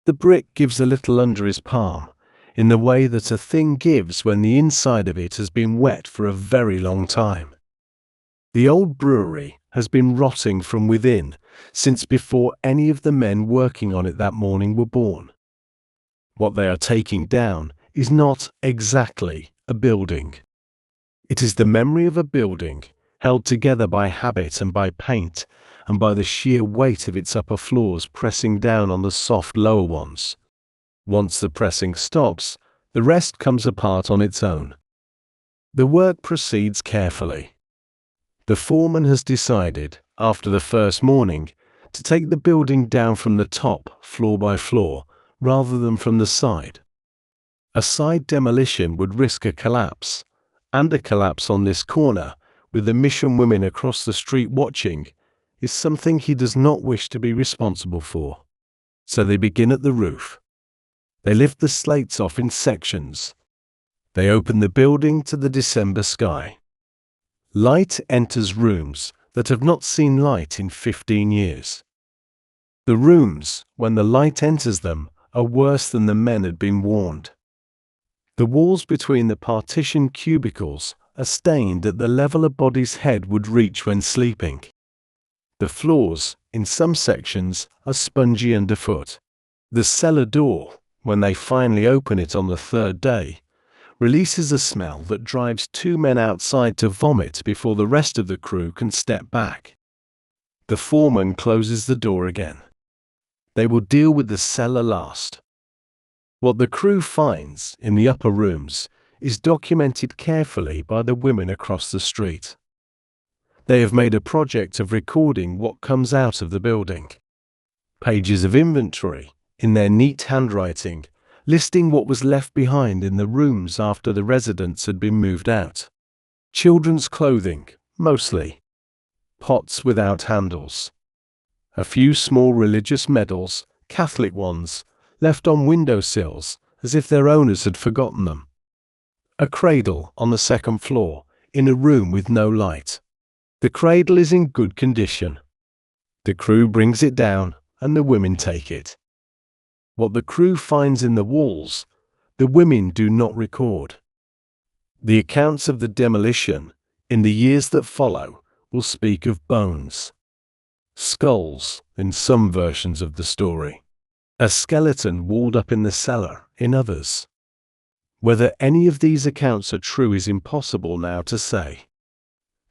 The brick gives a little under his palm, in the way that a thing gives when the inside of it has been wet for a very long time. The old brewery has been rotting from within since before any of the men working on it that morning were born. What they are taking down is not exactly a building. It is the memory of a building, held together by habit and by paint, and by the sheer weight of its upper floors pressing down on the soft lower ones. Once the pressing stops, the rest comes apart on its own. The work proceeds carefully. The foreman has decided, after the first morning, to take the building down from the top, floor by floor, rather than from the side. A side demolition would risk a collapse, and a collapse on this corner, with the mission women across the street watching, is something he does not wish to be responsible for. So they begin at the roof. They lift the slates off in sections. They open the building to the December sky. Light enters rooms that have not seen light in 15 years. The rooms, when the light enters them, are worse than the men had been warned. The walls between the partition cubicles are stained at the level a body's head would reach when sleeping. The floors, in some sections, are spongy underfoot. The cellar door, when they finally open it on the third day, releases a smell that drives two men outside to vomit before the rest of the crew can step back. The foreman closes the door again. They will deal with the cellar last. What the crew finds in the upper rooms is documented carefully by the women across the street. They have made a project of recording what comes out of the building. Pages of inventory, in their neat handwriting, listing what was left behind in the rooms after the residents had been moved out. Children's clothing, mostly. Pots without handles. A few small religious medals, Catholic ones, left on windowsills as if their owners had forgotten them. A cradle on the second floor, in a room with no light. The cradle is in good condition. The crew brings it down and the women take it. What the crew finds in the walls, the women do not record. The accounts of the demolition, in the years that follow, will speak of bones. Skulls, in some versions of the story. A skeleton walled up in the cellar, in others. Whether any of these accounts are true is impossible now to say.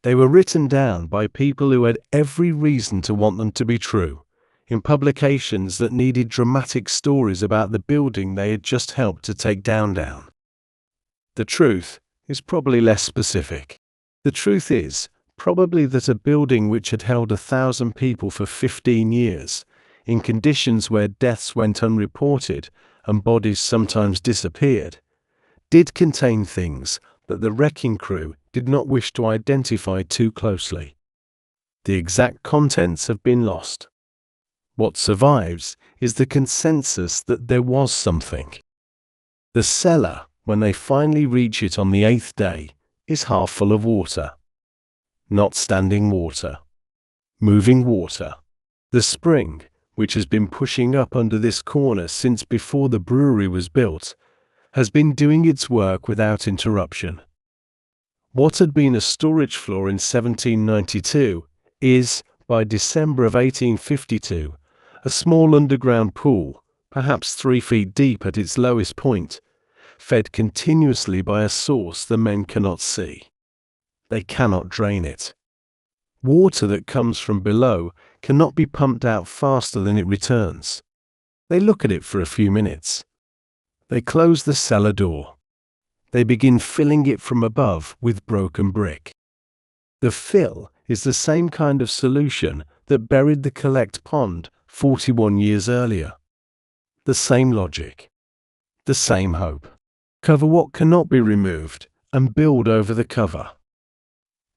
They were written down by people who had every reason to want them to be true, in publications that needed dramatic stories about the building they had just helped to take down. The truth is probably less specific. The truth is probably that a building which had held 1,000 people for 15 years, in conditions where deaths went unreported and bodies sometimes disappeared, did contain things that the wrecking crew did not wish to identify too closely. The exact contents have been lost. What survives is the consensus that there was something. The cellar, when they finally reach it on the 8th day, is half full of water. Not standing water. Moving water. The spring, which has been pushing up under this corner since before the brewery was built, has been doing its work without interruption. What had been a storage floor in 1792 is, by December of 1852, a small underground pool, perhaps 3 feet deep at its lowest point, fed continuously by a source the men cannot see. They cannot drain it. Water that comes from below cannot be pumped out faster than it returns. They look at it for a few minutes. They close the cellar door. They begin filling it from above with broken brick. The fill is the same kind of solution that buried the collect pond 41 years earlier. The same logic. The same hope. Cover what cannot be removed and build over the cover.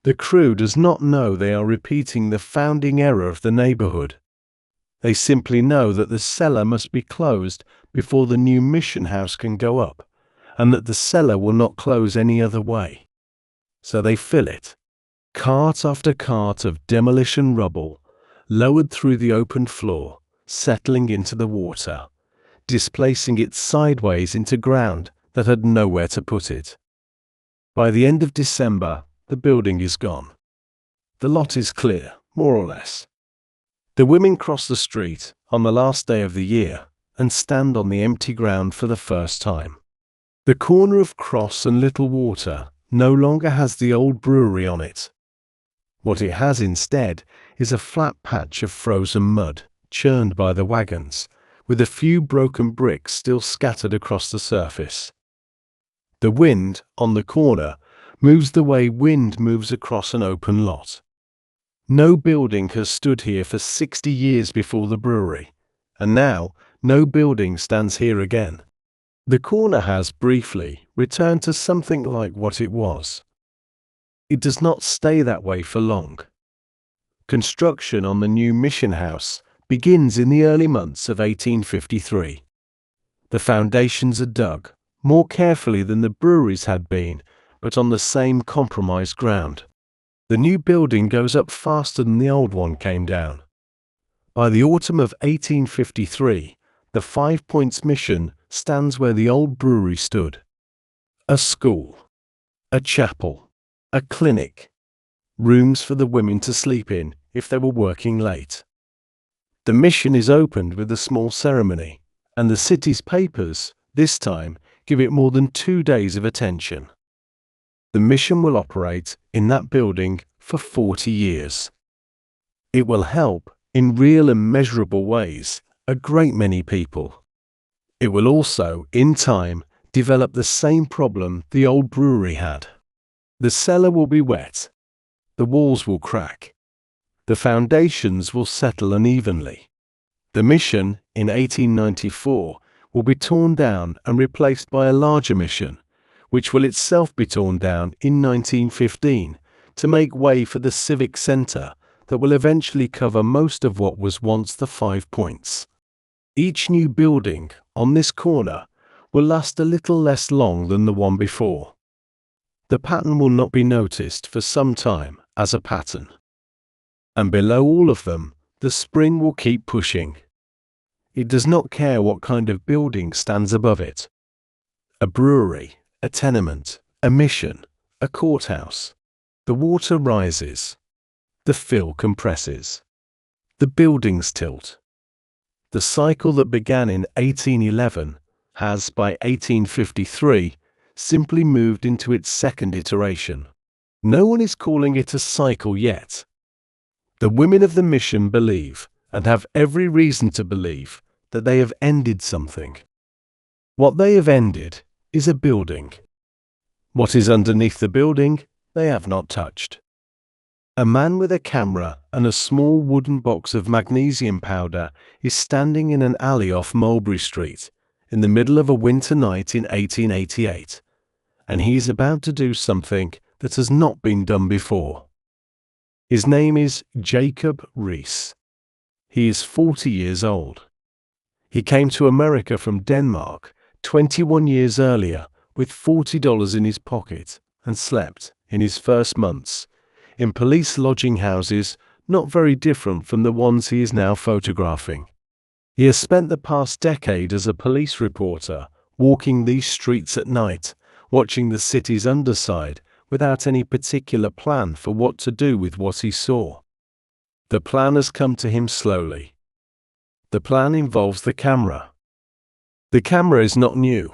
The crew does not know they are repeating the founding error of the neighborhood. They simply know that the cellar must be closed before the new mission house can go up, and that the cellar will not close any other way. So they fill it. Cart after cart of demolition rubble, lowered through the opened floor, settling into the water, displacing it sideways into ground that had nowhere to put it. By the end of December, the building is gone. The lot is clear, more or less. The women cross the street on the last day of the year and stand on the empty ground for the first time. The corner of Cross and Little Water no longer has the old brewery on it. What it has instead is a flat patch of frozen mud, churned by the wagons, with a few broken bricks still scattered across the surface. The wind, on the corner, moves the way wind moves across an open lot. No building has stood here for 60 years before the brewery, and now no building stands here again. The corner has, briefly, returned to something like what it was. It does not stay that way for long. Construction on the new mission house begins in the early months of 1853. The foundations are dug, more carefully than the breweries had been, but on the same compromised ground. The new building goes up faster than the old one came down. By the autumn of 1853, the 5 Points Mission stands where the old brewery stood. a school, a chapel, a clinic, rooms for the women to sleep in if they were working late. The mission is opened with a small ceremony, and the city's papers, this time, give it more than 2 days of attention. The mission will operate in that building for 40 years. It will help, in real and measurable ways, a great many people. It will also, in time, develop the same problem the old brewery had. The cellar will be wet. The walls will crack. The foundations will settle unevenly. The mission, in 1894, will be torn down and replaced by a larger mission, which will itself be torn down in 1915 to make way for the civic centre that will eventually cover most of what was once the 5 Points. Each new building on this corner will last a little less long than the one before. The pattern will not be noticed for some time as a pattern. And below all of them, the spring will keep pushing. It does not care what kind of building stands above it. A brewery, a tenement, a mission, a courthouse. The water rises. The fill compresses. The buildings tilt. The cycle that began in 1811 has, by 1853, simply moved into its second iteration. No one is calling it a cycle yet. The women of the mission believe, and have every reason to believe, that they have ended something. What they have ended is a building. What is underneath the building, they have not touched. A man with a camera and a small wooden box of magnesium powder is standing in an alley off Mulberry Street in the middle of a winter night in 1888, and he is about to do something that has not been done before. His name is Jacob Riis. He is 40 years old. He came to America from Denmark 21 years earlier with $40 in his pocket and slept, in his first months, in police lodging houses not very different from the ones he is now photographing. He has spent the past decade as a police reporter, walking these streets at night, watching the city's underside without any particular plan for what to do with what he saw. The plan has come to him slowly. The plan involves the camera. The camera is not new.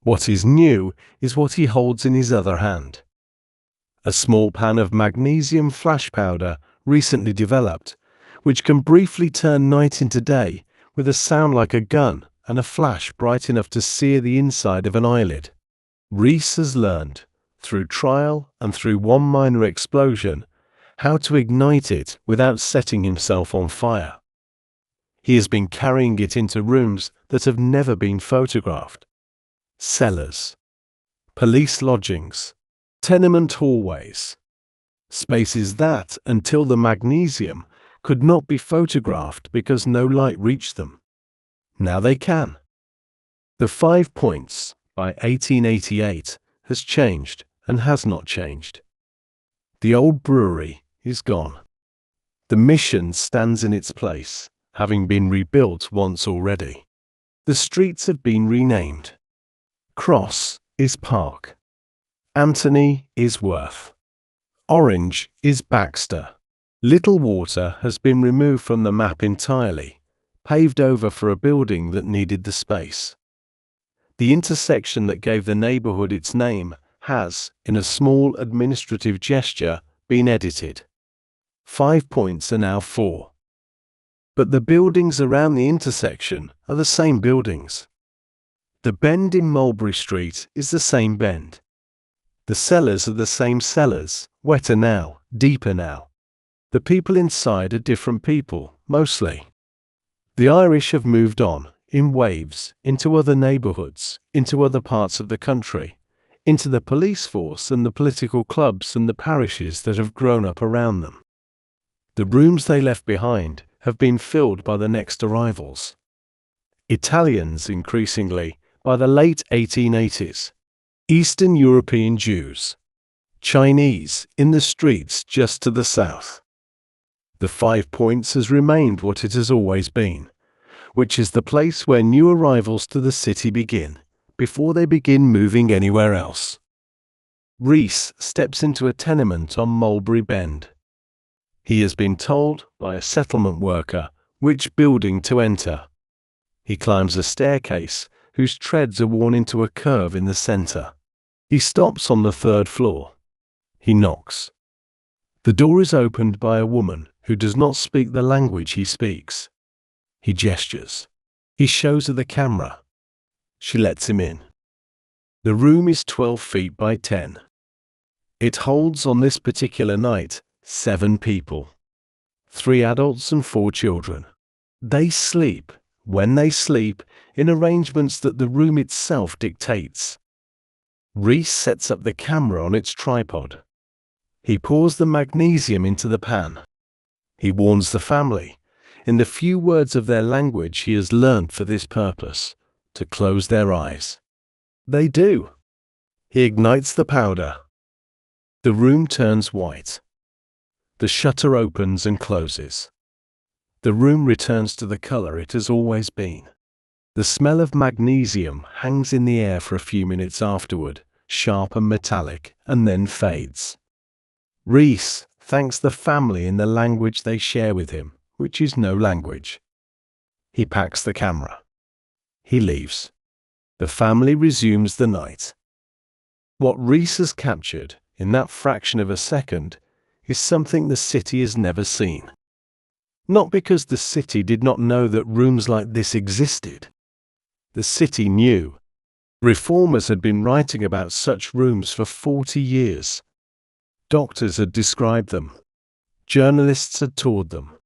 What is new is what he holds in his other hand. A small pan of magnesium flash powder recently developed, which can briefly turn night into day with a sound like a gun and a flash bright enough to sear the inside of an eyelid. Riis has learned, through trial and through one minor explosion, how to ignite it without setting himself on fire. He has been carrying it into rooms that have never been photographed. Cellars, police lodgings, tenement hallways, spaces that, until the magnesium, could not be photographed because no light reached them. Now they can. The 5 Points, by 1888, has changed and has not changed. The old brewery is gone. The mission stands in its place, having been rebuilt once already. The streets have been renamed. Cross is Park. Anthony is Worth. Orange is Baxter. Little Water has been removed from the map entirely, paved over for a building that needed the space. The intersection that gave the neighborhood its name has, in a small administrative gesture, been edited. 5 Points are now 4. But the buildings around the intersection are the same buildings. The bend in Mulberry Street is the same bend. The cellars are the same cellars, wetter now, deeper now. The people inside are different people, mostly. The Irish have moved on, in waves, into other neighborhoods, into other parts of the country, into the police force and the political clubs and the parishes that have grown up around them. The rooms they left behind have been filled by the next arrivals. Italians, increasingly, by the late 1880s. Eastern European Jews. Chinese, in the streets just to the south. The 5 Points has remained what it has always been, which is the place where new arrivals to the city begin before they begin moving anywhere else. Reese steps into a tenement on Mulberry Bend. He has been told by a settlement worker which building to enter. He climbs a staircase whose treads are worn into a curve in the center. He stops on the third floor. He knocks. The door is opened by a woman who does not speak the language he speaks. He gestures. He shows her the camera. She lets him in. The room is 12 feet by 10. It holds on this particular night 7 people. 3 adults and 4 children. They sleep, when they sleep, in arrangements that the room itself dictates. Reese sets up the camera on its tripod. He pours the magnesium into the pan. He warns the family, in the few words of their language he has learned for this purpose, to close their eyes. They do. He ignites the powder. The room turns white. The shutter opens and closes. The room returns to the color it has always been. The smell of magnesium hangs in the air for a few minutes afterward, sharp and metallic, and then fades. Reese thanks the family in the language they share with him, which is no language. He packs the camera. He leaves. The family resumes the night. What Reese has captured, in that fraction of a second, is something the city has never seen. Not because the city did not know that rooms like this existed. The city knew. Reformers had been writing about such rooms for 40 years. Doctors had described them. Journalists had toured them.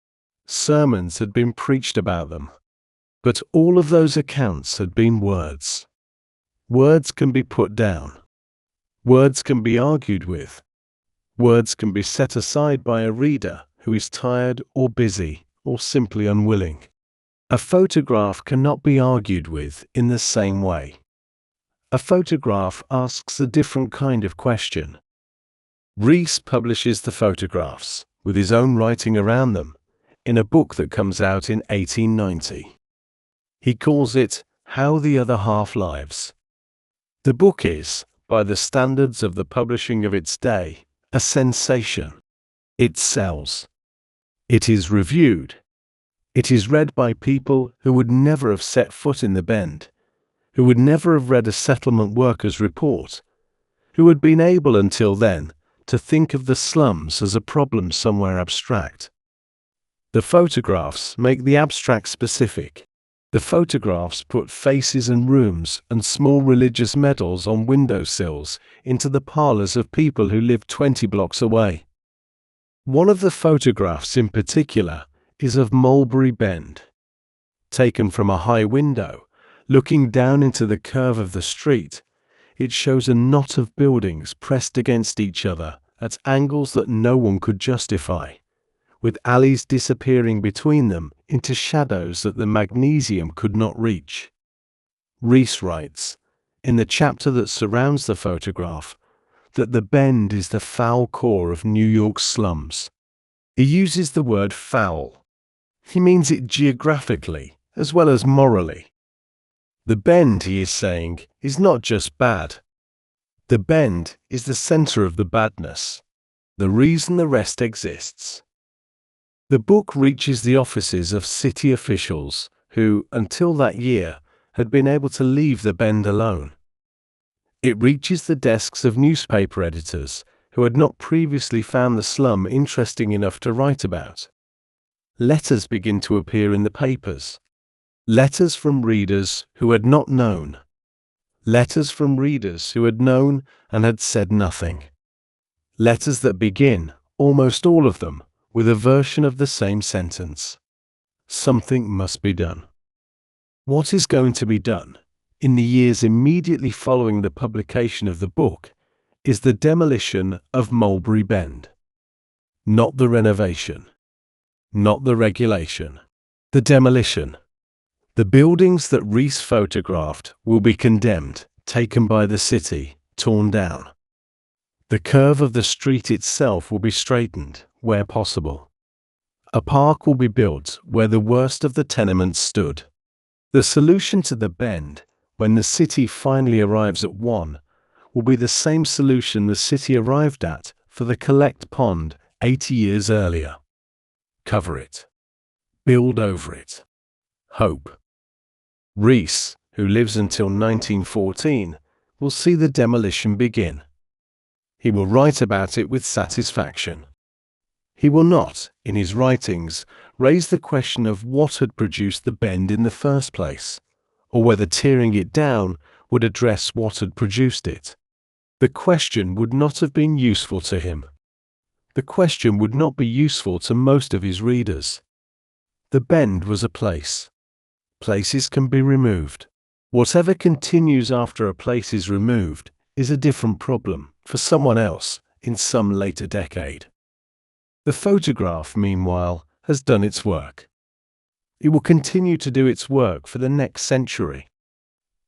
Sermons had been preached about them. But all of those accounts had been words. Words can be put down. Words can be argued with. Words can be set aside by a reader who is tired or busy or simply unwilling. A photograph cannot be argued with in the same way. A photograph asks a different kind of question. Reese publishes the photographs, with his own writing around them, in a book that comes out in 1890. He calls it How the Other Half Lives. The book is, by the standards of the publishing of its day, a sensation. It sells. It is reviewed. It is read by people who would never have set foot in the Bend, who would never have read a settlement worker's report, who had been able until then to think of the slums as a problem somewhere abstract. The photographs make the abstract specific. The photographs put faces and rooms and small religious medals on windowsills into the parlors of people who live 20 blocks away. One of the photographs in particular is of Mulberry Bend. Taken from a high window, looking down into the curve of the street, it shows a knot of buildings pressed against each other at angles that no one could justify, with alleys disappearing between them into shadows that the magnesium could not reach. Reese writes, in the chapter that surrounds the photograph, that the Bend is the foul core of New York's slums. He uses the word foul. He means it geographically as well as morally. The Bend, he is saying, is not just bad. The Bend is the center of the badness, the reason the rest exists. The book reaches the offices of city officials who, until that year, had been able to leave the Bend alone. It reaches the desks of newspaper editors who had not previously found the slum interesting enough to write about. Letters begin to appear in the papers. Letters from readers who had not known. Letters from readers who had known and had said nothing. Letters that begin, almost all of them, with a version of the same sentence. Something must be done. What is going to be done, in the years immediately following the publication of the book, is the demolition of Mulberry Bend. Not the renovation. Not the regulation. The demolition. The buildings that Reese photographed will be condemned, taken by the city, torn down. The curve of the street itself will be straightened, where possible. A park will be built where the worst of the tenements stood. The solution to the Bend when the city finally arrives at one, will be the same solution the city arrived at for the collect pond 80 years earlier. Cover it. Build over it. Hope. Rees, who lives until 1914, will see the demolition begin. He will write about it with satisfaction. He will not, in his writings, raise the question of what had produced the bend in the first place, or whether tearing it down would address what had produced it. The question would not have been useful to him. The question would not be useful to most of his readers. The bend was a place. Places can be removed. Whatever continues after a place is removed is a different problem for someone else in some later decade. The photograph, meanwhile, has done its work. It will continue to do its work for the next century.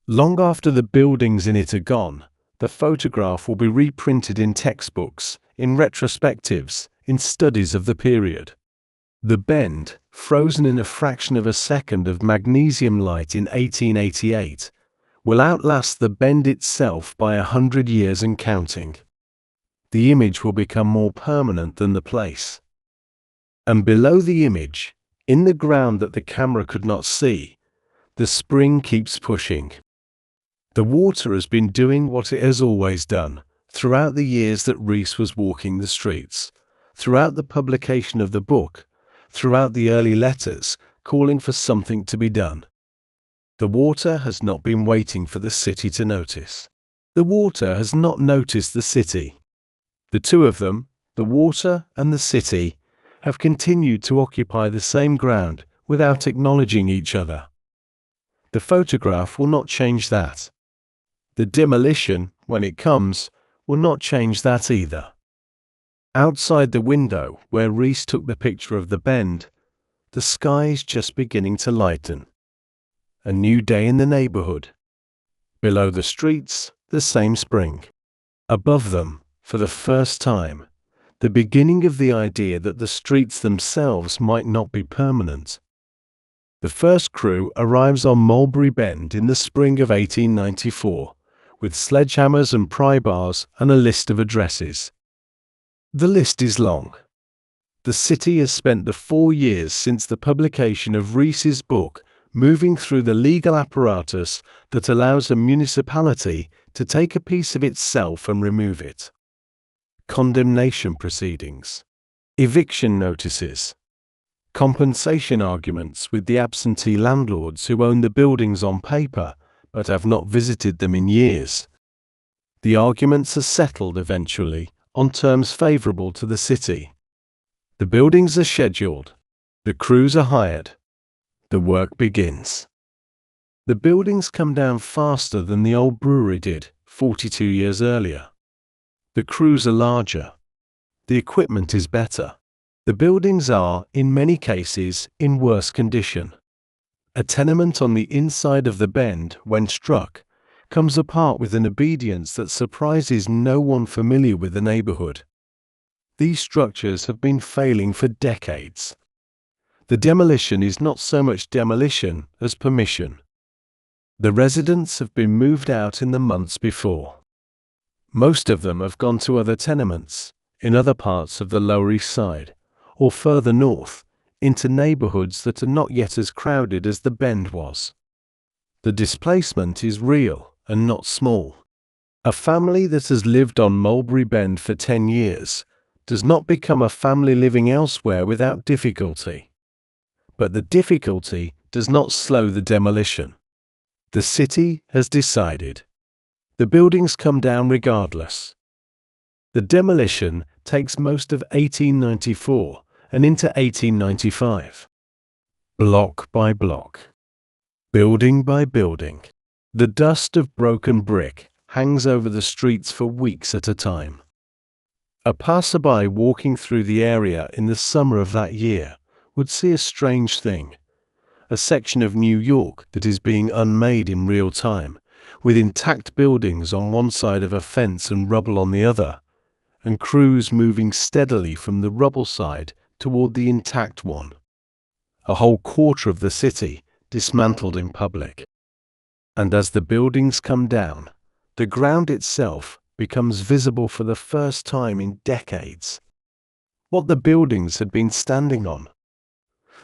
Long after the buildings in it are gone, the photograph will be reprinted in textbooks, in retrospectives, in studies of the period. The bend, frozen in a fraction of a second of magnesium light in 1888, will outlast the bend itself by 100 years and counting. The image will become more permanent than the place. And below the image, in the ground that the camera could not see, the spring keeps pushing. The water has been doing what it has always done, throughout the years that Rees was walking the streets, throughout the publication of the book, throughout the early letters calling for something to be done. The water has not been waiting for the city to notice. The water has not noticed the city. The two of them, the water and the city, have continued to occupy the same ground without acknowledging each other. The photograph will not change that. The demolition, when it comes, will not change that either. Outside the window where Rees took the picture of the bend, the sky is just beginning to lighten. A new day in the neighborhood. Below the streets, the same spring. Above them, for the first time, the beginning of the idea that the streets themselves might not be permanent. The first crew arrives on Mulberry Bend in the spring of 1894, with sledgehammers and pry bars and a list of addresses. The list is long. The city has spent the 4 years since the publication of Rees's book moving through the legal apparatus that allows a municipality to take a piece of itself and remove it. Condemnation proceedings, eviction notices, compensation arguments with the absentee landlords who own the buildings on paper but have not visited them in years. The arguments are settled eventually on terms favorable to the city. The buildings are scheduled. The crews are hired. The work begins. The buildings come down faster than the old brewery did 42 years earlier. The crews are larger. The equipment is better. The buildings are, in many cases, in worse condition. A tenement on the inside of the bend, when struck, comes apart with an obedience that surprises no one familiar with the neighborhood. These structures have been failing for decades. The demolition is not so much demolition as permission. The residents have been moved out in the months before. Most of them have gone to other tenements, in other parts of the Lower East Side, or further north, into neighborhoods that are not yet as crowded as the Bend was. The displacement is real and not small. A family that has lived on Mulberry Bend for 10 years does not become a family living elsewhere without difficulty. But the difficulty does not slow the demolition. The city has decided. The buildings come down regardless. The demolition takes most of 1894 and into 1895. Block by block, building by building, the dust of broken brick hangs over the streets for weeks at a time. A passerby walking through the area in the summer of that year would see a strange thing. A section of New York that is being unmade in real time, with intact buildings on one side of a fence and rubble on the other, and crews moving steadily from the rubble side toward the intact one. A whole quarter of the city dismantled in public. And as the buildings come down, the ground itself becomes visible for the first time in decades. What the buildings had been standing on.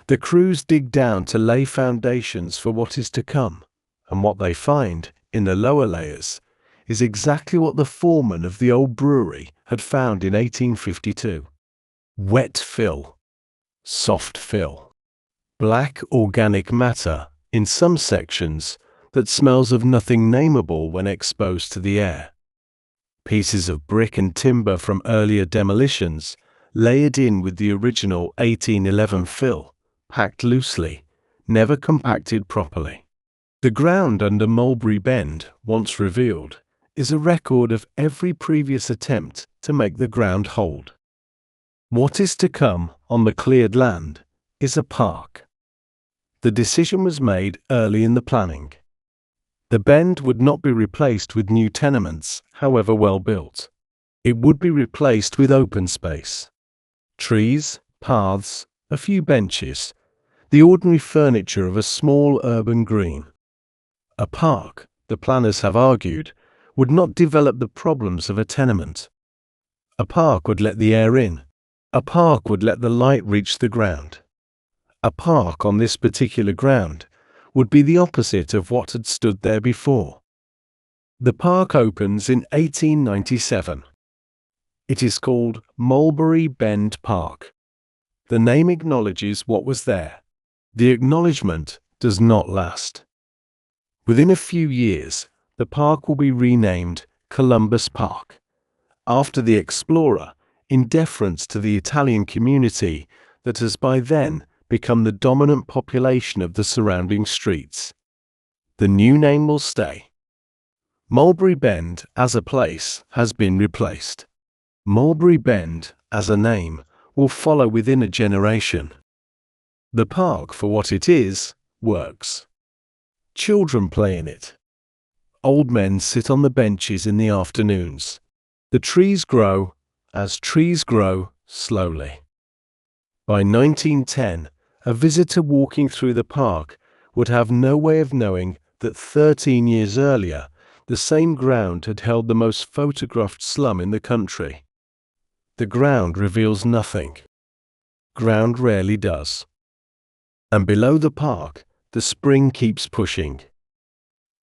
The crews dig down to lay foundations for what is to come, and what they find in the lower layers is exactly what the foreman of the old brewery had found in 1852. Wet fill, soft fill, black organic matter in some sections that smells of nothing nameable when exposed to the air. Pieces of brick and timber from earlier demolitions layered in with the original 1811 fill, packed loosely, never compacted properly. The ground under Mulberry Bend, once revealed, is a record of every previous attempt to make the ground hold. What is to come on the cleared land is a park. The decision was made early in the planning. The bend would not be replaced with new tenements, however well built. It would be replaced with open space. Trees, paths, a few benches, the ordinary furniture of a small urban green. A park, the planners have argued, would not develop the problems of a tenement. A park would let the air in. A park would let the light reach the ground. A park on this particular ground would be the opposite of what had stood there before. The park opens in 1897. It is called Mulberry Bend Park. The name acknowledges what was there. The acknowledgement does not last. Within a few years, the park will be renamed Columbus Park, after the explorer, in deference to the Italian community that has by then become the dominant population of the surrounding streets. The new name will stay. Mulberry Bend as a place has been replaced. Mulberry Bend as a name will follow within a generation. The park, for what it is, works. Children play in it. Old men sit on the benches in the afternoons. The trees grow, as trees grow, slowly. By 1910, a visitor walking through the park would have no way of knowing that 13 years earlier, the same ground had held the most photographed slum in the country. The ground reveals nothing. Ground rarely does. And below the park, the spring keeps pushing.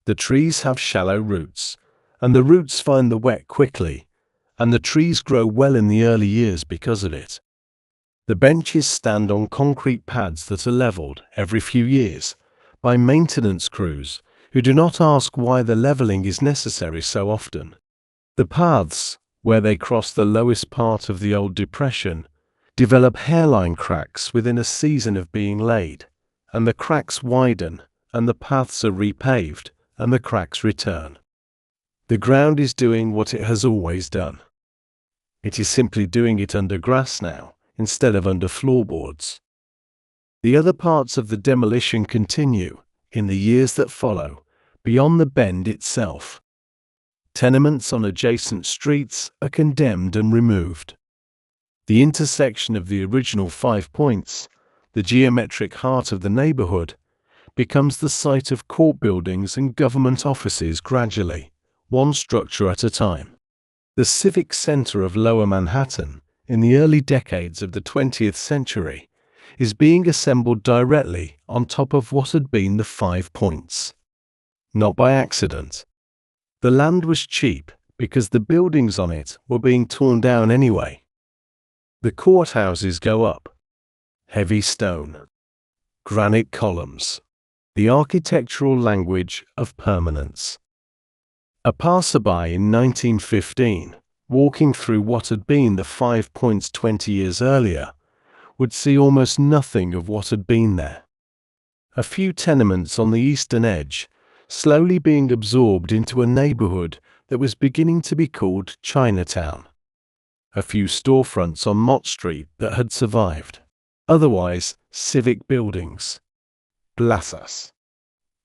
The trees have shallow roots, and the roots find the wet quickly, and the trees grow well in the early years because of it. The benches stand on concrete pads that are leveled every few years by maintenance crews who do not ask why the leveling is necessary so often. The paths, where they cross the lowest part of the old depression, develop hairline cracks within a season of being laid, and the cracks widen, and the paths are repaved, and the cracks return. The ground is doing what it has always done. It is simply doing it under grass now, instead of under floorboards. The other parts of the demolition continue, in the years that follow, beyond the bend itself. Tenements on adjacent streets are condemned and removed. The intersection of the original 5 points, the geometric heart of the neighborhood, becomes the site of court buildings and government offices gradually, one structure at a time. The civic center of Lower Manhattan, in the early decades of the 20th century, is being assembled directly on top of what had been the 5 points. Not by accident. The land was cheap because the buildings on it were being torn down anyway. The courthouses go up. Heavy stone. Granite columns. The architectural language of permanence. A passerby in 1915, walking through what had been the 5 points 20 years earlier, would see almost nothing of what had been there. A few tenements on the eastern edge, slowly being absorbed into a neighborhood that was beginning to be called Chinatown. A few storefronts on Mott Street that had survived. Otherwise, civic buildings. Plazas.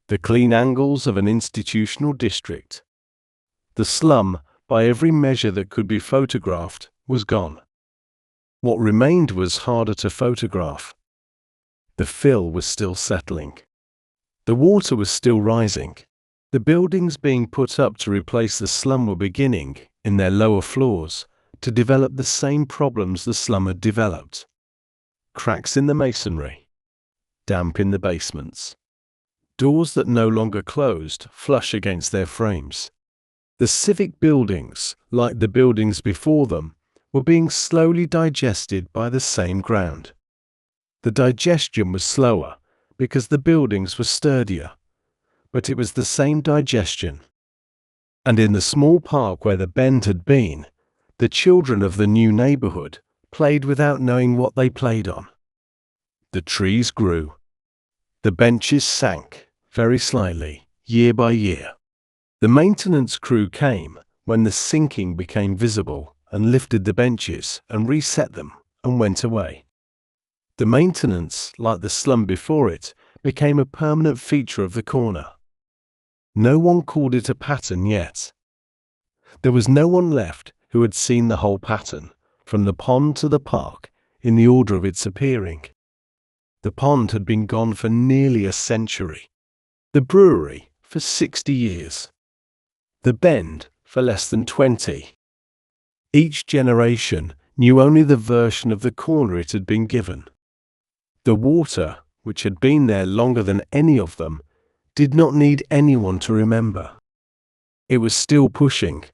The clean angles of an institutional district. The slum, by every measure that could be photographed, was gone. What remained was harder to photograph. The fill was still settling. The water was still rising. The buildings being put up to replace the slum were beginning, in their lower floors, to develop the same problems the slum had developed. Cracks in the masonry, damp in the basements, doors that no longer closed flush against their frames. The civic buildings, like the buildings before them, were being slowly digested by the same ground. The digestion was slower because the buildings were sturdier, but it was the same digestion. And in the small park where the bend had been, the children of the new neighborhood played without knowing what they played on. The trees grew. The benches sank, very slightly, year by year. The maintenance crew came when the sinking became visible and lifted the benches and reset them and went away. The maintenance, like the slum before it, became a permanent feature of the corner. No one called it a pattern yet. There was no one left who had seen the whole pattern, from the pond to the park, in the order of its appearing. The pond had been gone for nearly a century. The brewery for 60 years. The bend for less than 20. Each generation knew only the version of the corner it had been given. The water, which had been there longer than any of them, did not need anyone to remember. It was still pushing.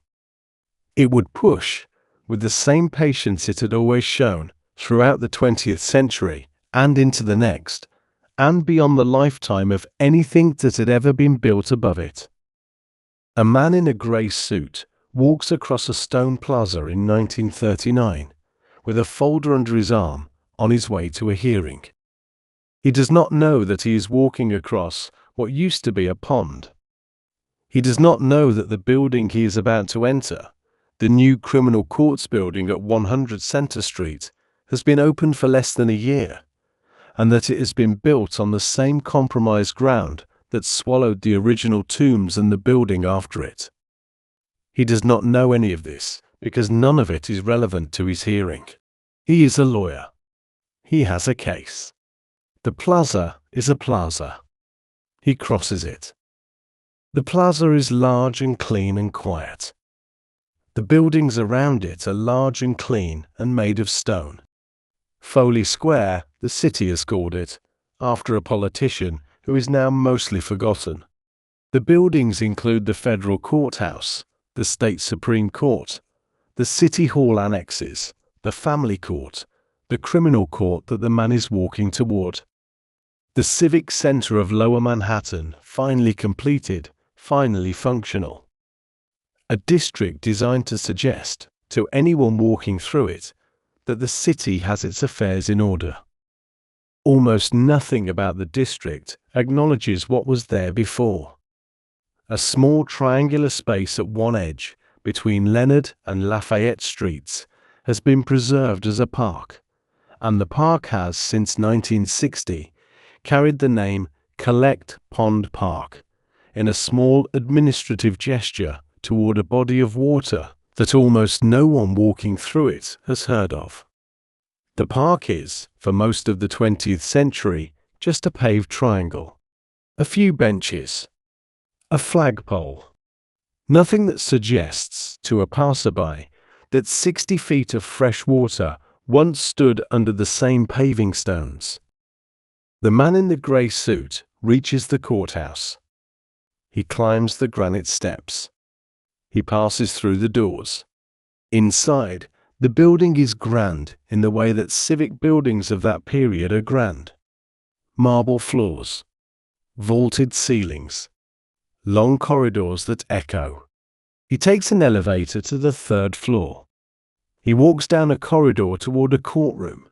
It would push with the same patience it had always shown throughout the 20th century and into the next, and beyond the lifetime of anything that had ever been built above it. A man in a grey suit walks across a stone plaza in 1939 with a folder under his arm on his way to a hearing. He does not know that he is walking across what used to be a pond. He does not know that the building he is about to enter, the new criminal courts building at 100 Center Street, has been opened for less than a year, and that it has been built on the same compromised ground that swallowed the original tombs and the building after it. He does not know any of this because none of it is relevant to his hearing. He is a lawyer. He has a case. The plaza is a plaza. He crosses it. The plaza is large and clean and quiet. The buildings around it are large and clean and made of stone. Foley Square, the city has called it, after a politician who is now mostly forgotten. The buildings include the federal courthouse, the state supreme court, the city hall annexes, the family court, the criminal court that the man is walking toward. The civic center of Lower Manhattan, finally completed, finally functional. A district designed to suggest, to anyone walking through it, that the city has its affairs in order. Almost nothing about the district acknowledges what was there before. A small triangular space at one edge, between Leonard and Lafayette Streets, has been preserved as a park, and the park has, since 1960, carried the name Collect Pond Park, in a small administrative gesture toward a body of water that almost no one walking through it has heard of. The park is, for most of the 20th century, just a paved triangle. A few benches. A flagpole. Nothing that suggests to a passerby that 60 feet of fresh water once stood under the same paving stones. The man in the grey suit reaches the courthouse. He climbs the granite steps. He passes through the doors. Inside, the building is grand in the way that civic buildings of that period are grand. Marble floors, vaulted ceilings, long corridors that echo. He takes an elevator to the 3rd floor. He walks down a corridor toward a courtroom.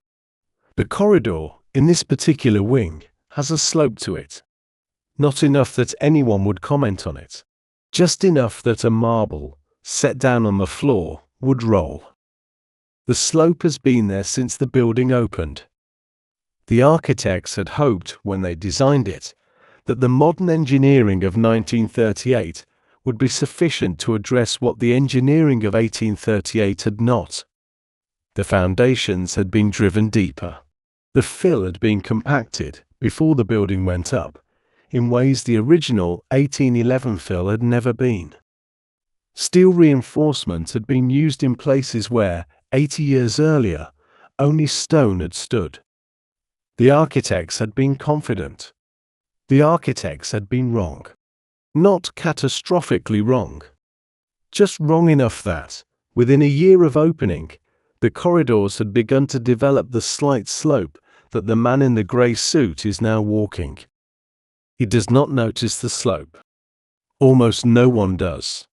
The corridor, in this particular wing, has a slope to it. Not enough that anyone would comment on it. Just enough that a marble, set down on the floor, would roll. The slope has been there since the building opened. The architects had hoped, when they designed it, that the modern engineering of 1938 would be sufficient to address what the engineering of 1838 had not. The foundations had been driven deeper. The fill had been compacted before the building went up, in ways the original 1811 fill had never been. Steel reinforcement had been used in places where, 80 years earlier, only stone had stood. The architects had been confident. The architects had been wrong. Not catastrophically wrong. Just wrong enough that, within a year of opening, the corridors had begun to develop the slight slope that the man in the grey suit is now walking. He does not notice the slope. Almost no one does.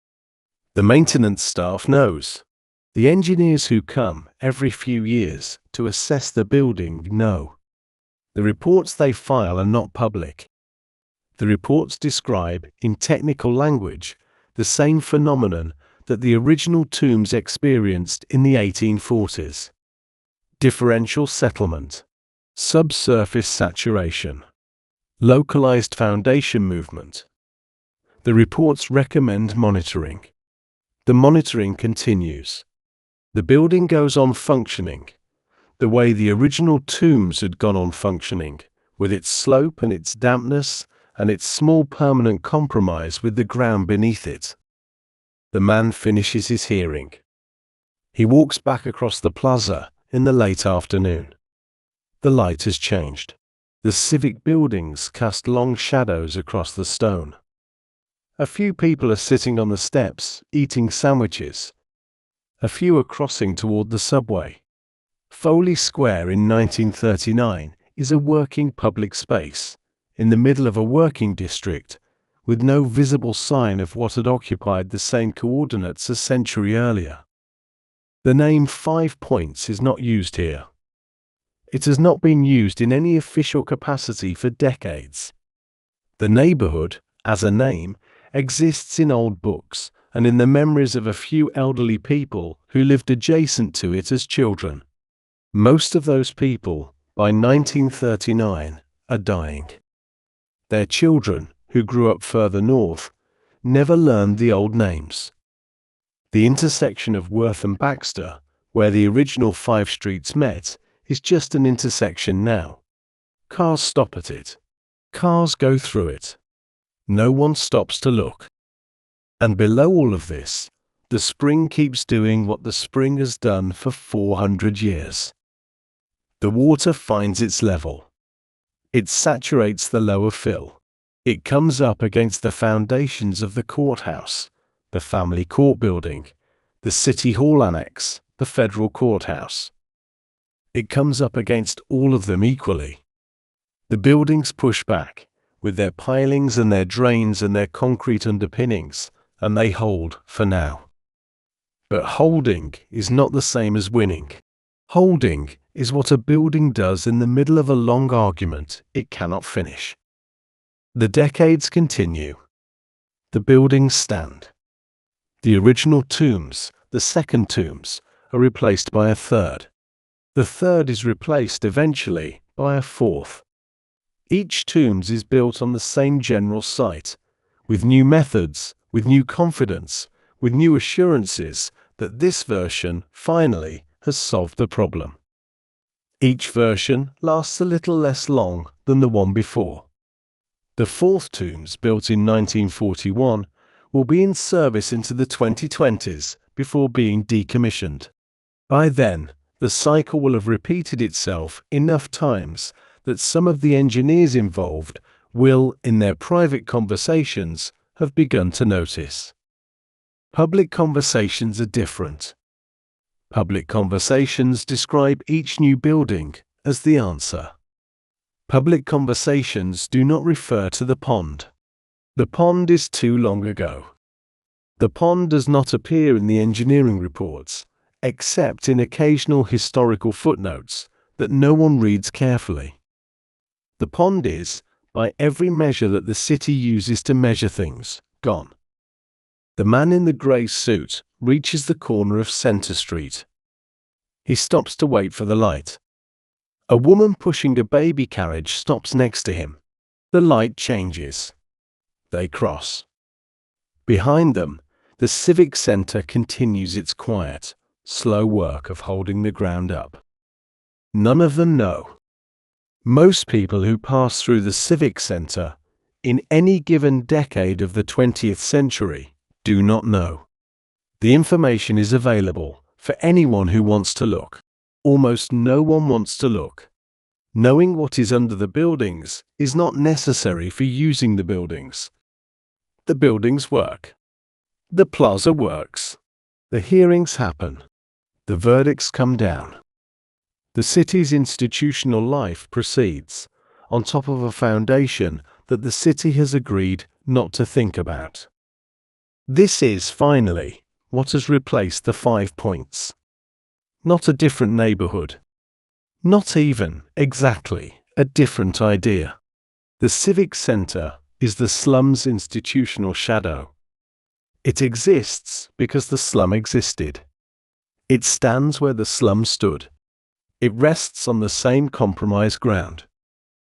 The maintenance staff knows. The engineers who come every few years to assess the building know. The reports they file are not public. The reports describe, in technical language, the same phenomenon that the original tombs experienced in the 1840s. Differential settlement, subsurface saturation, localized foundation movement. The reports recommend monitoring. The monitoring continues. The building goes on functioning, the way the original tombs had gone on functioning, with its slope and its dampness and its small permanent compromise with the ground beneath it. The man finishes his hearing. He walks back across the plaza in the late afternoon. The light has changed. The civic buildings cast long shadows across the stone. A few people are sitting on the steps, eating sandwiches. A few are crossing toward the subway. Foley Square in 1939 is a working public space, in the middle of a working district, with no visible sign of what had occupied the same coordinates a century earlier. The name 5 Points is not used here. It has not been used in any official capacity for decades. The neighborhood, as a name, exists in old books and in the memories of a few elderly people who lived adjacent to it as children. Most of those people, by 1939, are dying. Their children, who grew up further north, never learned the old names. The intersection of Worth and Baxter, where the original 5 streets met, is just an intersection now. Cars stop at it. Cars go through it. No one stops to look. And below all of this, the spring keeps doing what the spring has done for 400 years. The water finds its level. It saturates the lower fill. It comes up against the foundations of the courthouse, the family court building, the city hall annex, the federal courthouse. It comes up against all of them equally. The buildings push back, with their pilings and their drains and their concrete underpinnings, and they hold for now. But holding is not the same as winning. Holding is what a building does in the middle of a long argument it cannot finish. The decades continue. The buildings stand. The original tombs, the second tombs, are replaced by a third. The third is replaced eventually by a fourth. Each tombs is built on the same general site, with new methods, with new confidence, with new assurances that this version, finally, has solved the problem. Each version lasts a little less long than the one before. The fourth tombs, built in 1941, will be in service into the 2020s before being decommissioned. By then, the cycle will have repeated itself enough times that some of the engineers involved will, in their private conversations, have begun to notice. Public conversations are different. Public conversations describe each new building as the answer. Public conversations do not refer to the pond. The pond is too long ago. The pond does not appear in the engineering reports, except in occasional historical footnotes that no one reads carefully. The pond is, by every measure that the city uses to measure things, gone. The man in the grey suit reaches the corner of Center Street. He stops to wait for the light. A woman pushing a baby carriage stops next to him. The light changes. They cross. Behind them, the Civic Center continues its quiet, slow work of holding the ground up. None of them know. Most people who pass through the Civic Center, in any given decade of the 20th century? Do not know. The information is available for anyone who wants to look. Almost no one wants to look. Knowing what is under the buildings is not necessary for using the buildings. The buildings work. The plaza works. The hearings happen. The verdicts come down. The city's institutional life proceeds on top of a foundation that the city has agreed not to think about. This is, finally, what has replaced the 5 points. Not a different neighborhood. Not even, exactly, a different idea. The civic center is the slum's institutional shadow. It exists because the slum existed. It stands where the slum stood. It rests on the same compromised ground.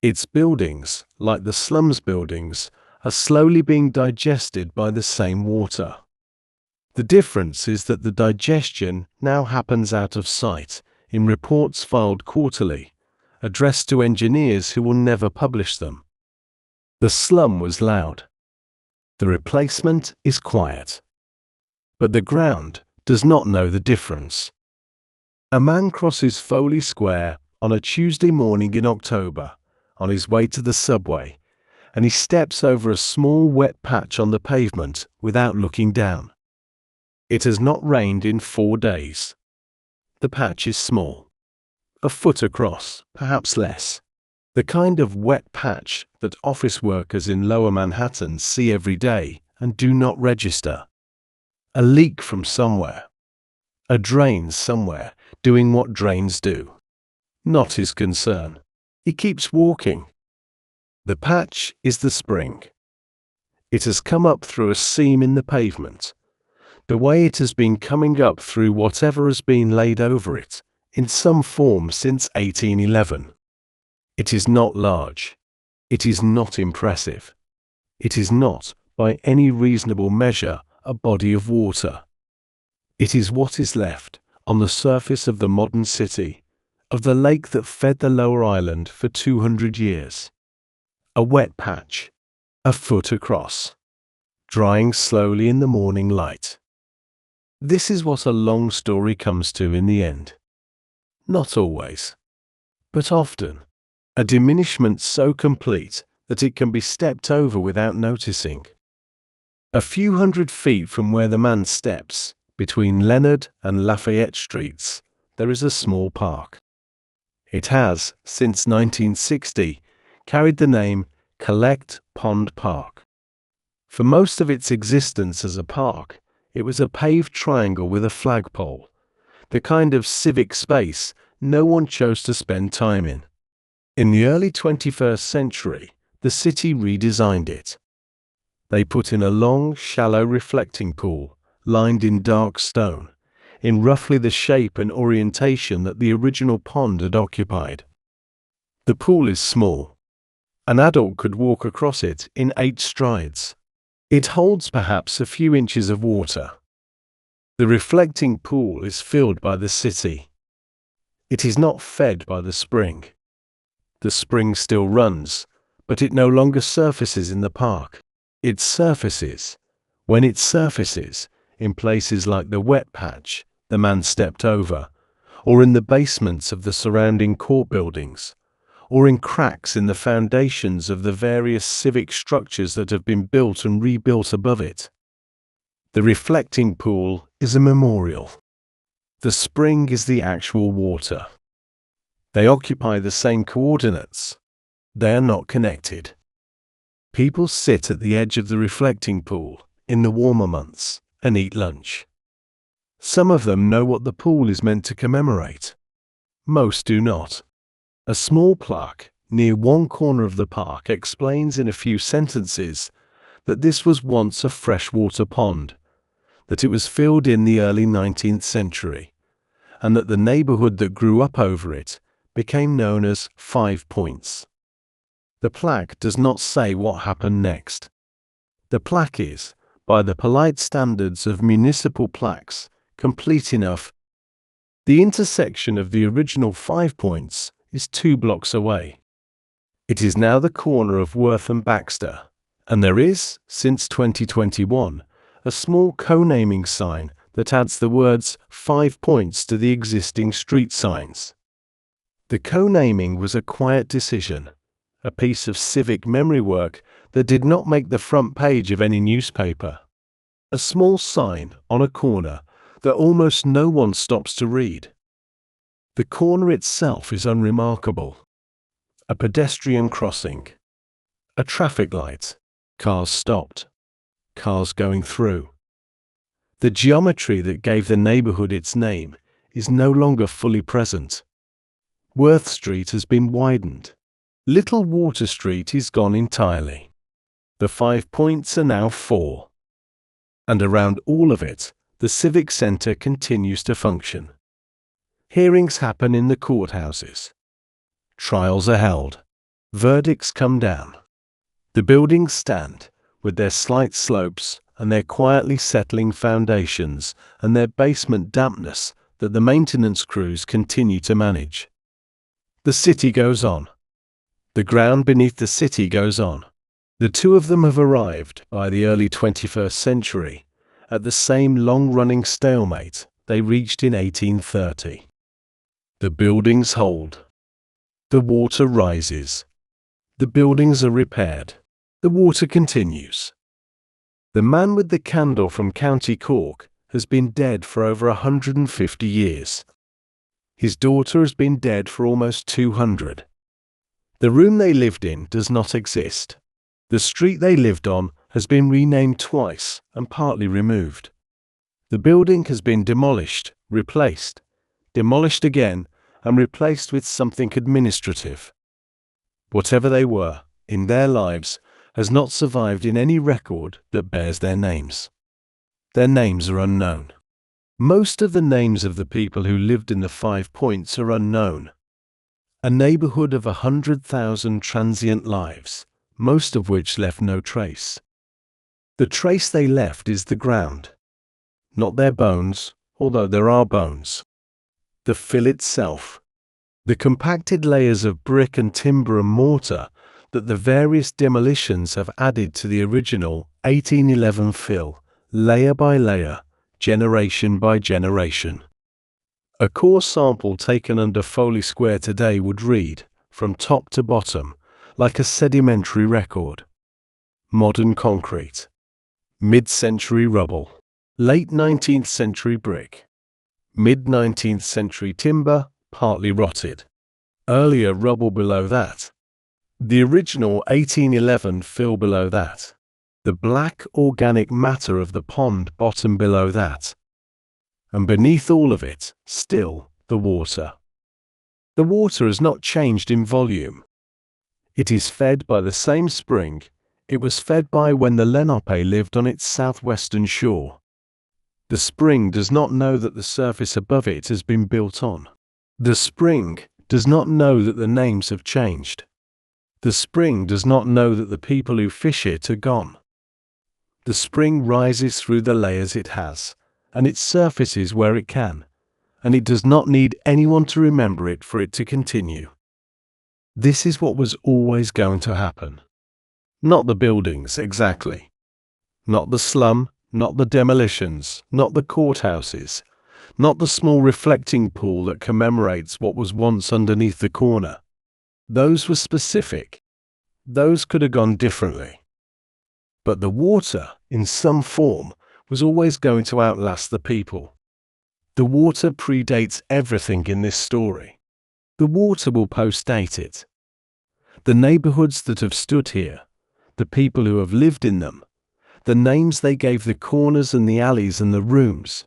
Its buildings, like the slum's buildings, are slowly being digested by the same water. The difference is that the digestion now happens out of sight, in reports filed quarterly, addressed to engineers who will never publish them. The slum was loud. The replacement is quiet. But the ground does not know the difference. A man crosses Foley Square on a Tuesday morning in October, on his way to the subway, and he steps over a small wet patch on the pavement without looking down. It has not rained in 4 days. The patch is small. A foot across, perhaps less. The kind of wet patch that office workers in Lower Manhattan see every day and do not register. A leak from somewhere. A drain somewhere doing what drains do. Not his concern. He keeps walking. The patch is the spring. It has come up through a seam in the pavement. The way it has been coming up through whatever has been laid over it, in some form since 1811. It is not large. It is not impressive. It is not, by any reasonable measure, a body of water. It is what is left, on the surface of the modern city, of the lake that fed the Lower Island for 200 years. A wet patch, a foot across, drying slowly in the morning light. This is what a long story comes to in the end. Not always, but often. A diminishment so complete that it can be stepped over without noticing. A few hundred feet from where the man steps, between Leonard and Lafayette Streets, there is a small park. It has, since 1960, carried the name Collect Pond Park. For most of its existence as a park, it was a paved triangle with a flagpole, the kind of civic space no one chose to spend time in. In the early 21st century, the city redesigned it. They put in a long, shallow reflecting pool, lined in dark stone, in roughly the shape and orientation that the original pond had occupied. The pool is small. An adult could walk across it in 8 strides. It holds perhaps a few inches of water. The reflecting pool is filled by the city. It is not fed by the spring. The spring still runs, but it no longer surfaces in the park. It surfaces, when it surfaces, in places like the wet patch the man stepped over, or in the basements of the surrounding court buildings, or in cracks in the foundations of the various civic structures that have been built and rebuilt above it. The reflecting pool is a memorial. The spring is the actual water. They occupy the same coordinates. They are not connected. People sit at the edge of the reflecting pool in the warmer months and eat lunch. Some of them know what the pool is meant to commemorate. Most do not. A small plaque near one corner of the park explains in a few sentences that this was once a freshwater pond, that it was filled in the early 19th century, and that the neighborhood that grew up over it became known as 5 Points. The plaque does not say what happened next. The plaque is, by the polite standards of municipal plaques, complete enough. The intersection of the original 5 Points is 2 blocks away. It is now the corner of Worth and Baxter, And there is, since 2021, a small co-naming sign that adds the words 5 points to the existing street signs. The co-naming was a quiet decision, a piece of civic memory work that did not make the front page of any newspaper. A small sign on a corner that almost no one stops to read. The corner itself is unremarkable. A pedestrian crossing. A traffic light. Cars stopped. Cars going through. The geometry that gave the neighborhood its name is no longer fully present. Worth Street has been widened. Little Water Street is gone entirely. The 5 points are now 4. And around all of it, the Civic Center continues to function. Hearings happen in the courthouses. Trials are held. Verdicts come down. The buildings stand, with their slight slopes and their quietly settling foundations and their basement dampness that the maintenance crews continue to manage. The city goes on. The ground beneath the city goes on. The two of them have arrived, by the early 21st century, at the same long-running stalemate they reached in 1830. The buildings hold. The water rises. The buildings are repaired. The water continues. The man with the candle from County Cork has been dead for over 150 years. His daughter has been dead for almost 200. The room they lived in does not exist. The street they lived on has been renamed twice and partly removed. The building has been demolished, replaced, demolished again, and replaced with something administrative. Whatever they were, in their lives, has not survived in any record that bears their names. Their names are unknown. Most of the names of the people who lived in the 5 points are unknown. A neighborhood of 100,000 transient lives, most of which left no trace. The trace they left is the ground. Not their bones, although there are bones. The fill itself. The compacted layers of brick and timber and mortar that the various demolitions have added to the original 1811 fill, layer by layer, generation by generation. A core sample taken under Foley Square today would read, from top to bottom, like a sedimentary record. Modern concrete. Mid-century rubble. Late 19th century brick. Mid-19th century timber, partly rotted. Earlier rubble below that. The original 1811 fill below that. The black organic matter of the pond bottom below that. And beneath all of it, still, the water. The water has not changed in volume. It is fed by the same spring it was fed by when the Lenape lived on its southwestern shore. The spring does not know that the surface above it has been built on. The spring does not know that the names have changed. The spring does not know that the people who fish it are gone. The spring rises through the layers it has, and it surfaces where it can, and it does not need anyone to remember it for it to continue. This is what was always going to happen. Not the buildings, exactly. Not the slum, not the demolitions, not the courthouses, not the small reflecting pool that commemorates what was once underneath the corner. Those were specific. Those could have gone differently. But the water, in some form, was always going to outlast the people. The water predates everything in this story. The water will postdate it. The neighborhoods that have stood here, the people who have lived in them, the names they gave the corners and the alleys and the rooms,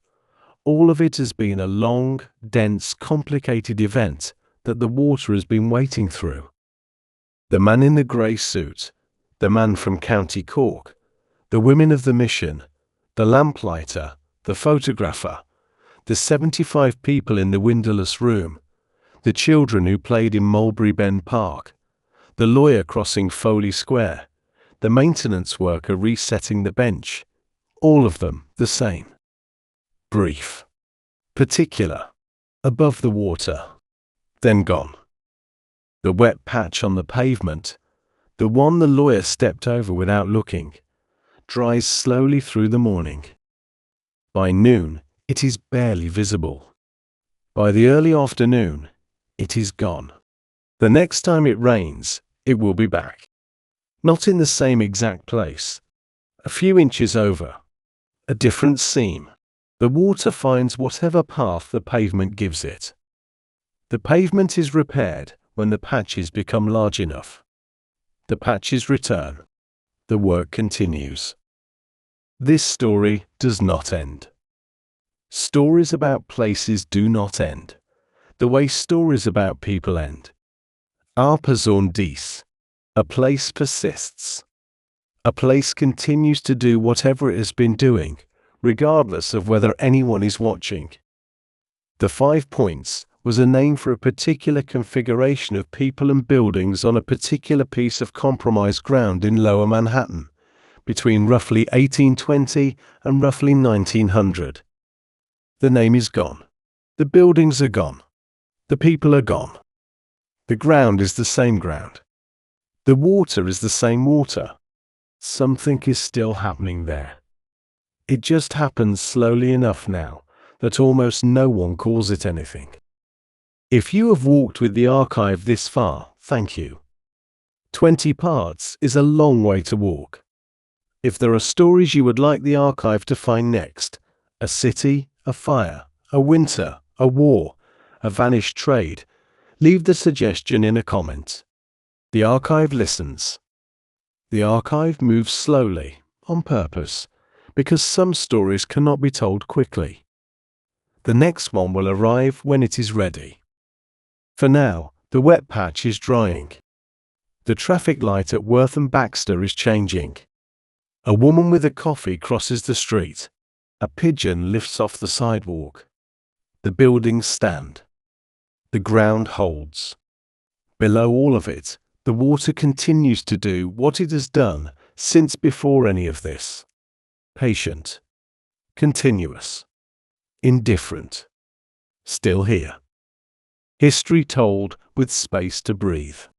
all of it has been a long, dense, complicated event that the water has been waiting through. The man in the grey suit, the man from County Cork, the women of the mission, the lamplighter, the photographer, the 75 people in the windowless room, the children who played in Mulberry Bend Park, the lawyer crossing Foley Square, the maintenance worker resetting the bench, all of them the same. Brief. Particular. Above the water. Then gone. The wet patch on the pavement, The one the lawyer stepped over without looking, dries slowly through the morning. By noon, it is barely visible. By the early afternoon, it is gone. The next time it rains, it will be back. Not in the same exact place. A few inches over. A different seam. The water finds whatever path the pavement gives it. The pavement is repaired when the patches become large enough. The patches return. The work continues. This story does not end. Stories about places do not end, the way stories about people end. Our Person dies. A place persists. A place continues to do whatever it has been doing, regardless of whether anyone is watching. The 5 points was a name for a particular configuration of people and buildings on a particular piece of compromised ground in Lower Manhattan, between roughly 1820 and roughly 1900. The name is gone. The buildings are gone. The people are gone. The ground is the same ground. The water is the same water. Something is still happening there. It just happens slowly enough now that almost no one calls it anything. If you have walked with the archive this far, thank you. 20 parts is a long way to walk. If there are stories you would like the archive to find next, a city, a fire, a winter, a war, a vanished trade, leave the suggestion in a comment. The archive listens. The archive moves slowly, on purpose, because some stories cannot be told quickly. The next one will arrive when it is ready. For now, the wet patch is drying. The traffic light at Worth and Baxter is changing. A woman with a coffee crosses the street. A pigeon lifts off the sidewalk. The buildings stand. The ground holds. Below all of it, the water continues to do what it has done since before any of this. Patient. Continuous. Indifferent. Still here. History told with space to breathe.